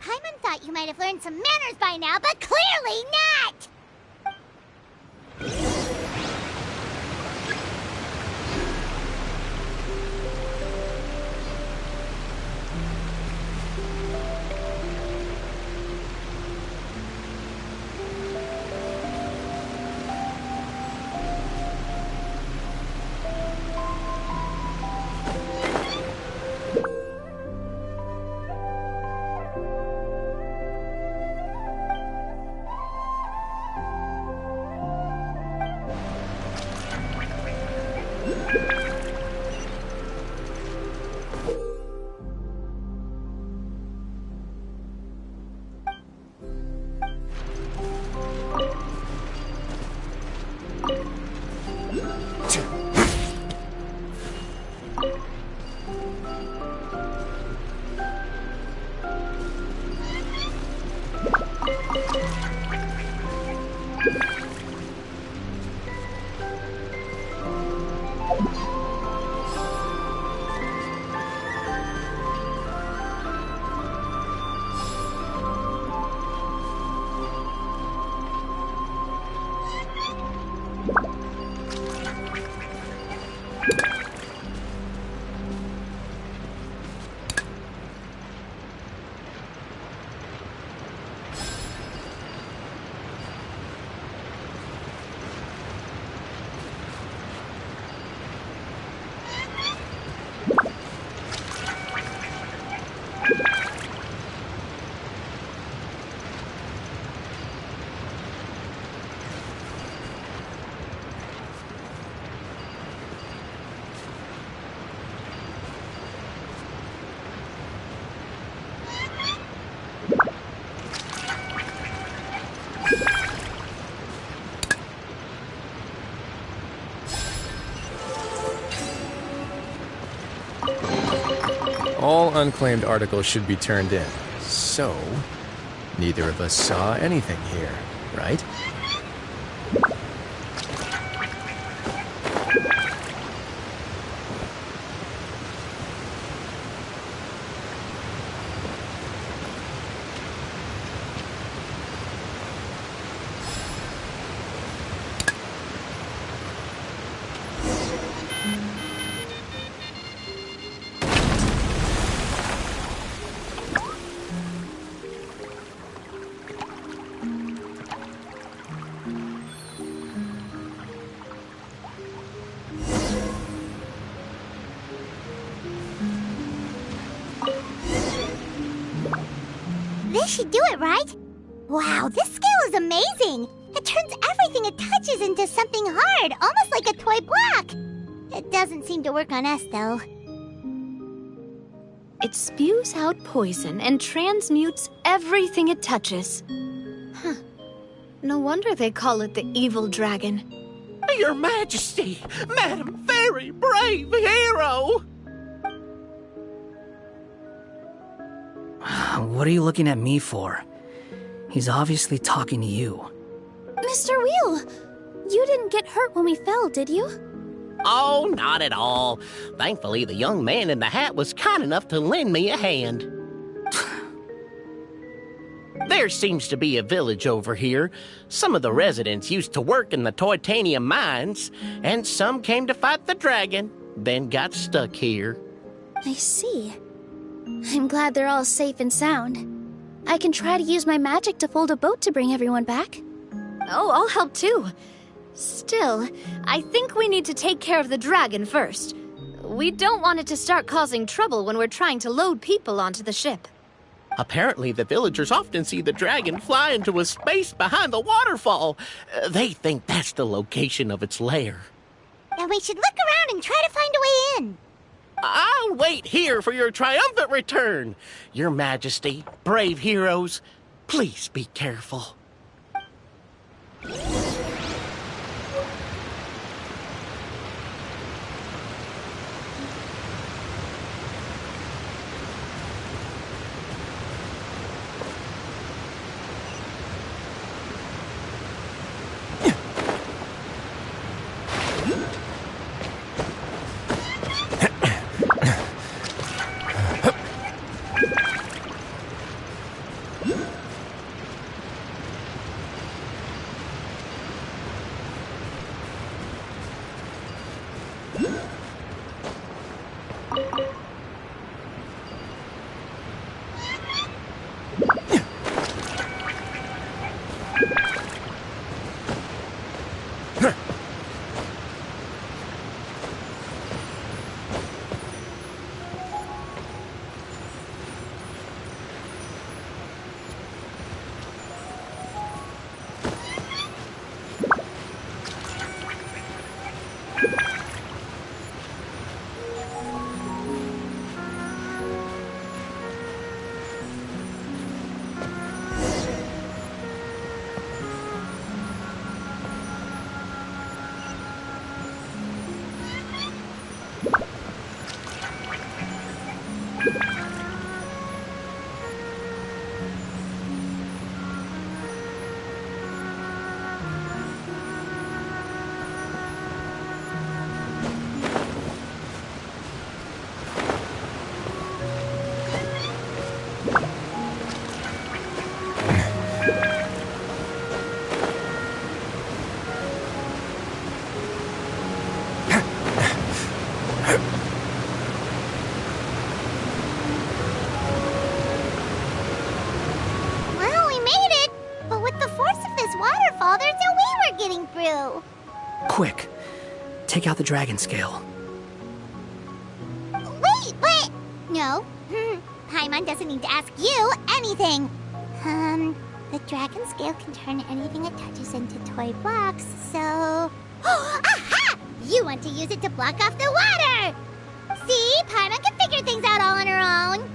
Paimon thought you might have learned some manners by now, but clearly not! All unclaimed articles should be turned in. So, neither of us saw anything here, right? This should do it, right? Wow, this scale is amazing! It turns everything it touches into something hard, almost like a toy block! It doesn't seem to work on us, though. It spews out poison and transmutes everything it touches. Huh. No wonder they call it the evil dragon. Your Majesty, Madam Very Brave Hero! What are you looking at me for? He's obviously talking to you. Mr. Wheel! You didn't get hurt when we fell, did you? Oh, not at all. Thankfully, the young man in the hat was kind enough to lend me a hand. There seems to be a village over here. Some of the residents used to work in the titanium mines, and some came to fight the dragon, then got stuck here. I see. I'm glad they're all safe and sound. I can try to use my magic to fold a boat to bring everyone back. Oh, I'll help too. Still, I think we need to take care of the dragon first. We don't want it to start causing trouble when we're trying to load people onto the ship. Apparently, the villagers often see the dragon fly into a space behind the waterfall. They think that's the location of its lair. Then we should look around and try to find a way in. I'll wait here for your triumphant return. Your Majesty, brave heroes, please be careful. Well, we made it. But with the force of this waterfall, there's no way we're getting through. Quick, take out the dragon scale. Wait, but... No. Paimon doesn't need to ask you anything. The dragon scale can turn anything it touches into toy blocks, so... Aha! You want to use it to block off the water! See? Paimon can figure things out all on her own.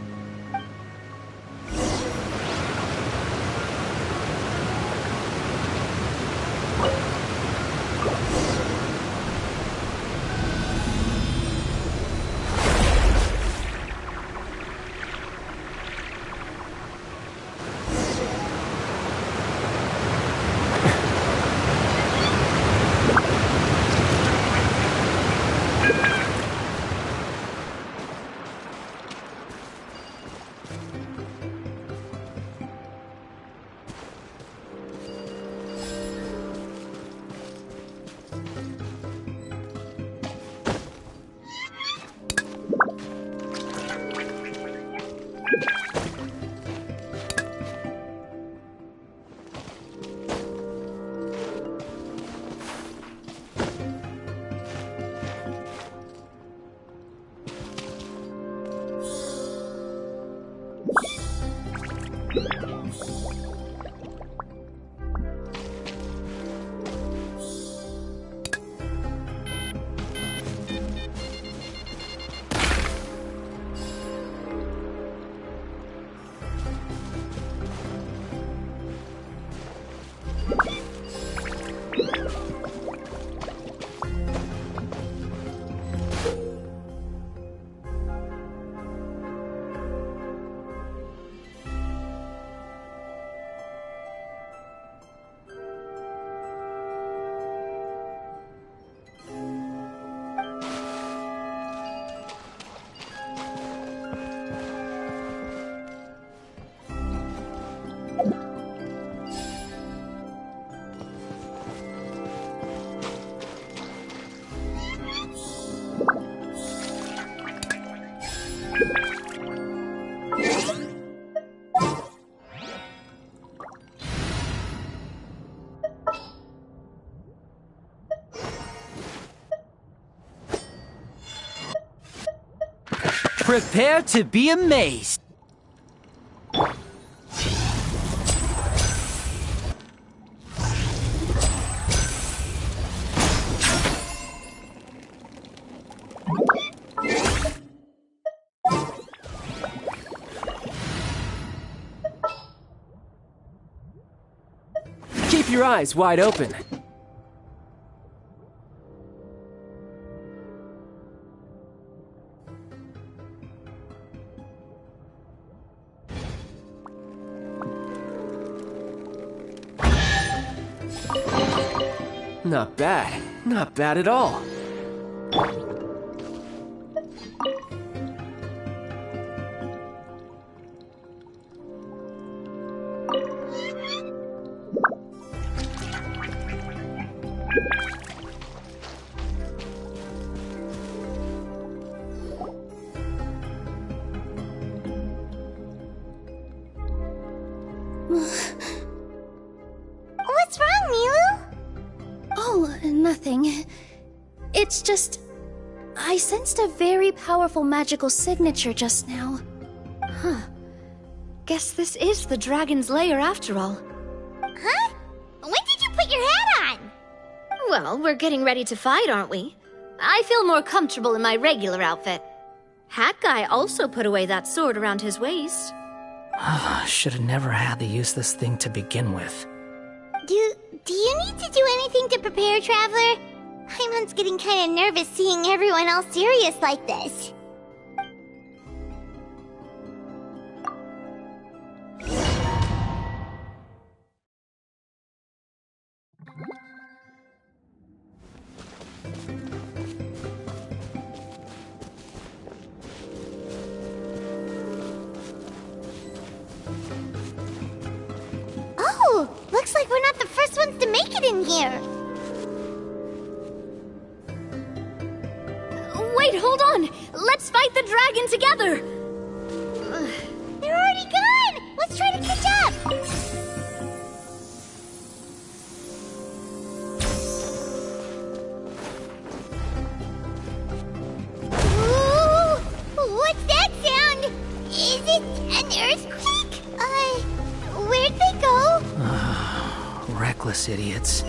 Prepare to be amazed. Keep your eyes wide open. Not bad. Not bad at all. What's wrong, Milu? Oh, nothing. It's just... I sensed a very powerful magical signature just now. Huh. Guess this is the dragon's lair after all. Huh? When did you put your hat on? Well, we're getting ready to fight, aren't we? I feel more comfortable in my regular outfit. Hat Guy also put away that sword around his waist. Should have never had to use this thing to begin with. Do you need to do anything to prepare, Traveler? Paimon's getting kind of nervous seeing everyone else serious like this. Oh, looks like we're not the first ones to make it in here. Wait, hold on! Let's fight the dragon together! They're already gone! Let's try to catch up! Ooh, what's that sound? Is it an earthquake? Where'd they go? Reckless idiots.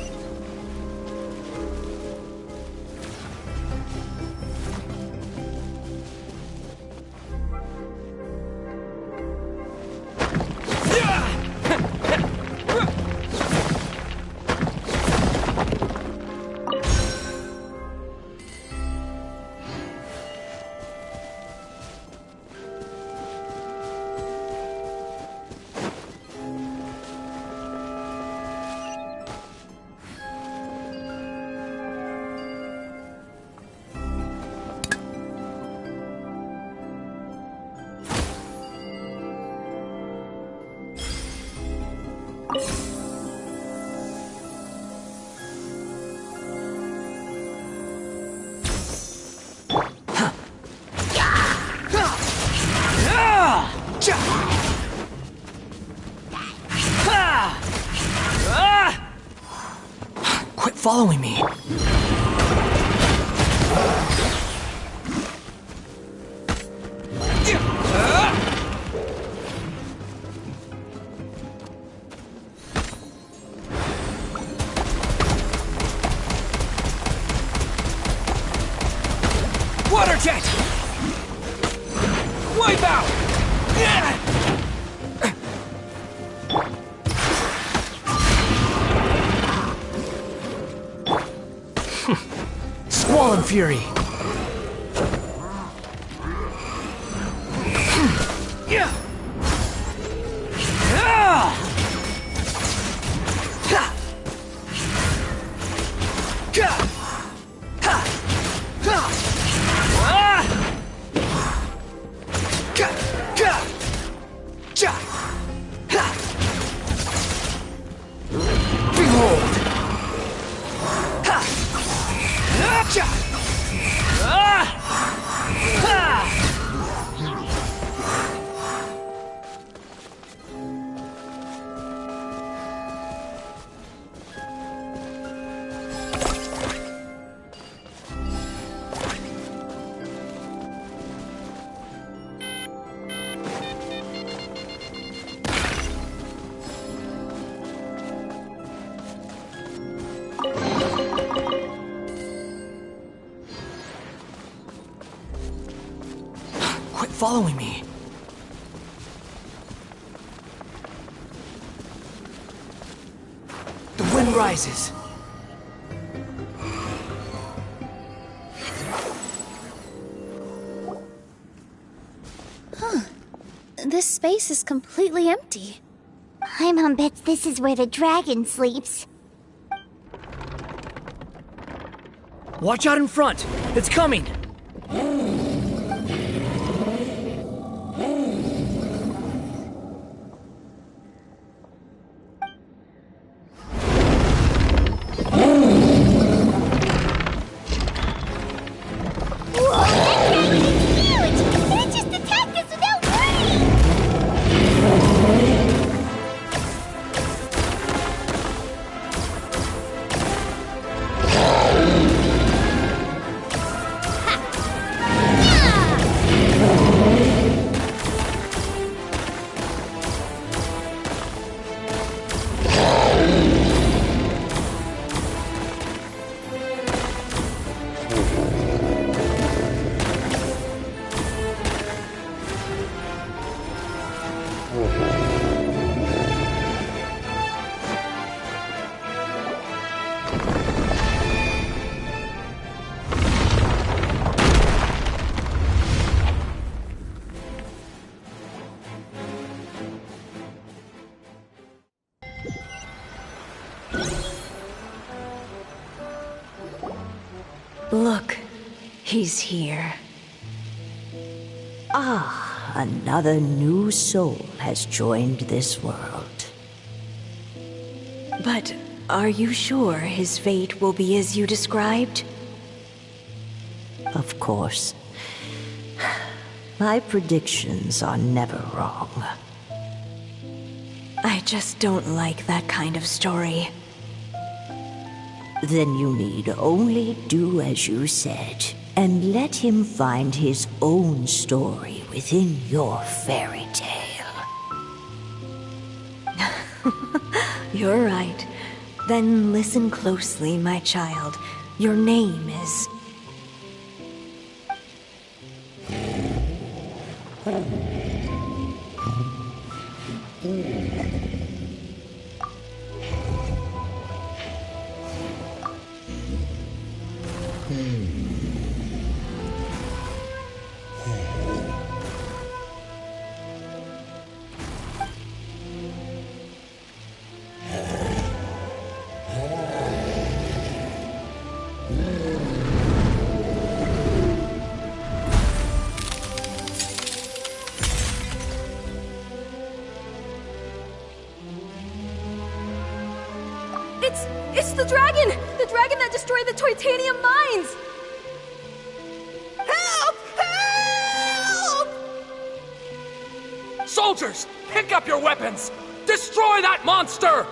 Quit following me. Water jet! Wipe out! Squall Fury. Behold! following me. The wind rises. Huh. This space is completely empty. Paimon bets this is where the dragon sleeps. Watch out in front! It's coming! Look, he's here. Ah, another new soul has joined this world. But are you sure his fate will be as you described? Of course. My predictions are never wrong. I just don't like that kind of story. Then you need only do as you said, and let him find his own story within your fairy tale. You're right. Then listen closely, my child. Your name is... It's the dragon! The dragon that destroyed the Titanium mines! Help! Help! Soldiers, pick up your weapons! Destroy that monster!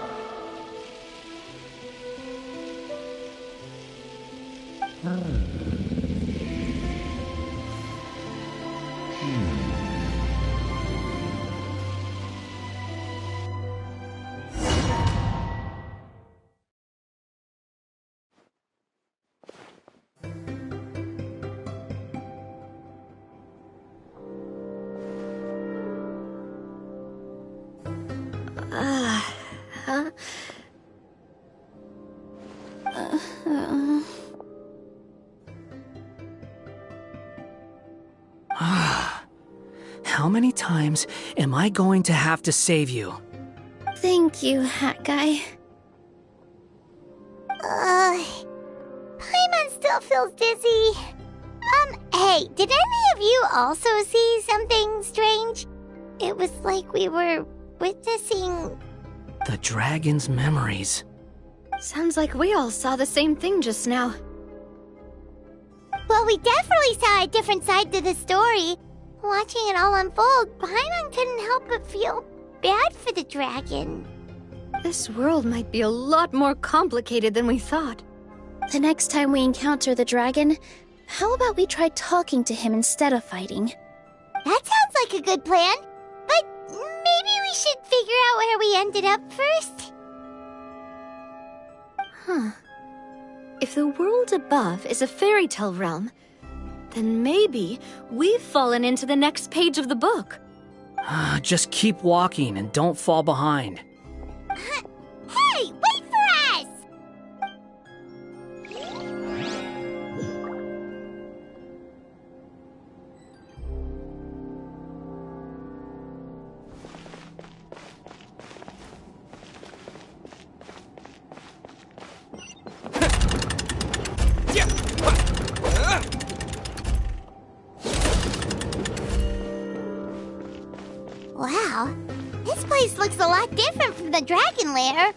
How many times am I going to have to save you? Thank you, Hat Guy. Paimon still feels dizzy. Hey, did any of you also see something strange? It was like we were witnessing... The dragon's memories. Sounds like we all saw the same thing just now. Well, we definitely saw a different side to the story. Watching it all unfold, Paimon couldn't help but feel bad for the dragon. This world might be a lot more complicated than we thought. The next time we encounter the dragon, how about we try talking to him instead of fighting? That sounds like a good plan. But maybe we should figure out where we ended up first. Huh. If the world above is a fairy tale realm, then maybe we've fallen into the next page of the book. Just keep walking and don't fall behind. Hey, wait for us! Wow, this place looks a lot different from the dragon lair.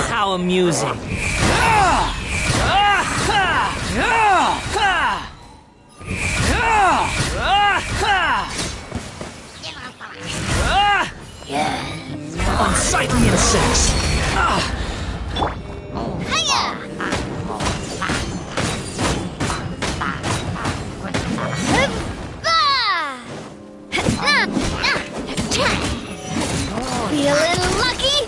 How amusing. Unsightly insects. Be a little lucky.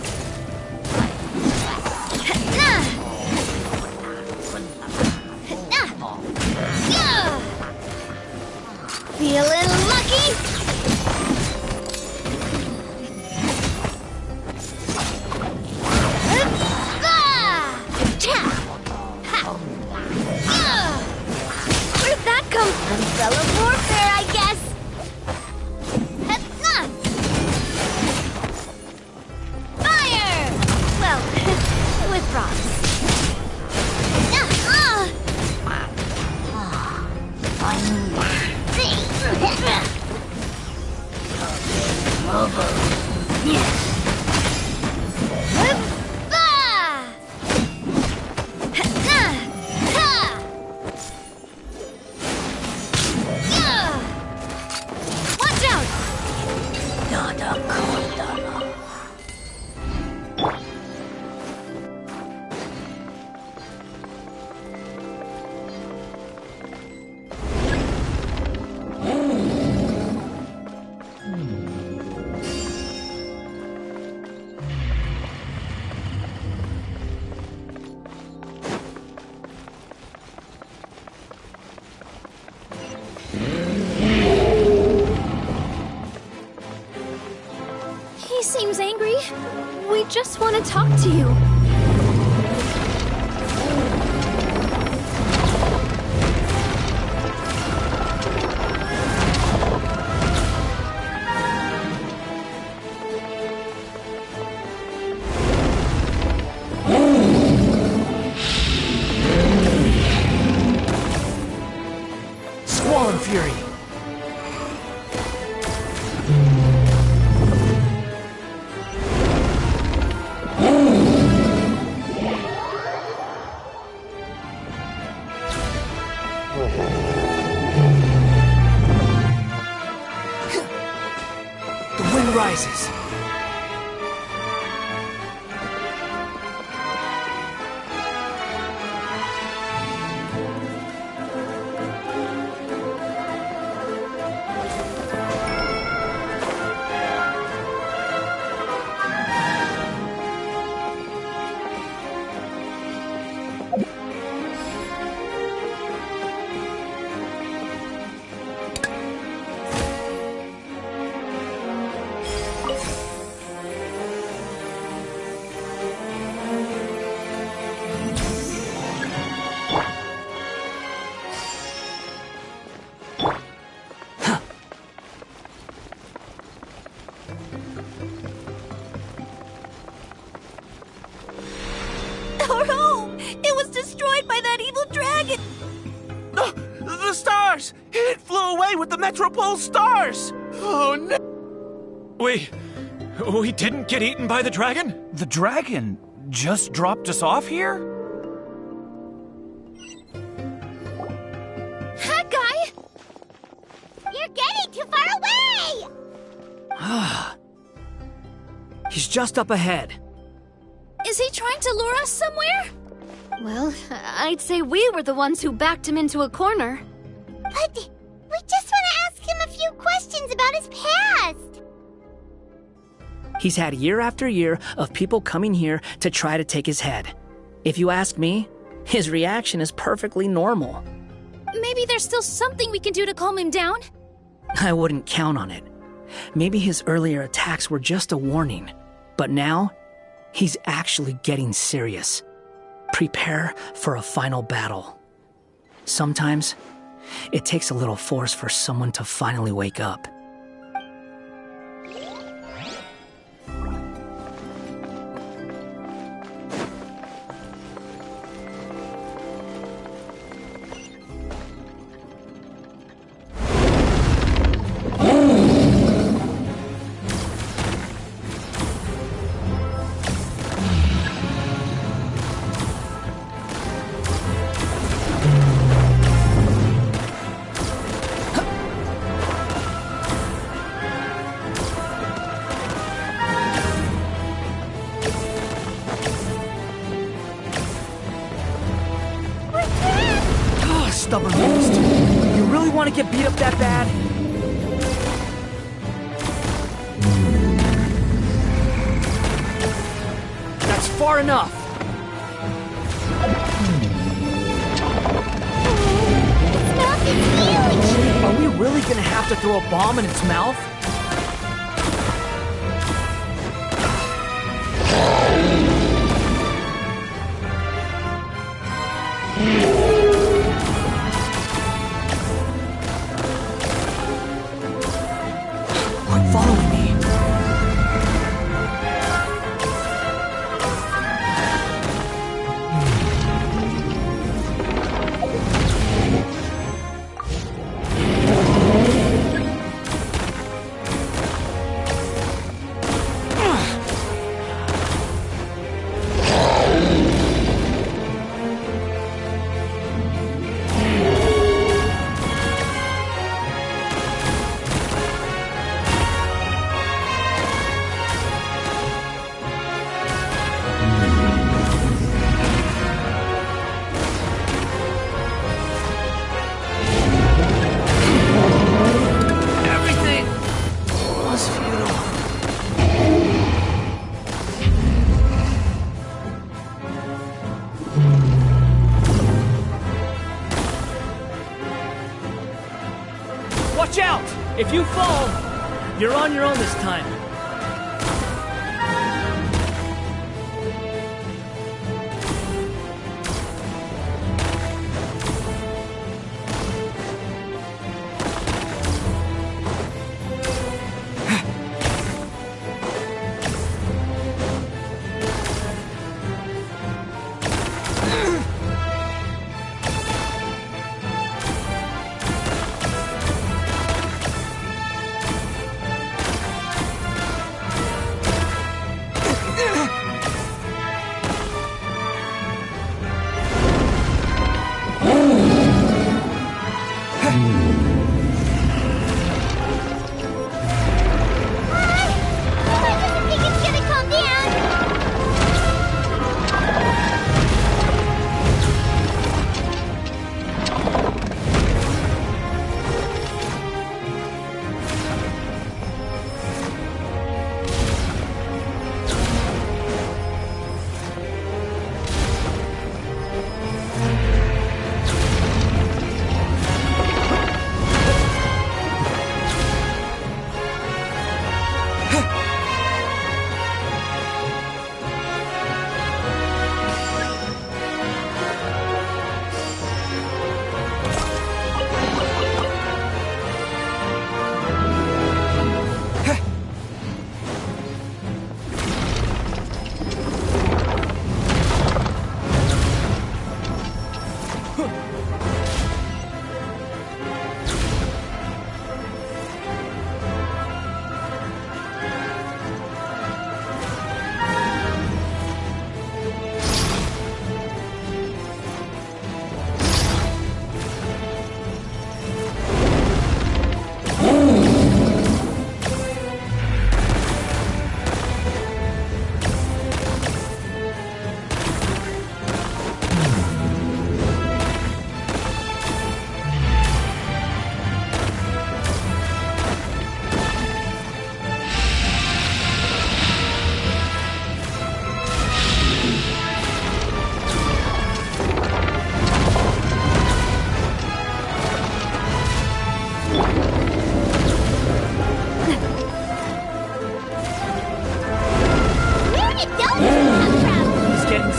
Be a little lucky. Where'd that come from? Umbrella warfare, I guess. Fire! Well, with rocks. Watch out! He seems angry. We just want to talk to you. Swan Fury. Our home! It was destroyed by that evil dragon! The stars! It flew away with the Metropole stars! Oh no! We didn't get eaten by the dragon? The dragon just dropped us off here? Hi, guy! You're getting too far away! He's just up ahead. Is he trying to lure us somewhere? Well, I'd say we were the ones who backed him into a corner. But we just want to ask him a few questions about his past. He's had year after year of people coming here to try to take his head. If you ask me, his reaction is perfectly normal. Maybe there's still something we can do to calm him down? I wouldn't count on it. Maybe his earlier attacks were just a warning. But now, he's actually getting serious. Prepare for a final battle. Sometimes, it takes a little force for someone to finally wake up. Stubborn beast. You really want to get beat up that bad? That's far enough. Its mouth is huge! Are we really gonna have to throw a bomb in its mouth? Following me. Watch out! If you fall, you're on your own this time.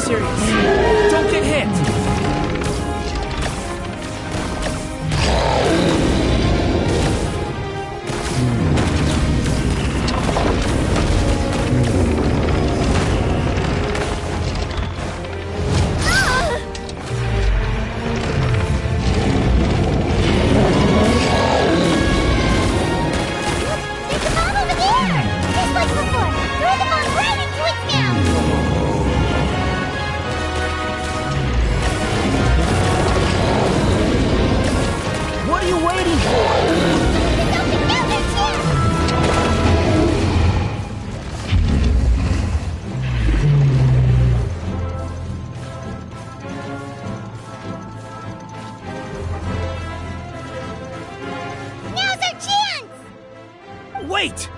serious. Don't get hit! What are you waiting for? Now's our chance! Wait!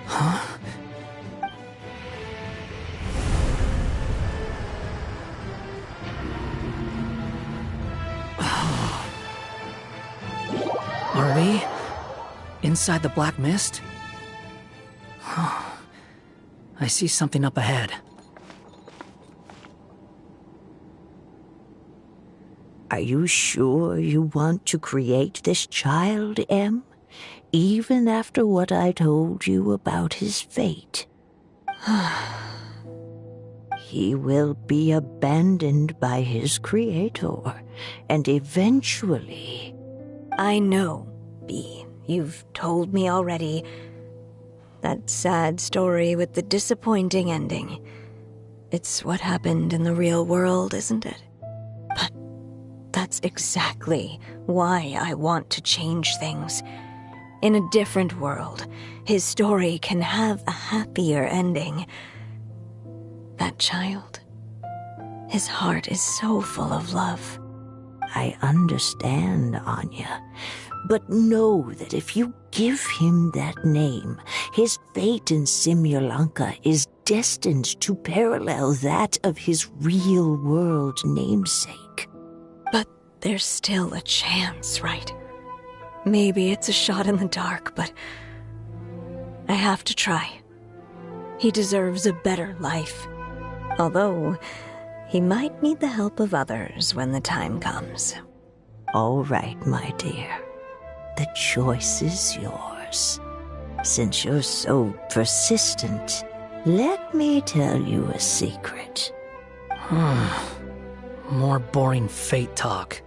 Huh? Are we inside the black mist? I see something up ahead. Are you sure you want to create this child, Em? Even after what I told you about his fate. He will be abandoned by his creator, and eventually... I know, Bee. You've told me already. That sad story with the disappointing ending. It's what happened in the real world, isn't it? But that's exactly why I want to change things. In a different world, his story can have a happier ending. That child, his heart is so full of love. I understand, Anya. But know that if you give him that name, his fate in Simulanka is destined to parallel that of his real-world namesake. But there's still a chance, right? Maybe it's a shot in the dark, but I have to try. He deserves a better life. Although, he might need the help of others when the time comes. All right, my dear. The choice is yours. Since you're so persistent, let me tell you a secret. More boring fate talk.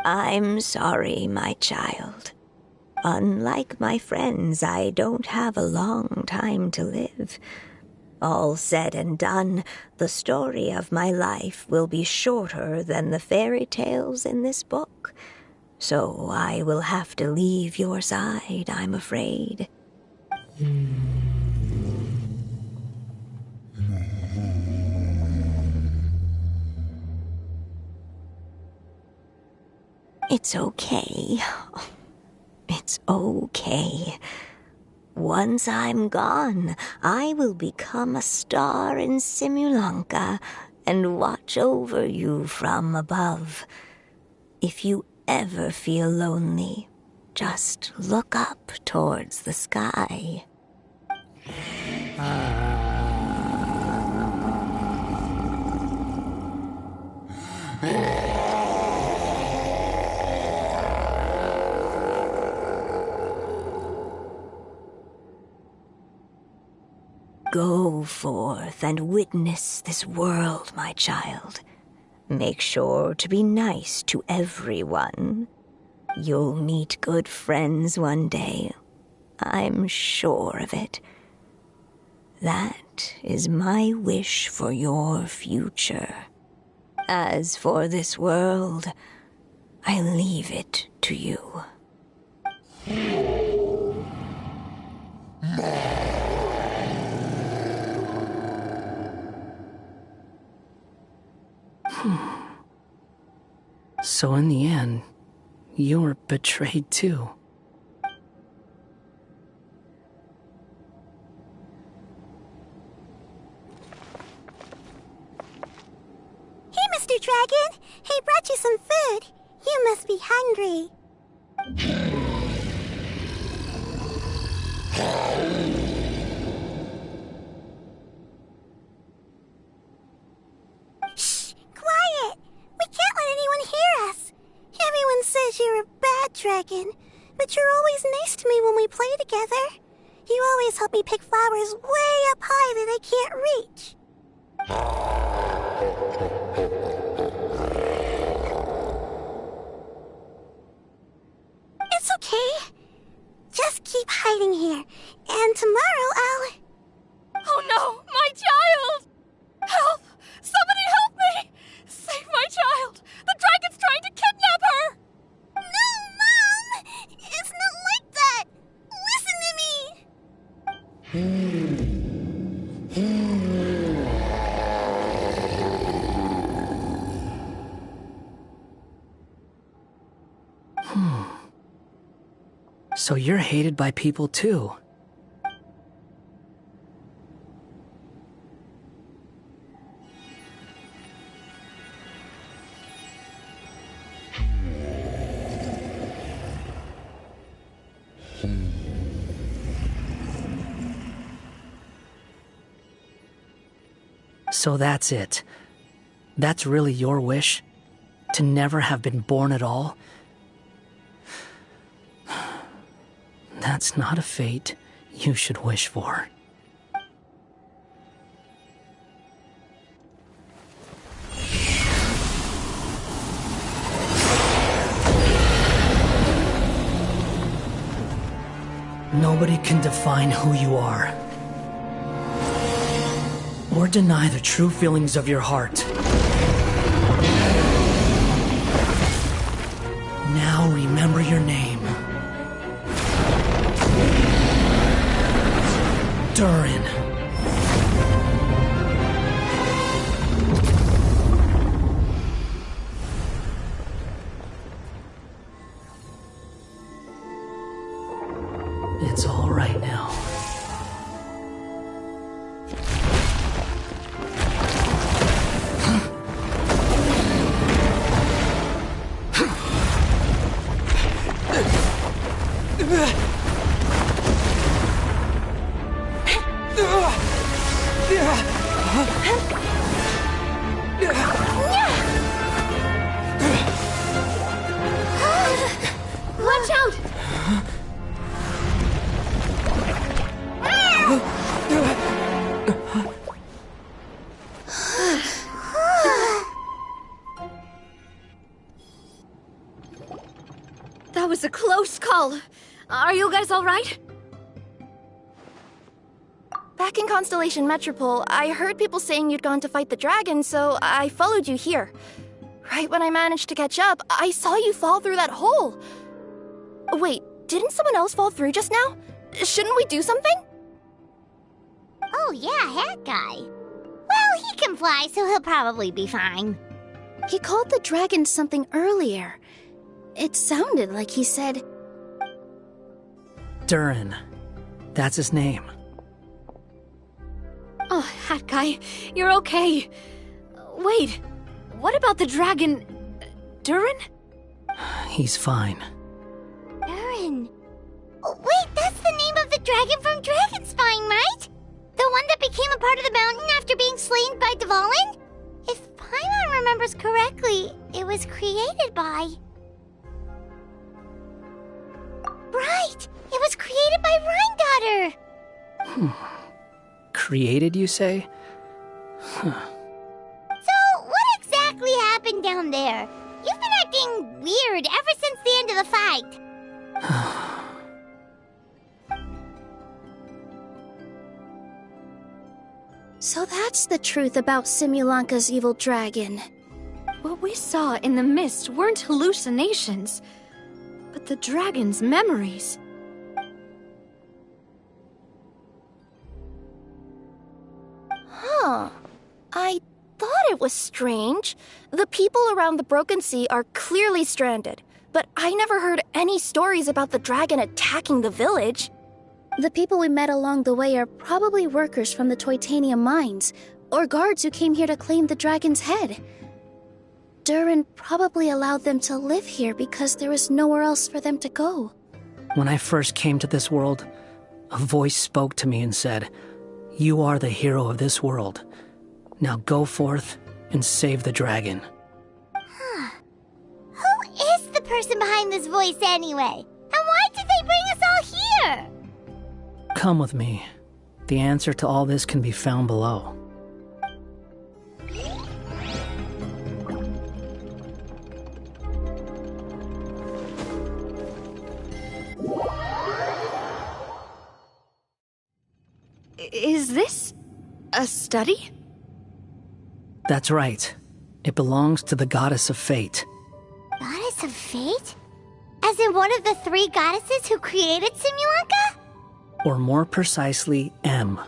I'm sorry, my child. Unlike my friends, I don't have a long time to live. All said and done, the story of my life will be shorter than the fairy tales in this book. So I will have to leave your side, I'm afraid. It's okay. It's okay. Once I'm gone, I will become a star in Simulanka and watch over you from above. If you ever feel lonely, just look up towards the sky. Go forth and witness this world, my child. Make sure to be nice to everyone. You'll meet good friends one day. I'm sure of it. That is my wish for your future. As for this world, I leave it to you. So in the end, you were betrayed too. Hey, Mr. Dragon! I brought you some food. You must be hungry. Shh! Quiet! We can't let anyone hear us. Everyone says you're a bad dragon, but you're always nice to me when we play together. You always help me pick flowers way up high that I can't reach. It's okay. Just keep hiding here, and tomorrow I'll... Oh no, my child! Help! Somebody help me! Save my child! The dragon's trying to kidnap her! No, Mom! It's not like that! Listen to me! So you're hated by people too. So that's it. That's really your wish? To never have been born at all? That's not a fate you should wish for. Nobody can define who you are, or deny the true feelings of your heart. Now remember your name. Durin. It's all right now. Watch out! That was a close call. Are you guys all right? Back in Constellation Metropole, I heard people saying you'd gone to fight the dragon, so I followed you here. Right when I managed to catch up, I saw you fall through that hole. Wait, didn't someone else fall through just now? Shouldn't we do something? Oh yeah, Hat Guy. Well, he can fly, so he'll probably be fine. He called the dragon something earlier. It sounded like he said... Durin. That's his name. Oh, Hat Guy, you're okay. Wait, what about the dragon... Durin? He's fine. Durin. Oh, wait, that's the name of the dragon from Dragonspine, right? The one that became a part of the mountain after being slain by Dvalin? If Paimon remembers correctly, it was created by... Right! It was created by Rhine Daughter! Created, you say? Huh. So, what exactly happened down there? You've been acting weird ever since the end of the fight. So that's the truth about Simulanka's evil dragon. What we saw in the mist weren't hallucinations, but the dragon's memories. Huh. I thought it was strange. The people around the Broken Sea are clearly stranded, but I never heard any stories about the dragon attacking the village. The people we met along the way are probably workers from the Titanium mines, or guards who came here to claim the dragon's head. Durin probably allowed them to live here because there was nowhere else for them to go. When I first came to this world, a voice spoke to me and said, "You are the hero of this world. Now go forth and save the dragon." Who is the person behind this voice anyway? And why did they bring us all here? Come with me. The answer to all this can be found below. Is this a study? That's right. It belongs to the goddess of fate. Goddess of fate? As in one of the 3 goddesses who created Simulanka? Or more precisely, M.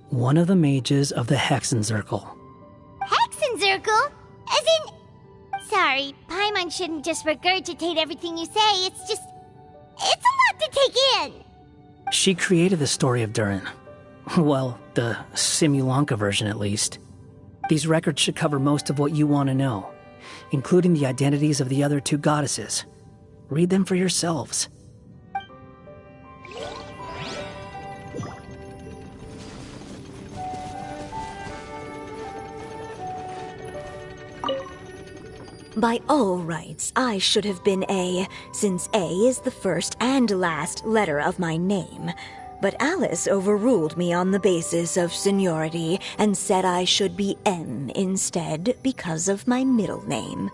One of the mages of the Hexenzirkel. Hexenzirkel? As in... Sorry, Paimon shouldn't just regurgitate everything you say. It's just... It's a lot to take in. She created the story of Durin. Well, the Simulanka version at least. These records should cover most of what you want to know, including the identities of the other 2 goddesses. Read them for yourselves. By all rights, I should have been A, since A is the first and last letter of my name. But Alice overruled me on the basis of seniority and said I should be M instead because of my middle name.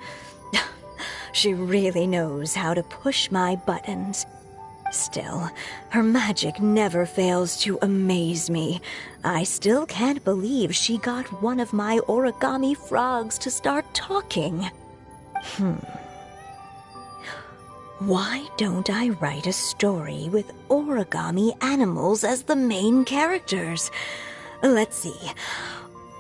She really knows how to push my buttons. Still, her magic never fails to amaze me. I still can't believe she got one of my origami frogs to start talking. Why don't I write a story with origami animals as the main characters? Let's see.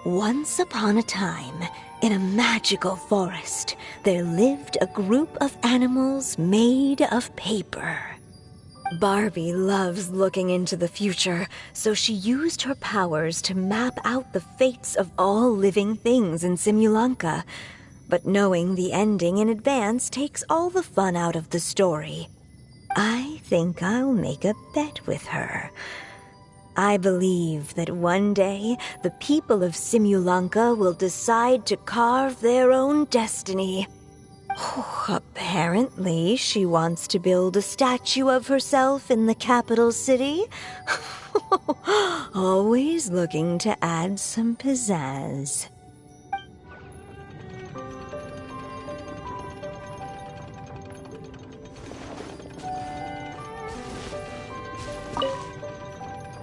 Once upon a time, in a magical forest, there lived a group of animals made of paper. Barbie loves looking into the future, so she used her powers to map out the fates of all living things in Simulanka. But knowing the ending in advance takes all the fun out of the story. I think I'll make a bet with her. I believe that one day the people of Simulanka will decide to carve their own destiny. Apparently, she wants to build a statue of herself in the capital city. Always looking to add some pizzazz.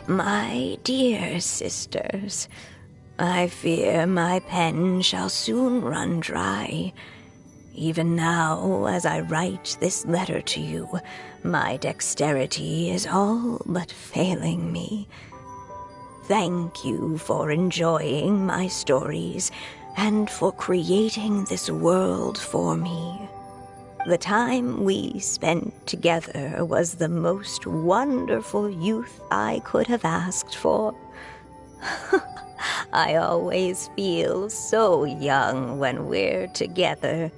My dear sisters, I fear my pen shall soon run dry. Even now, as I write this letter to you, my dexterity is all but failing me. Thank you for enjoying my stories and for creating this world for me. The time we spent together was the most wonderful youth I could have asked for. I always feel so young when we're together.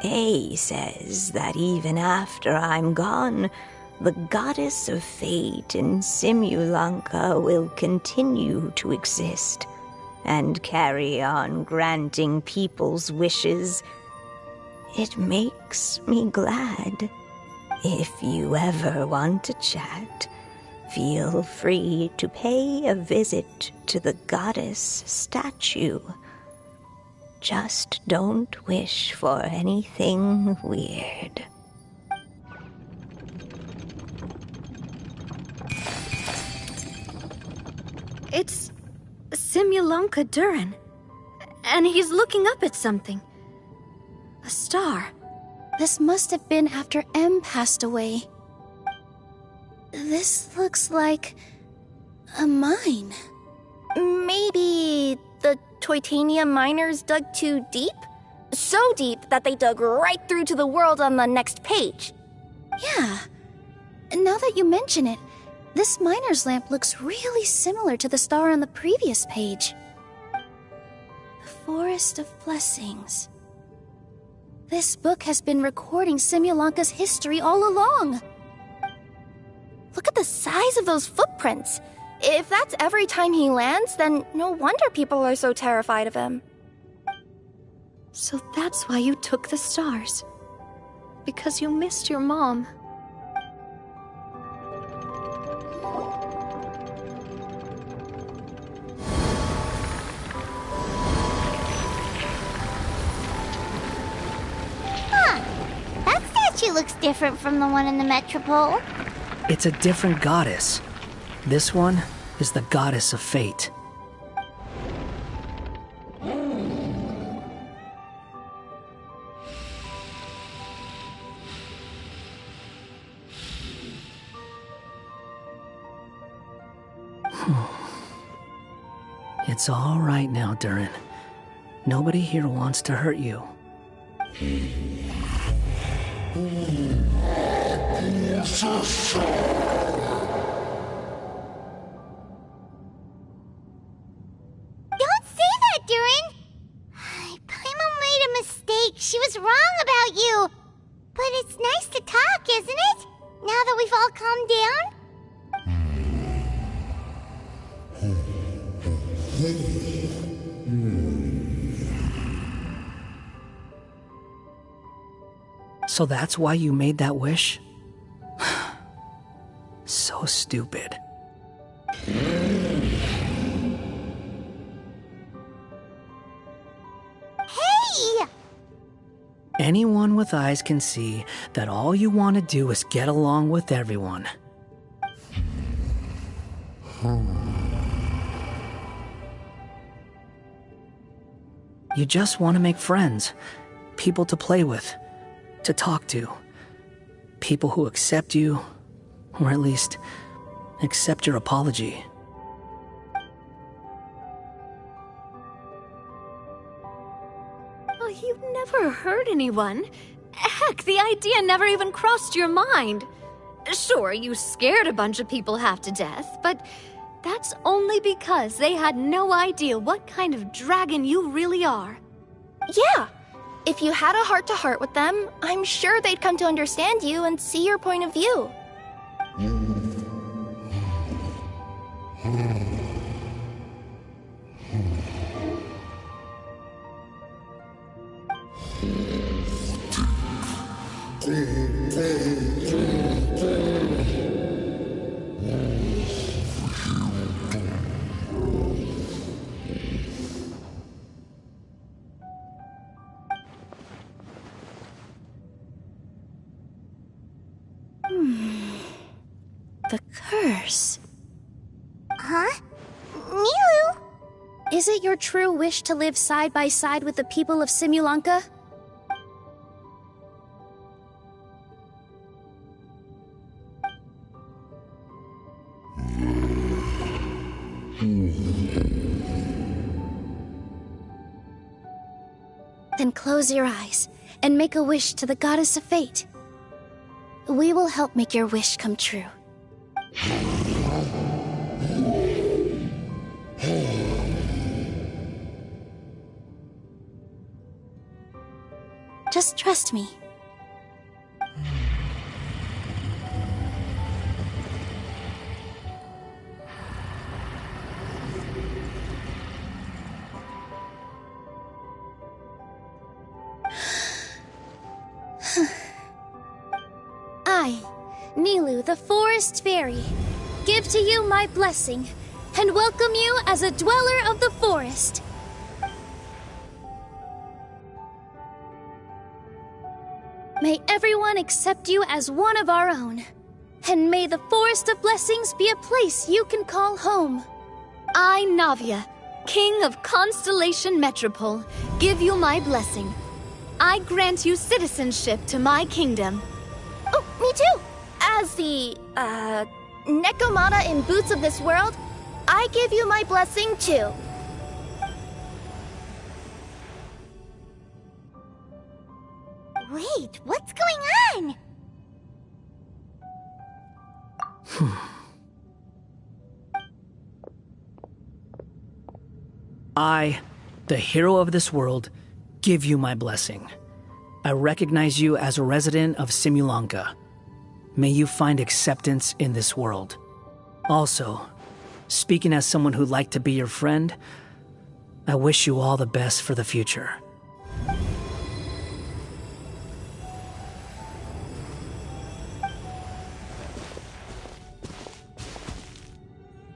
A says that even after I'm gone, the goddess of fate in Simulanka will continue to exist and carry on granting people's wishes. It makes me glad. If you ever want to chat, feel free to pay a visit to the goddess statue. Just don't wish for anything weird. It's Simulanka Durin, and he's looking up at something. A star. This must have been after M passed away. This looks like a mine. Maybe the Toitania miners dug too deep? So deep that they dug right through to the world on the next page. Yeah. Now that you mention it, this miner's lamp looks really similar to the star on the previous page. The Forest of Blessings. This book has been recording Simulanka's history all along. Look at the size of those footprints. If that's every time he lands, then no wonder people are so terrified of him. So that's why you took the stars. Because you missed your mom. That statue looks different from the one in the Metropole. It's a different goddess. This one is the goddess of fate. It's all right now, Durin. Nobody here wants to hurt you. Don't say that, Durin! Paimon made a mistake. She was wrong about you. But it's nice to talk, isn't it? Now that we've all calmed down? So that's why you made that wish? So stupid. Hey! Anyone with eyes can see that all you want to do is get along with everyone. You just want to make friends, people to play with, to talk to, people who accept you, or at least accept your apology. Oh, you've never hurt anyone. Heck, the idea never even crossed your mind. Sure, you scared a bunch of people half to death, but that's only because they had no idea what kind of dragon you really are. Yeah. If you had a heart-to-heart with them, I'm sure they'd come to understand you and see your point of view. The curse. Huh? Nilu? Is it your true wish to live side by side with the people of Simulanka? Then close your eyes and make a wish to the goddess of fate. We will help make your wish come true. Just trust me. I, Nilu, the Forest Fairy, give to you my blessing and welcome you as a dweller of the forest. May everyone accept you as one of our own, and may the Forest of Blessings be a place you can call home. I, Navia, King of Constellation Metropole, give you my blessing. I grant you citizenship to my kingdom. Oh, me too! As the, Nekomata in Boots of this world, I give you my blessing too. Wait, what's going on? I, the hero of this world, give you my blessing. I recognize you as a resident of Simulanka. May you find acceptance in this world. Also, speaking as someone who'd like to be your friend, I wish you all the best for the future.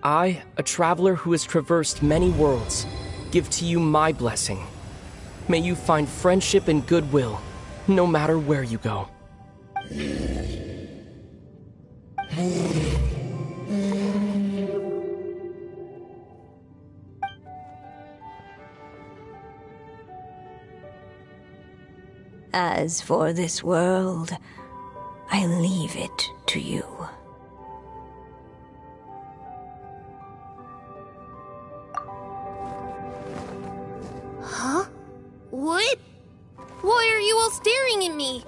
I, a traveler who has traversed many worlds, give to you my blessing. May you find friendship and goodwill, no matter where you go. As for this world, I leave it to you. Huh? What? Why are you all staring at me?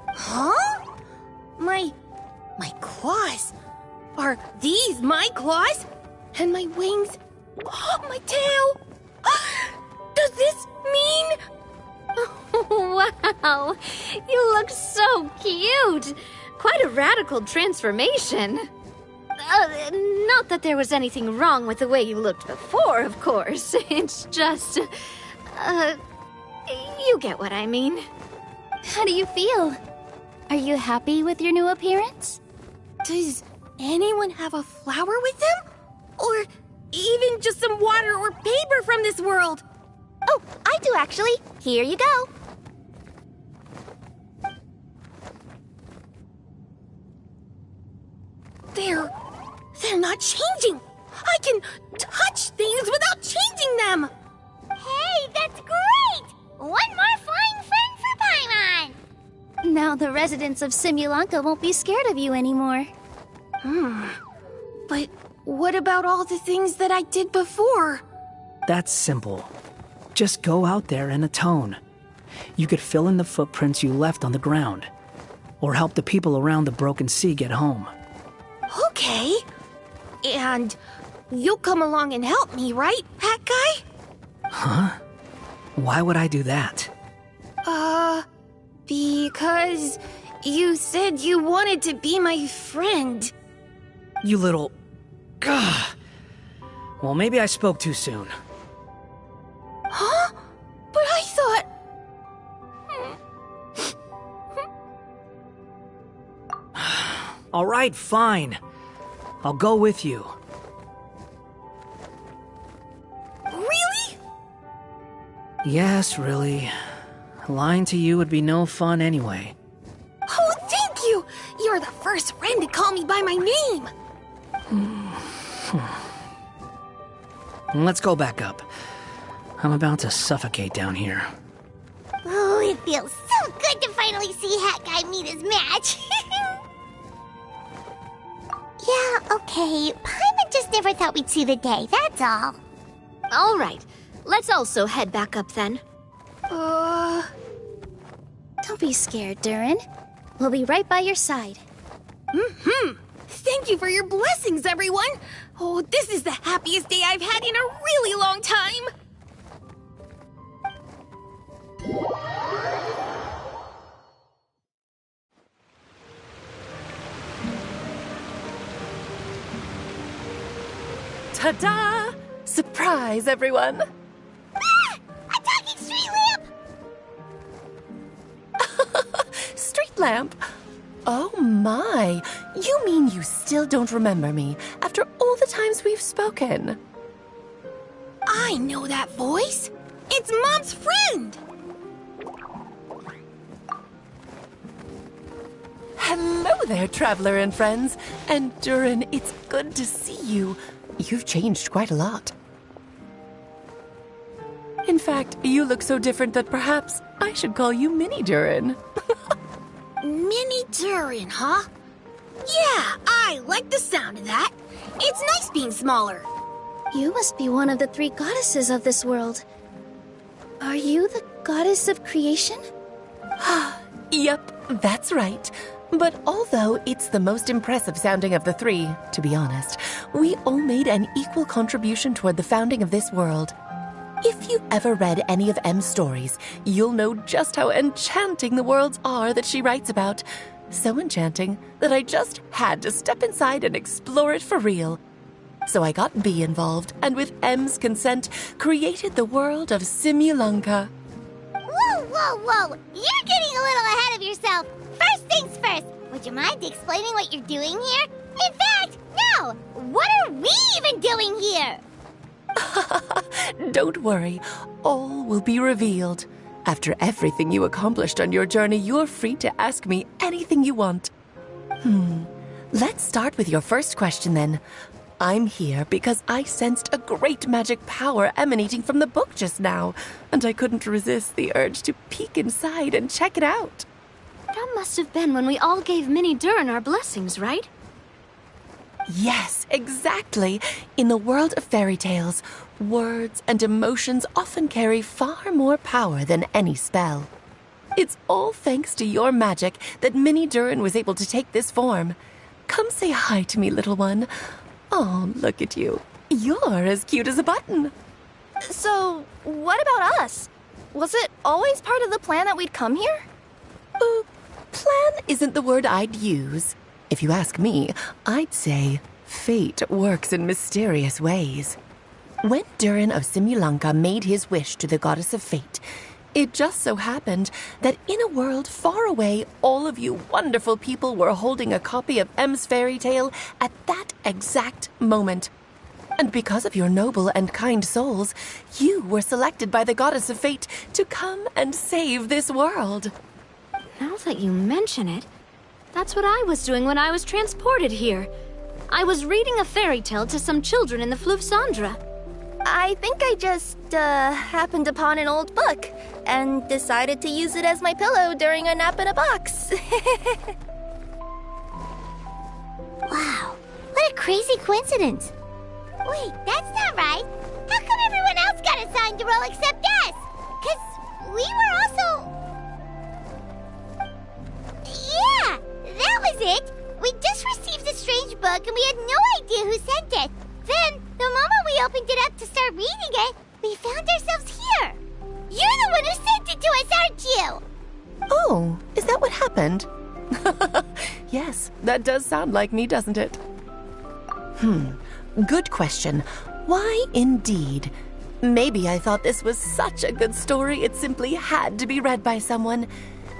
Huh? My claws. Are these my claws? And my wings? Oh, my tail. Does this mean... Wow, you look so cute. Quite a radical transformation. Not that there was anything wrong with the way you looked before, of course. It's just... you get what I mean. How do you feel? Are you happy with your new appearance? Does anyone have a flower with them? Or even just some water or paper from this world? Oh, I do actually. Here you go. They're not changing. I can touch things without changing them. Hey, that's great! One more flying friend for Paimon! Now the residents of Simulanka won't be scared of you anymore. But what about all the things that I did before? That's simple. Just go out there and atone. You could fill in the footprints you left on the ground, or help the people around the broken sea get home. Okay. And you'll come along and help me, right, Hat Guy? Huh? Why would I do that? Because you said you wanted to be my friend. You little... Gah. Well, maybe I spoke too soon. Huh? But I thought... All right, fine. I'll go with you. Really? Yes, really. Lying to you would be no fun anyway. Oh, thank you! You're the first friend to call me by my name! Let's go back up. I'm about to suffocate down here. Oh, it feels so good to finally see Hat Guy meet his match. Yeah, okay. Paimon just never thought we'd see the day, that's all. All right, let's also head back up then. Don't be scared, Durin. We'll be right by your side. Thank you for your blessings, everyone! Oh, this is the happiest day I've had in a really long time! Ta-da! Surprise, everyone! Ah! A talking street lamp! Street lamp? Oh my! You mean you still don't remember me after all the times we've spoken? I know that voice! It's Mom's friend! Hello there, traveler and friends. And Durin, it's good to see you. You've changed quite a lot. In fact, you look so different that perhaps I should call you Mini Durin. Mini Durin, huh? Yeah, I like the sound of that. It's nice being smaller. You must be one of the 3 goddesses of this world. Are you the goddess of creation? Yep, that's right. But although it's the most impressive sounding of the 3, to be honest, we all made an equal contribution toward the founding of this world. If you've ever read any of M's stories, you'll know just how enchanting the worlds are that she writes about. So enchanting that I just had to step inside and explore it for real. So I got B involved, and with M's consent, created the world of Simulanka. Whoa, whoa, whoa! You're getting a little ahead of yourself. First things first, would you mind explaining what you're doing here? In fact, no! What are we even doing here? Don't worry, all will be revealed. After everything you accomplished on your journey, you're free to ask me anything you want. Let's start with your first question then. I'm here because I sensed a great magic power emanating from the book just now, and I couldn't resist the urge to peek inside and check it out. That must have been when we all gave Mini Durin our blessings, right? Yes, exactly. In the world of fairy tales, words and emotions often carry far more power than any spell. It's all thanks to your magic that Mini Durin was able to take this form. Come say hi to me, little one. Oh, look at you. You're as cute as a button. So, what about us? Was it always part of the plan that we'd come here? Plan isn't the word I'd use. If you ask me, I'd say fate works in mysterious ways. When Durin of Simulanka made his wish to the goddess of fate, it just so happened that in a world far away, all of you wonderful people were holding a copy of M's fairy tale at that exact moment. And because of your noble and kind souls, you were selected by the goddess of fate to come and save this world. Now that you mention it, that's what I was doing when I was transported here. I was reading a fairy tale to some children in the Flufsandra. I think I just, happened upon an old book and decided to use it as my pillow during a nap in a box. Wow, what a crazy coincidence. Wait, that's not right. How come everyone else got assigned to roll except us? 'Cause we were also... Yeah, that was it. We just received a strange book and we had no idea who sent it. Then, the moment we opened it up to start reading it, we found ourselves here. You're the one who sent it to us, aren't you? Oh, is that what happened? Yes, that does sound like me, doesn't it? Good question. Why indeed? Maybe I thought this was such a good story it simply had to be read by someone.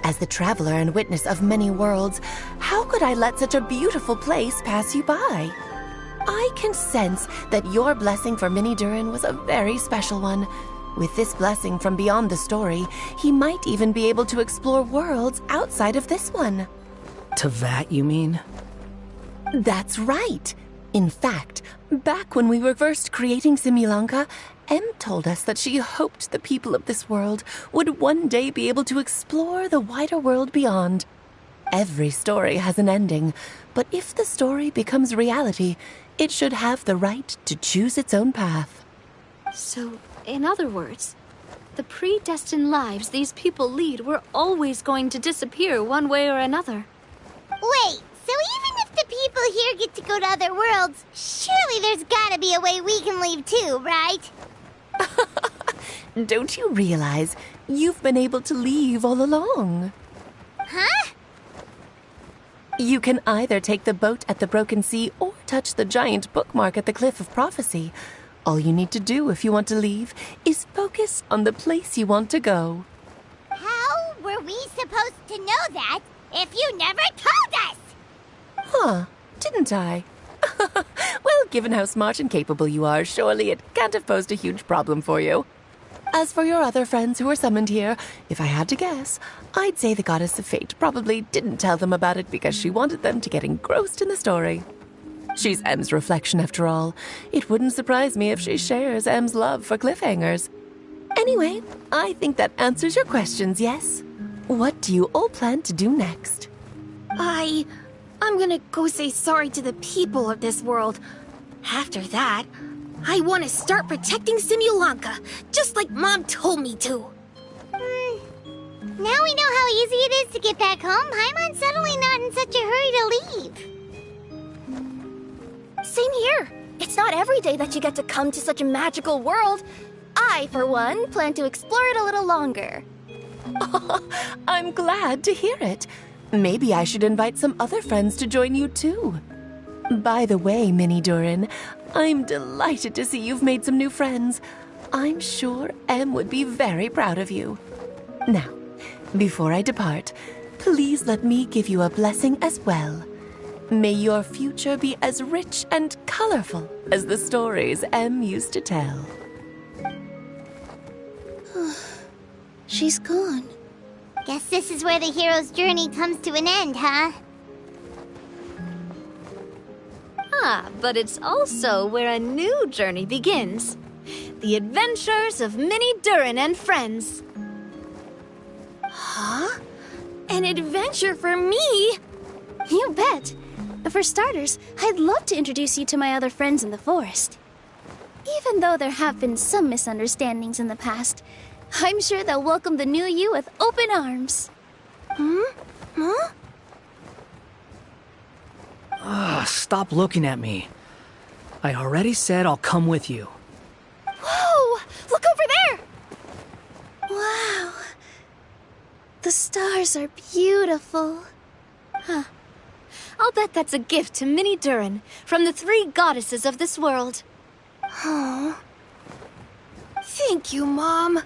As the traveler and witness of many worlds, how could I let such a beautiful place pass you by? I can sense that your blessing for Mini Durin was a very special one. With this blessing from beyond the story, he might even be able to explore worlds outside of this one. Teyvat, you mean? That's right. In fact, back when we were first creating Simulanka, Em told us that she hoped the people of this world would one day be able to explore the wider world beyond. Every story has an ending, but if the story becomes reality, it should have the right to choose its own path. So, in other words, the predestined lives these people lead were always going to disappear one way or another. Wait, so even if the people here get to go to other worlds, surely there's gotta be a way we can leave too, right? Don't you realize you've been able to leave all along? Huh? You can either take the boat at the Broken Sea or touch the giant bookmark at the Cliff of Prophecy. All you need to do if you want to leave is focus on the place you want to go. How were we supposed to know that if you never told us? Huh, didn't I? Well, given how smart and capable you are, surely it can't have posed a huge problem for you. As for your other friends who were summoned here, if I had to guess, I'd say the Goddess of Fate probably didn't tell them about it because she wanted them to get engrossed in the story. She's Em's reflection, after all. It wouldn't surprise me if she shares Em's love for cliffhangers. Anyway, I think that answers your questions, yes? What do you all plan to do next? I'm gonna go say sorry to the people of this world. After that, I want to start protecting Simulanka, just like Mom told me to. Now we know how easy it is to get back home. Paimon's suddenly not in such a hurry to leave. Same here. It's not every day that you get to come to such a magical world. I, for one, plan to explore it a little longer. I'm glad to hear it. Maybe I should invite some other friends to join you too. By the way, Minnie Durin, I'm delighted to see you've made some new friends. I'm sure Em would be very proud of you. Now, before I depart, please let me give you a blessing as well. May your future be as rich and colorful as the stories Em used to tell. She's gone. Guess this is where the hero's journey comes to an end, huh? But it's also where a new journey begins. The adventures of Minnie Durin and friends. Huh? An adventure for me? You bet. For starters, I'd love to introduce you to my other friends in the forest. Even though there have been some misunderstandings in the past, I'm sure they'll welcome the new you with open arms. Huh? Stop looking at me. I already said I'll come with you. Whoa! Look over there! Wow. The stars are beautiful. Huh. I'll bet that's a gift to Minnie Durin from the 3 goddesses of this world. Oh. Thank you, Mom.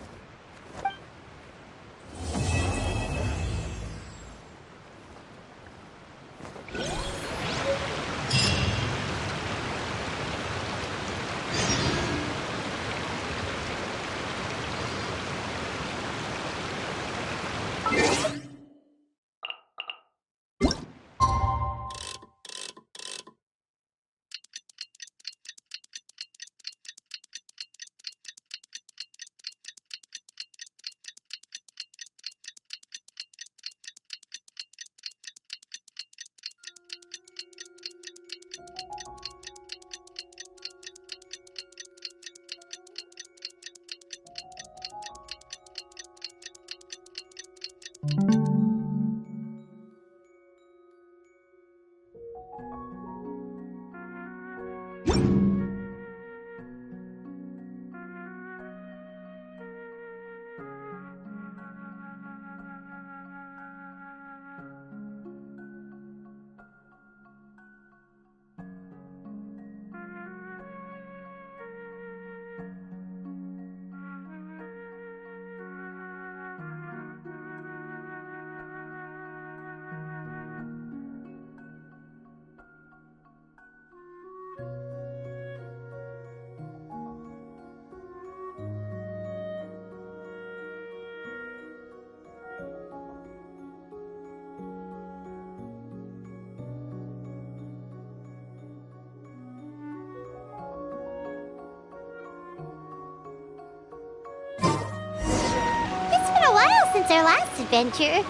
Since our last adventure.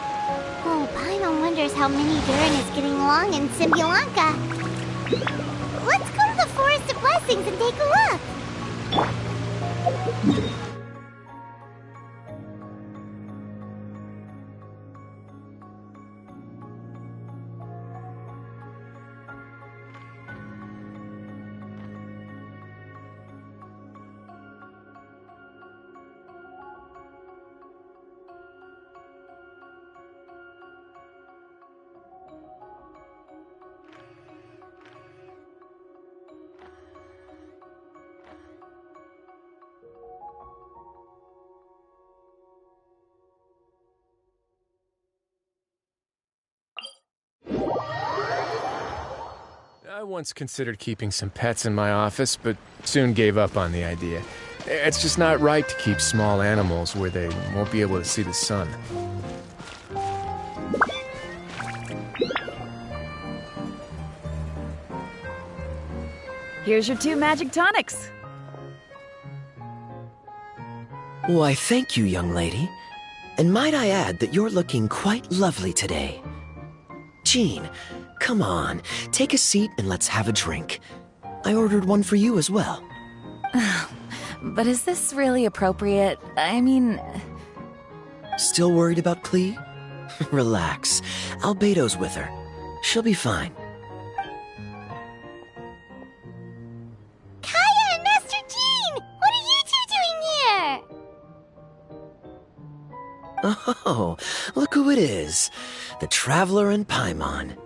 Oh, Paimon wonders how Minnie Durin is getting along in Simulanka. Let's go to the Forest of Blessings and take a look. I once considered keeping some pets in my office, but soon gave up on the idea. It's just not right to keep small animals where they won't be able to see the sun. Here's your 2 magic tonics. Why, thank you, young lady. And might I add that you're looking quite lovely today. Jean, come on, take a seat and let's have a drink. I ordered one for you as well. But is this really appropriate? I mean... Still worried about Klee? Relax. Albedo's with her. She'll be fine. Kaya and Master Jean! What are you two doing here? Oh, look who it is. The Traveler and Paimon.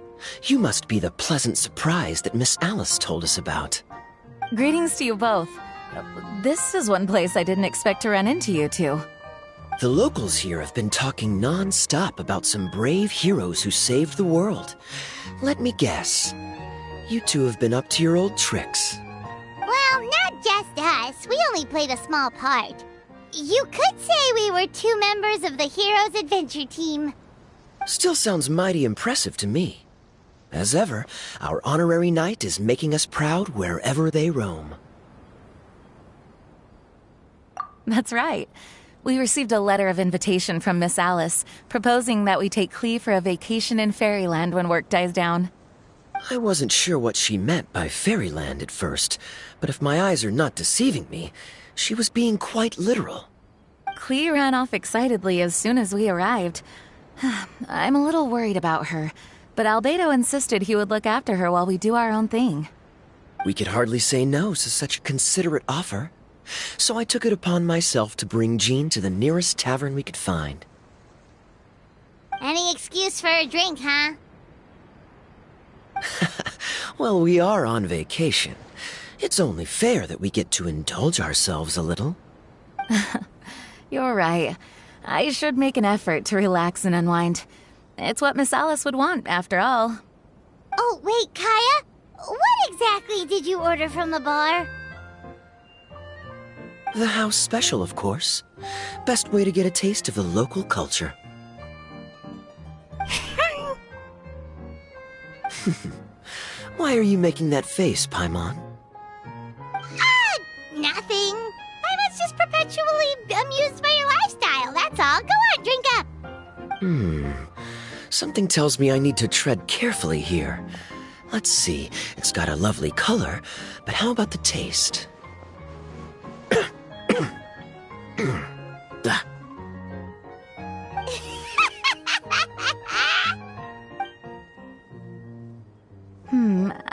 You must be the pleasant surprise that Miss Alice told us about. Greetings to you both. This is one place I didn't expect to run into you two. The locals here have been talking non-stop about some brave heroes who saved the world. Let me guess. You two have been up to your old tricks. Well, not just us. We only played a small part. You could say we were 2 members of the Heroes Adventure Team. Still sounds mighty impressive to me. As ever, our honorary knight is making us proud wherever they roam. That's right. We received a letter of invitation from Miss Alice, proposing that we take Klee for a vacation in Fairyland when work dies down. I wasn't sure what she meant by Fairyland at first, but if my eyes are not deceiving me, she was being quite literal. Klee ran off excitedly as soon as we arrived. I'm a little worried about her, but Albedo insisted he would look after her while we do our own thing. We could hardly say no to such a considerate offer. So I took it upon myself to bring Jean to the nearest tavern we could find. Any excuse for a drink, huh? Well, we are on vacation. It's only fair that we get to indulge ourselves a little. You're right. I should make an effort to relax and unwind. It's what Miss Alice would want, after all. Oh, wait, Kaya? What exactly did you order from the bar? The house special, of course. Best way to get a taste of the local culture. Why are you making that face, Paimon? Nothing. Paimon's just perpetually amused by your lifestyle, that's all. Go on, drink up. Something tells me I need to tread carefully here. Let's see, it's got a lovely color, but how about the taste?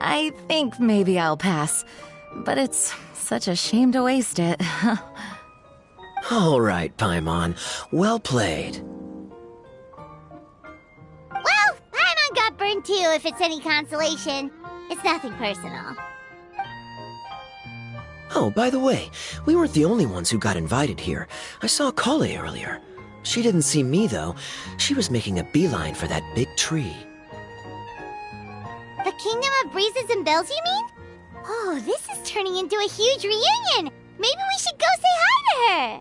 I think maybe I'll pass. But it's such a shame to waste it. All right, Paimon. Well played. Well, Paimon got burned too, if it's any consolation. It's nothing personal. Oh, by the way, we weren't the only ones who got invited here. I saw Kale earlier. She didn't see me, though. She was making a beeline for that big tree. The Kingdom of Breezes and Bells, you mean? Oh, this is turning into a huge reunion. Maybe we should go say hi to her.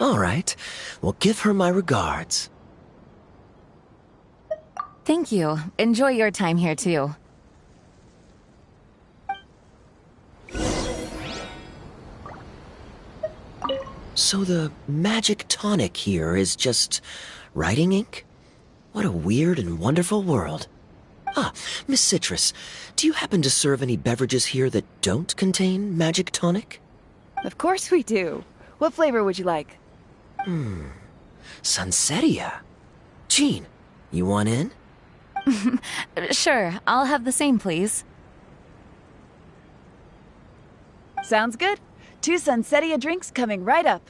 All right. Well, give her my regards. Thank you. Enjoy your time here, too. So the magic tonic here is just writing ink? What a weird and wonderful world. Ah, Miss Citrus, do you happen to serve any beverages here that don't contain magic tonic? Of course we do. What flavor would you like? Sunsetia. Jean, you want in? Sure, I'll have the same, please. Sounds good. 2 Sunsetia drinks coming right up.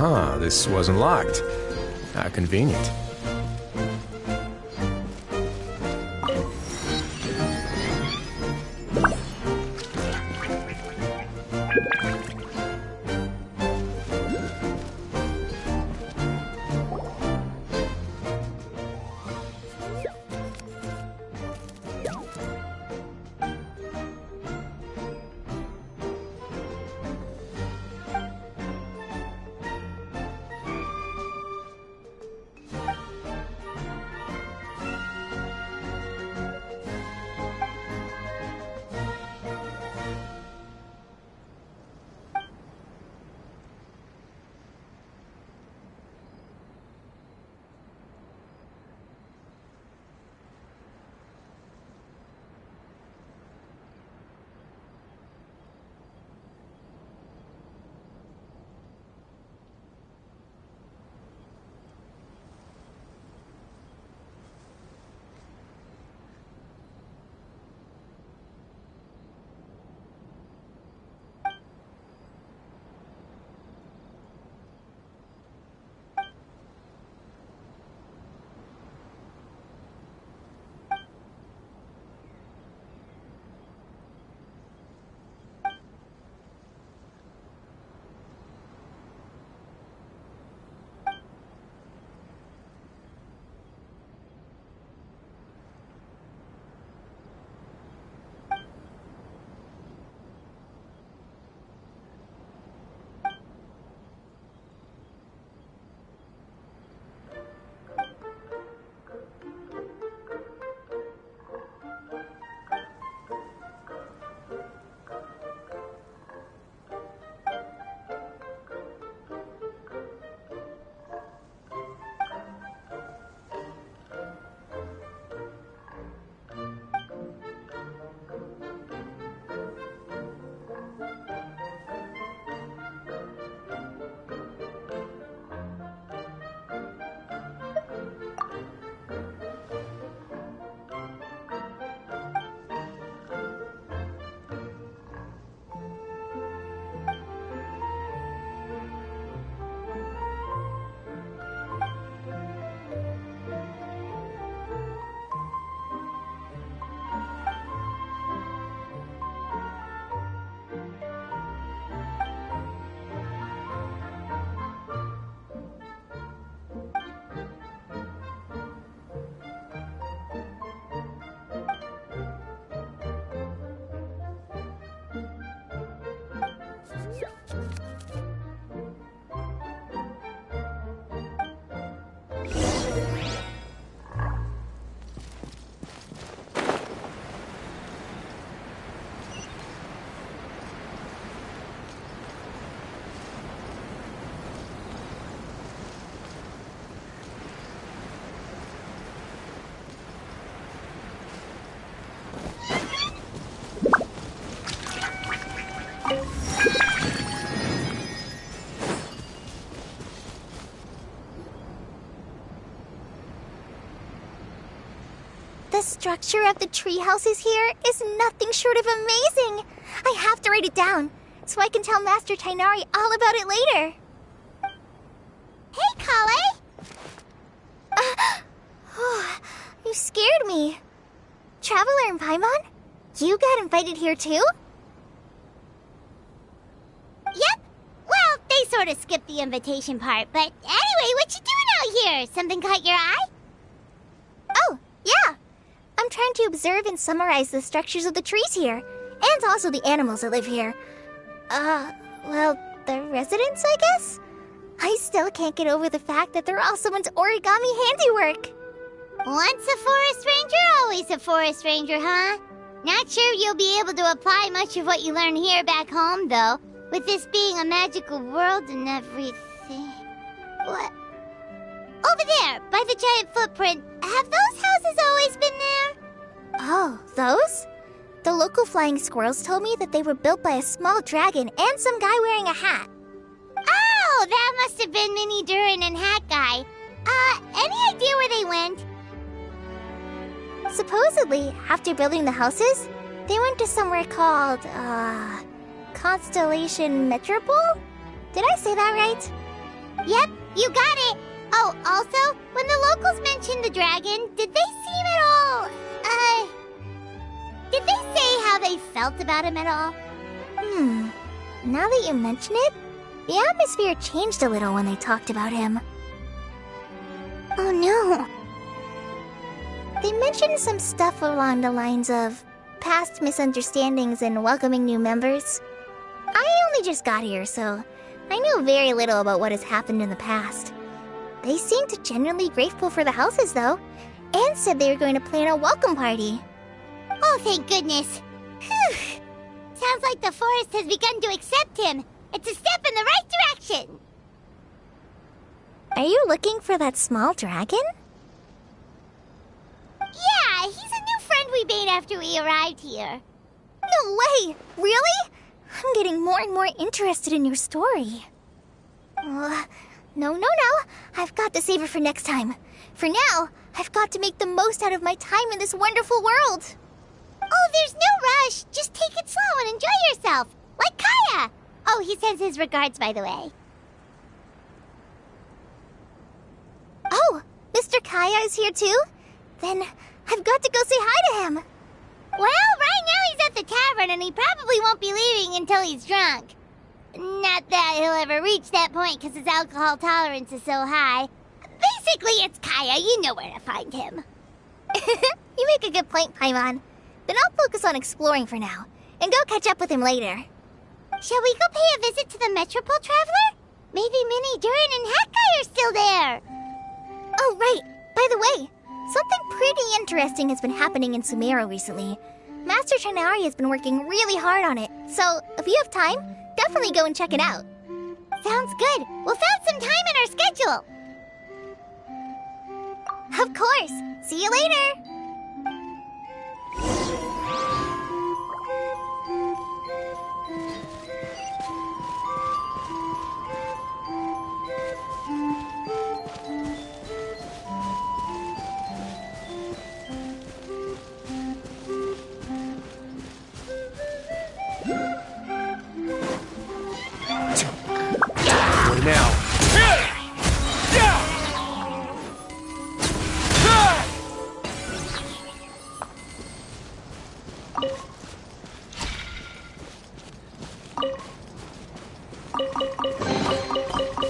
Huh, this wasn't locked. How convenient. The structure of the tree houses here is nothing short of amazing. I have to write it down so I can tell Master Tainari all about it later. Hey, Kale! You scared me. Traveler and Paimon, you got invited here too? Yep. Well, they sort of skipped the invitation part, but anyway, what you doing out here? Something caught your eye? Oh, yeah. I'm trying to observe and summarize the structures of the trees here, and also the animals that live here. Well, the residents, I guess? I still can't get over the fact that they're all someone's origami handiwork. Once a forest ranger, always a forest ranger, huh? Not sure you'll be able to apply much of what you learn here back home, though, with this being a magical world and everything. What? Over there, by the giant footprint, have those houses always been there? Oh, those? The local flying squirrels told me that they were built by a small dragon and some guy wearing a hat. Oh, that must have been Mini Durin and Hat Guy. Any idea where they went? Supposedly, after building the houses, they went to somewhere called, Constellation Metropole? Did I say that right? Yep, you got it. Oh, also, when the locals mentioned the dragon, did they seem at all, did they say how they felt about him at all? Now that you mention it, the atmosphere changed a little when they talked about him. Oh no. They mentioned some stuff along the lines of past misunderstandings and welcoming new members. I only just got here, so I know very little about what has happened in the past. They seemed genuinely grateful for the houses, though, and said they were going to plan a welcome party. Oh, thank goodness. Phew. Sounds like the forest has begun to accept him. It's a step in the right direction. Are you looking for that small dragon? Yeah, he's a new friend we made after we arrived here. No way! Really? I'm getting more and more interested in your story. No. I've got to save it for next time. For now, I've got to make the most out of my time in this wonderful world. Oh, there's no rush. Just take it slow and enjoy yourself. Like Kaya. Oh, he sends his regards, by the way. Oh, Mr. Kaya is here too? Then I've got to go say hi to him. Well, right now he's at the tavern and he probably won't be leaving until he's drunk. Not that he'll ever reach that point because his alcohol tolerance is so high. Basically, it's Kaya. You know where to find him. You make a good point, Paimon. Then I'll focus on exploring for now, and go catch up with him later. Shall we go pay a visit to the Metropole Traveler? Maybe Minnie, Durin, and Hatkai are still there. Oh, right. By the way, something pretty interesting has been happening in Sumeru recently. Master Chanari has been working really hard on it, so if you have time, definitely go and check it out. Sounds good. We'll find some time in our schedule. Of course. See you later. What now?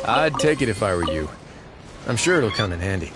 I'd take it if I were you. I'm sure it'll come in handy.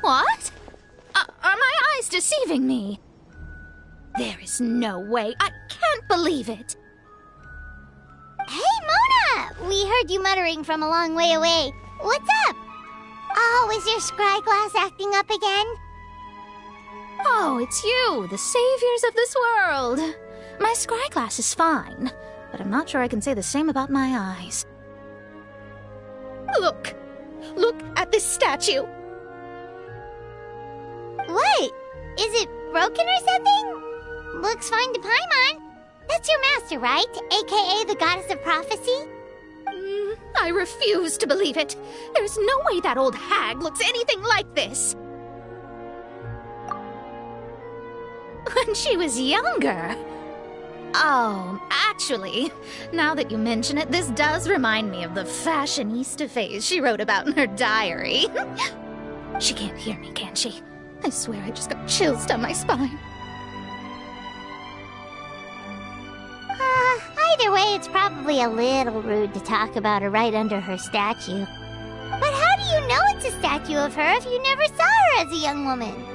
What? Are my eyes deceiving me? There is no way. I can't believe it. Hey, Mona! We heard you muttering from a long way away. What's up? Oh, is your scry glass acting up again? Oh, it's you, the saviors of this world. My scry glass is fine, but I'm not sure I can say the same about my eyes. Look! Look at this statue! What? Is it broken or something? Looks fine to Paimon. That's your master, right? AKA the goddess of prophecy? I refuse to believe it. There's no way that old hag looks anything like this. When she was younger. Oh, actually, now that you mention it, this does remind me of the fashionista phase she wrote about in her diary. She can't hear me, can she? I swear I just got chills down my spine. Either way, it's probably a little rude to talk about her right under her statue. But how do you know it's a statue of her if you never saw her as a young woman?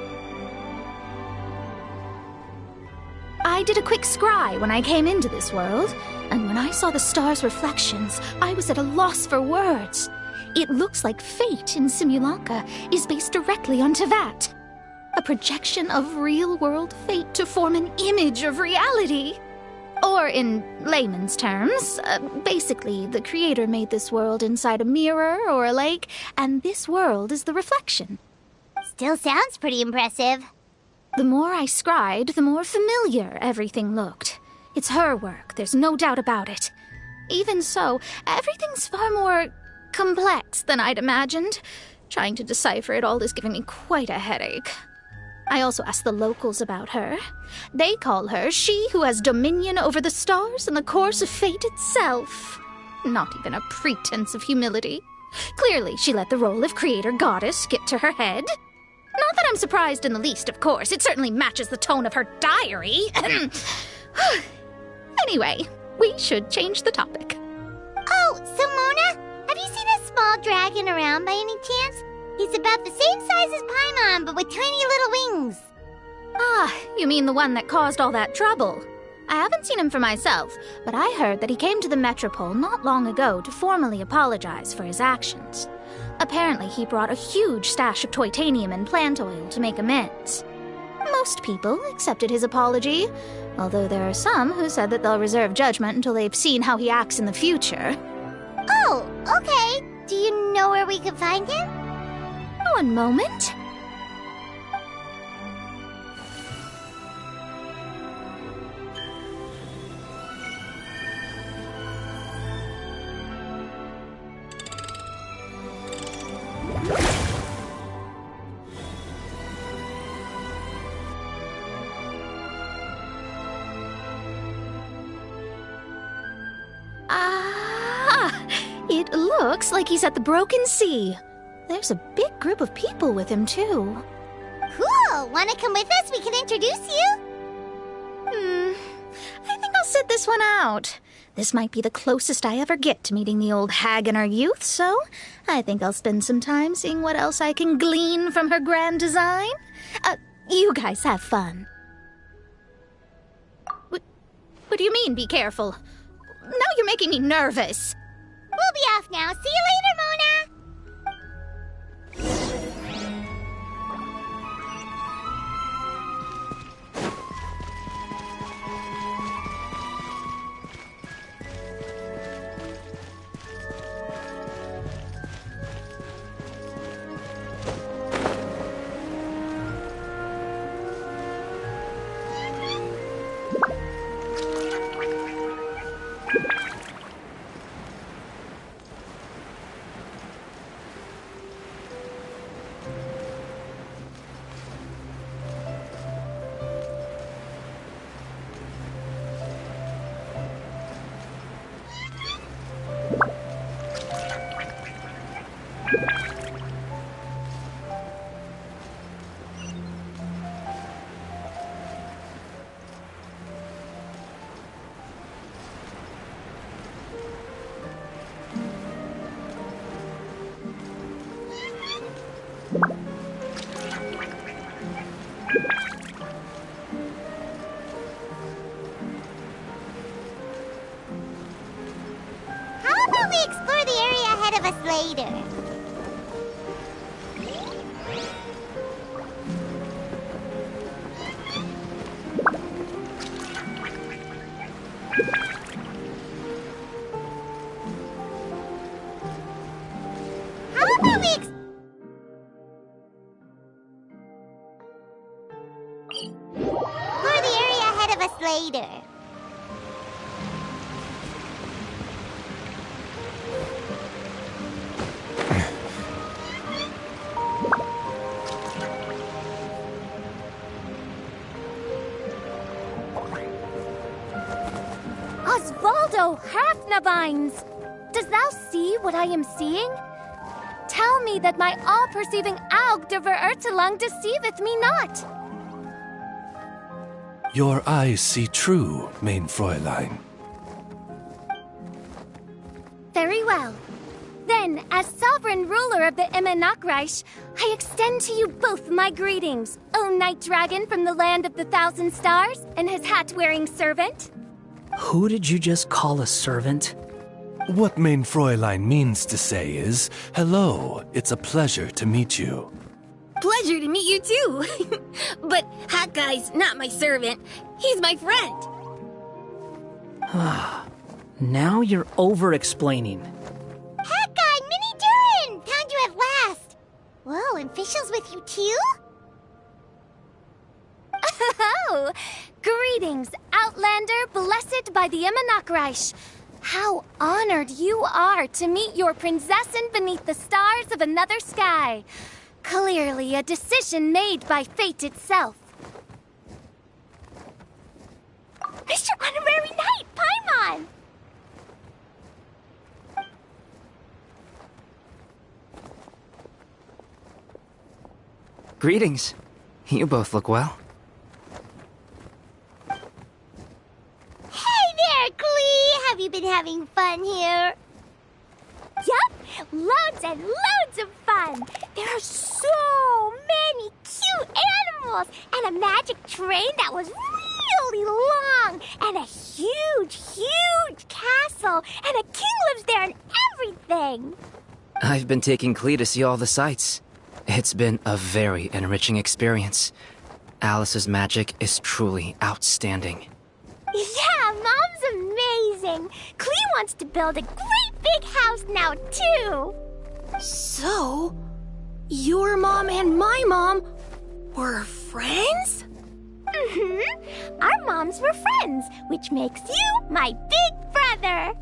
I did a quick scry when I came into this world, and when I saw the stars' reflections, I was at a loss for words. It looks like fate in Simulanka is based directly on Tevat. A projection of real-world fate to form an image of reality. Or in layman's terms, basically the creator made this world inside a mirror or a lake, and this world is the reflection. Still sounds pretty impressive. The more I scried, the more familiar everything looked. It's her work, there's no doubt about it. Even so, everything's far more complex than I'd imagined. Trying to decipher it all is giving me quite a headache. I also asked the locals about her. They call her she who has dominion over the stars and the course of fate itself. Not even a pretense of humility. Clearly, she let the role of creator goddess get to her head. Not that I'm surprised in the least, of course. It certainly matches the tone of her diary. Anyway, we should change the topic. Oh, so Mona, have you seen a small dragon around by any chance? He's about the same size as Paimon, but with tiny little wings. Ah, you mean the one that caused all that trouble? I haven't seen him for myself, but I heard that he came to the Metropole not long ago to formally apologize for his actions. Apparently, he brought a huge stash of Toitanium and plant oil to make amends. Most people accepted his apology, although there are some who said that they'll reserve judgment until they've seen how he acts in the future. Oh, okay. Do you know where we can find him? One moment. It looks like he's at the Broken Sea. There's a big group of people with him, too. Cool! Wanna come with us? We can introduce you? I think I'll sit this one out. This might be the closest I ever get to meeting the old hag in her youth, so I think I'll spend some time seeing what else I can glean from her grand design. You guys have fun. What do you mean, be careful? Now you're making me nervous. We'll be off now. See you later, Mona! How about we explore the area ahead of us later? How about we explore the area ahead later. Osvaldo Hafnabines! Does thou see what I am seeing? Tell me that my all-perceiving Aug de Verurtelung deceiveth me not. Your eyes see true, mein Fräulein. Very well. Then, as sovereign ruler of the Immenachreich, I extend to you both my greetings, O Night Dragon from the land of the Thousand Stars, and his hat-wearing servant. Who did you just call a servant? What mein Fräulein means to say is, hello, it's a pleasure to meet you. Pleasure to meet you too. But Hat Guy's not my servant. He's my friend. Now you're over-explaining. Hat Guy, Mini Durin! Found you at last. Whoa, and Fischl's with you too? Oh, greetings, Outlander blessed by the Immenachreich. How honored you are to meet your prinzessin beneath the stars of another sky. Clearly a decision made by fate itself. Mr. Honorary Knight, Paimon! Greetings. You both look well. Hey there, Klee! Have you been having fun here? Yup, loads and loads of fun! There are so many cute animals, and a magic train that was really long, and a huge, huge castle, and a king lives there and everything! I've been taking Klee to see all the sights. It's been a very enriching experience. Alice's magic is truly outstanding. Yeah, Mom's amazing! Klee wants to build a great big house now, too! So, your mom and my mom were friends? Mm-hmm. Our moms were friends, which makes you my big brother.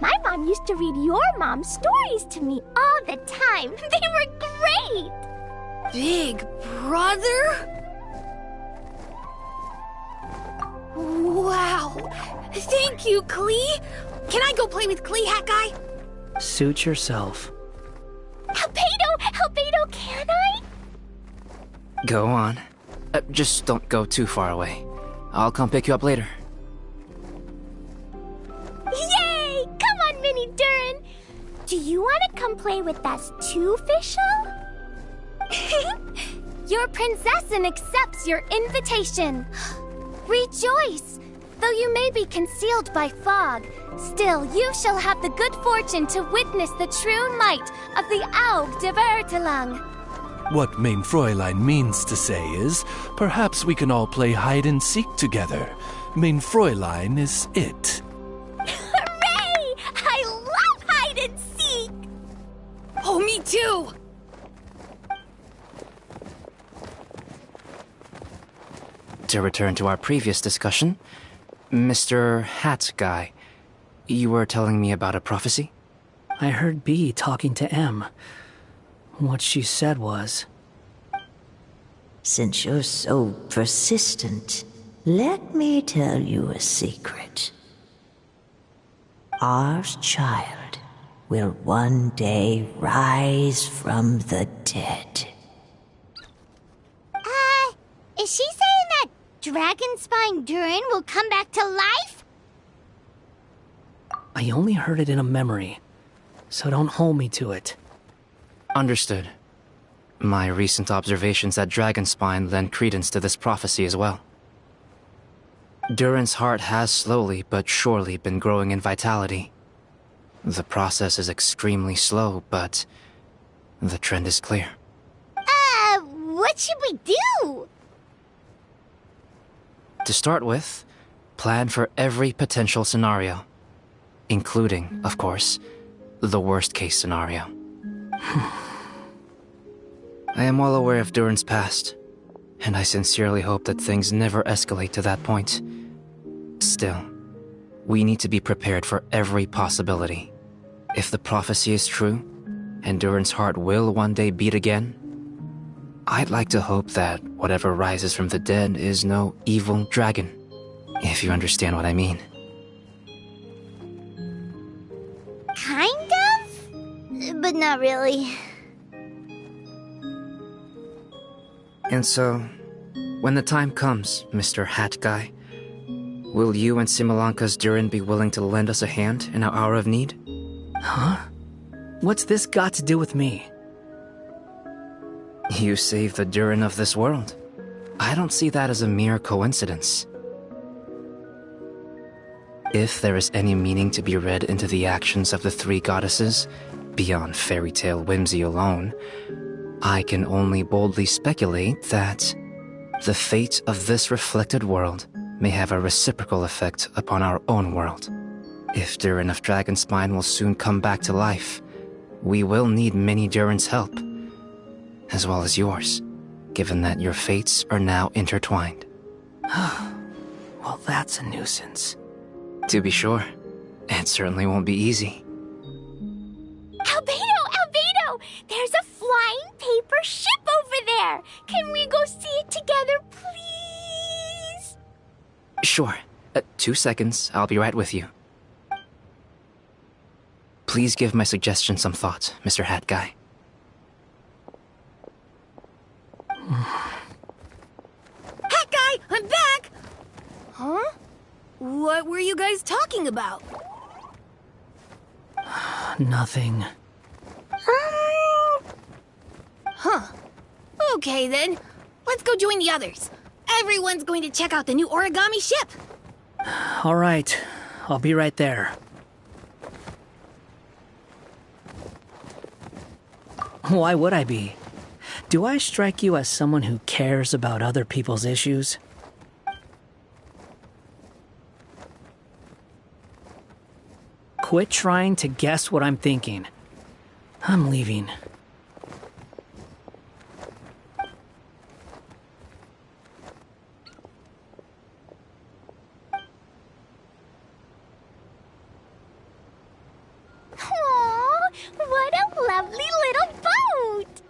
My mom used to read your mom's stories to me all the time. They were great! Big brother? Wow! Thank you, Klee! Can I go play with Klee, Hat Guy? Suit yourself. Albedo, can I? Go on. Just don't go too far away. I'll come pick you up later. Yay! Come on, Mini Durin! Do you want to come play with us too, Fischl? Your prinzessin accepts your invitation. Rejoice! Though you may be concealed by fog, still you shall have the good fortune to witness the true might of the Aug de Verurtelung. What mein Fräulein means to say is, perhaps we can all play hide and seek together. Mein Fräulein is it. Hooray! I love hide and seek! Oh, me too! To return to our previous discussion, Mr. Hat Guy, you were telling me about a prophecy? I heard B talking to M. What she said was... Since you're so persistent, let me tell you a secret. Our child will one day rise from the dead. Is she saying that Dragonspine Durin will come back to life? I only heard it in a memory, so don't hold me to it. Understood. My recent observations at Dragonspine lend credence to this prophecy as well. Durin's heart has slowly but surely been growing in vitality. The process is extremely slow, but the trend is clear. What should we do? To start with, plan for every potential scenario, including, of course, the worst-case scenario. I am well aware of Durin's past, and I sincerely hope that things never escalate to that point. Still, we need to be prepared for every possibility. If the prophecy is true, and Durin's heart will one day beat again, I'd like to hope that whatever rises from the dead is no evil dragon, if you understand what I mean. Kind of? But not really. And so, when the time comes, Mr. Hat Guy, will you and Similanka's Durin be willing to lend us a hand in our hour of need? Huh? What's this got to do with me? You saved the Durin of this world. I don't see that as a mere coincidence. If there is any meaning to be read into the actions of the three goddesses, beyond fairy tale whimsy alone, I can only boldly speculate that the fate of this reflected world may have a reciprocal effect upon our own world. If Durin of Dragonspine will soon come back to life, we will need many Durin's help, as well as yours, given that your fates are now intertwined. Well, that's a nuisance. To be sure, it certainly won't be easy. Albedo! There's a flying paper ship over there! Can we go see it together, please? Sure. 2 seconds, I'll be right with you. Please give my suggestion some thought, Mr. Hat Guy. Hat Guy, I'm back! Huh? What were you guys talking about? Nothing. Huh. Okay then. Let's go join the others. Everyone's going to check out the new origami ship. All right. I'll be right there. Why would I be? Do I strike you as someone who cares about other people's issues? Quit trying to guess what I'm thinking. I'm leaving. Aww, what a lovely little boat!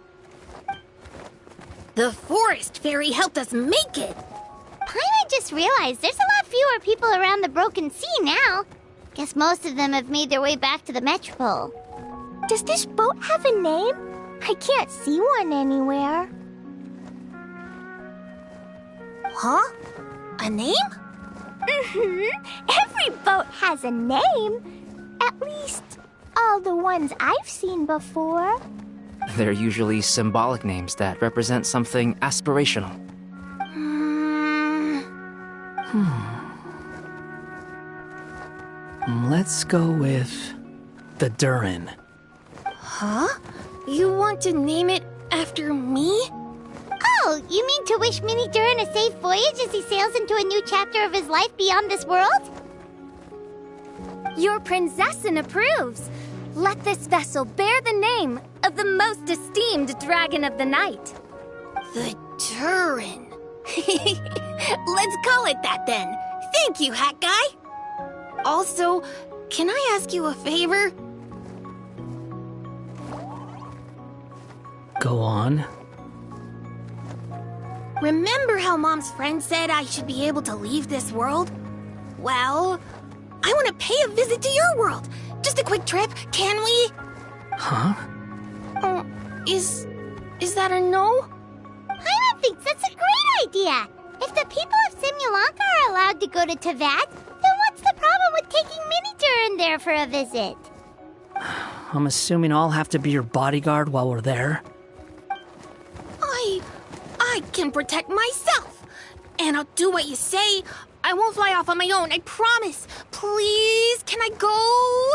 The forest fairy helped us make it. Paimon just realized there's a lot fewer people around the Broken Sea now. Guess most of them have made their way back to the Metropole. Does this boat have a name? I can't see one anywhere. Huh? A name? Every boat has a name. At least, all the ones I've seen before. They're usually symbolic names that represent something aspirational. Let's go with the Durin. Huh? You want to name it after me? Oh, you mean to wish Mini Durin a safe voyage as he sails into a new chapter of his life beyond this world? Your princessin approves. Let this vessel bear the name of the most esteemed dragon of the night. The Durin. Let's call it that then. Thank you, Hat Guy. Also, can I ask you a favor? Go on. Remember how Mom's friend said I should be able to leave this world? Well, I want to pay a visit to your world. Just a quick trip, can we? Huh? Is that a no? Paimon thinks that's a great idea. If the people of Simulanka are allowed to go to Teyvat, then what's the problem with taking Mini Durin there for a visit? I'm assuming I'll have to be your bodyguard while we're there. I can protect myself. And I'll do what you say. I won't fly off on my own, I promise. Please, can I go?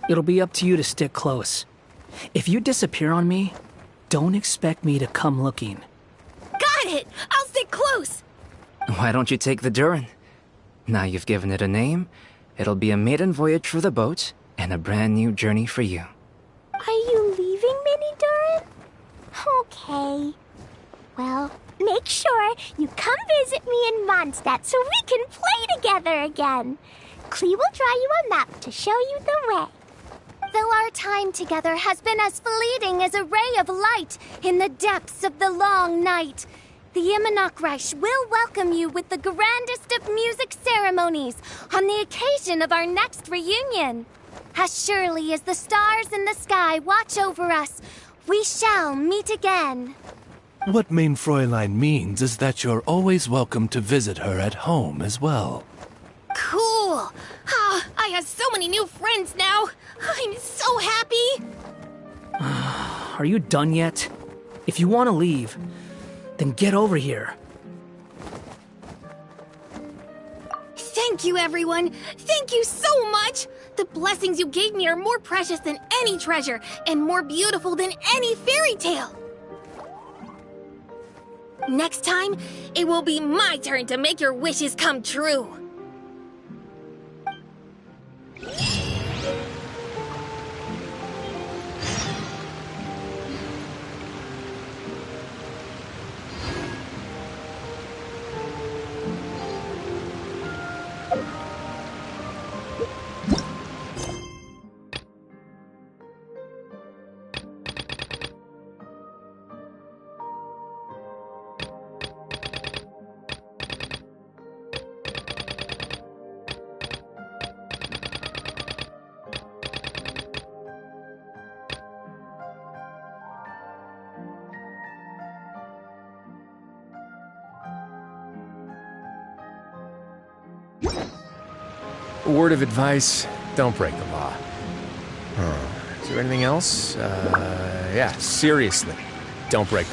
It'll be up to you to stick close. If you disappear on me, don't expect me to come looking. Got it! I'll stick close! Why don't you take the Durin? Now you've given it a name, it'll be a maiden voyage for the boat and a brand new journey for you. Are you leaving, Mini Durin? Okay. Well, make sure you come visit me in Mondstadt so we can play together again. Klee will draw you a map to show you the way. Though our time together has been as fleeting as a ray of light in the depths of the long night, the Immonokreich will welcome you with the grandest of music ceremonies on the occasion of our next reunion. As surely as the stars in the sky watch over us, we shall meet again. What Mein Fräulein means is that you're always welcome to visit her at home as well. Cool! Ah, I have so many new friends now! I'm so happy! Are you done yet? If you want to leave, then get over here. Thank you, everyone! Thank you so much! The blessings you gave me are more precious than any treasure, and more beautiful than any fairy tale! Next time, it will be my turn to make your wishes come true! A word of advice, don't break the law. Is there anything else? Yeah, seriously, don't break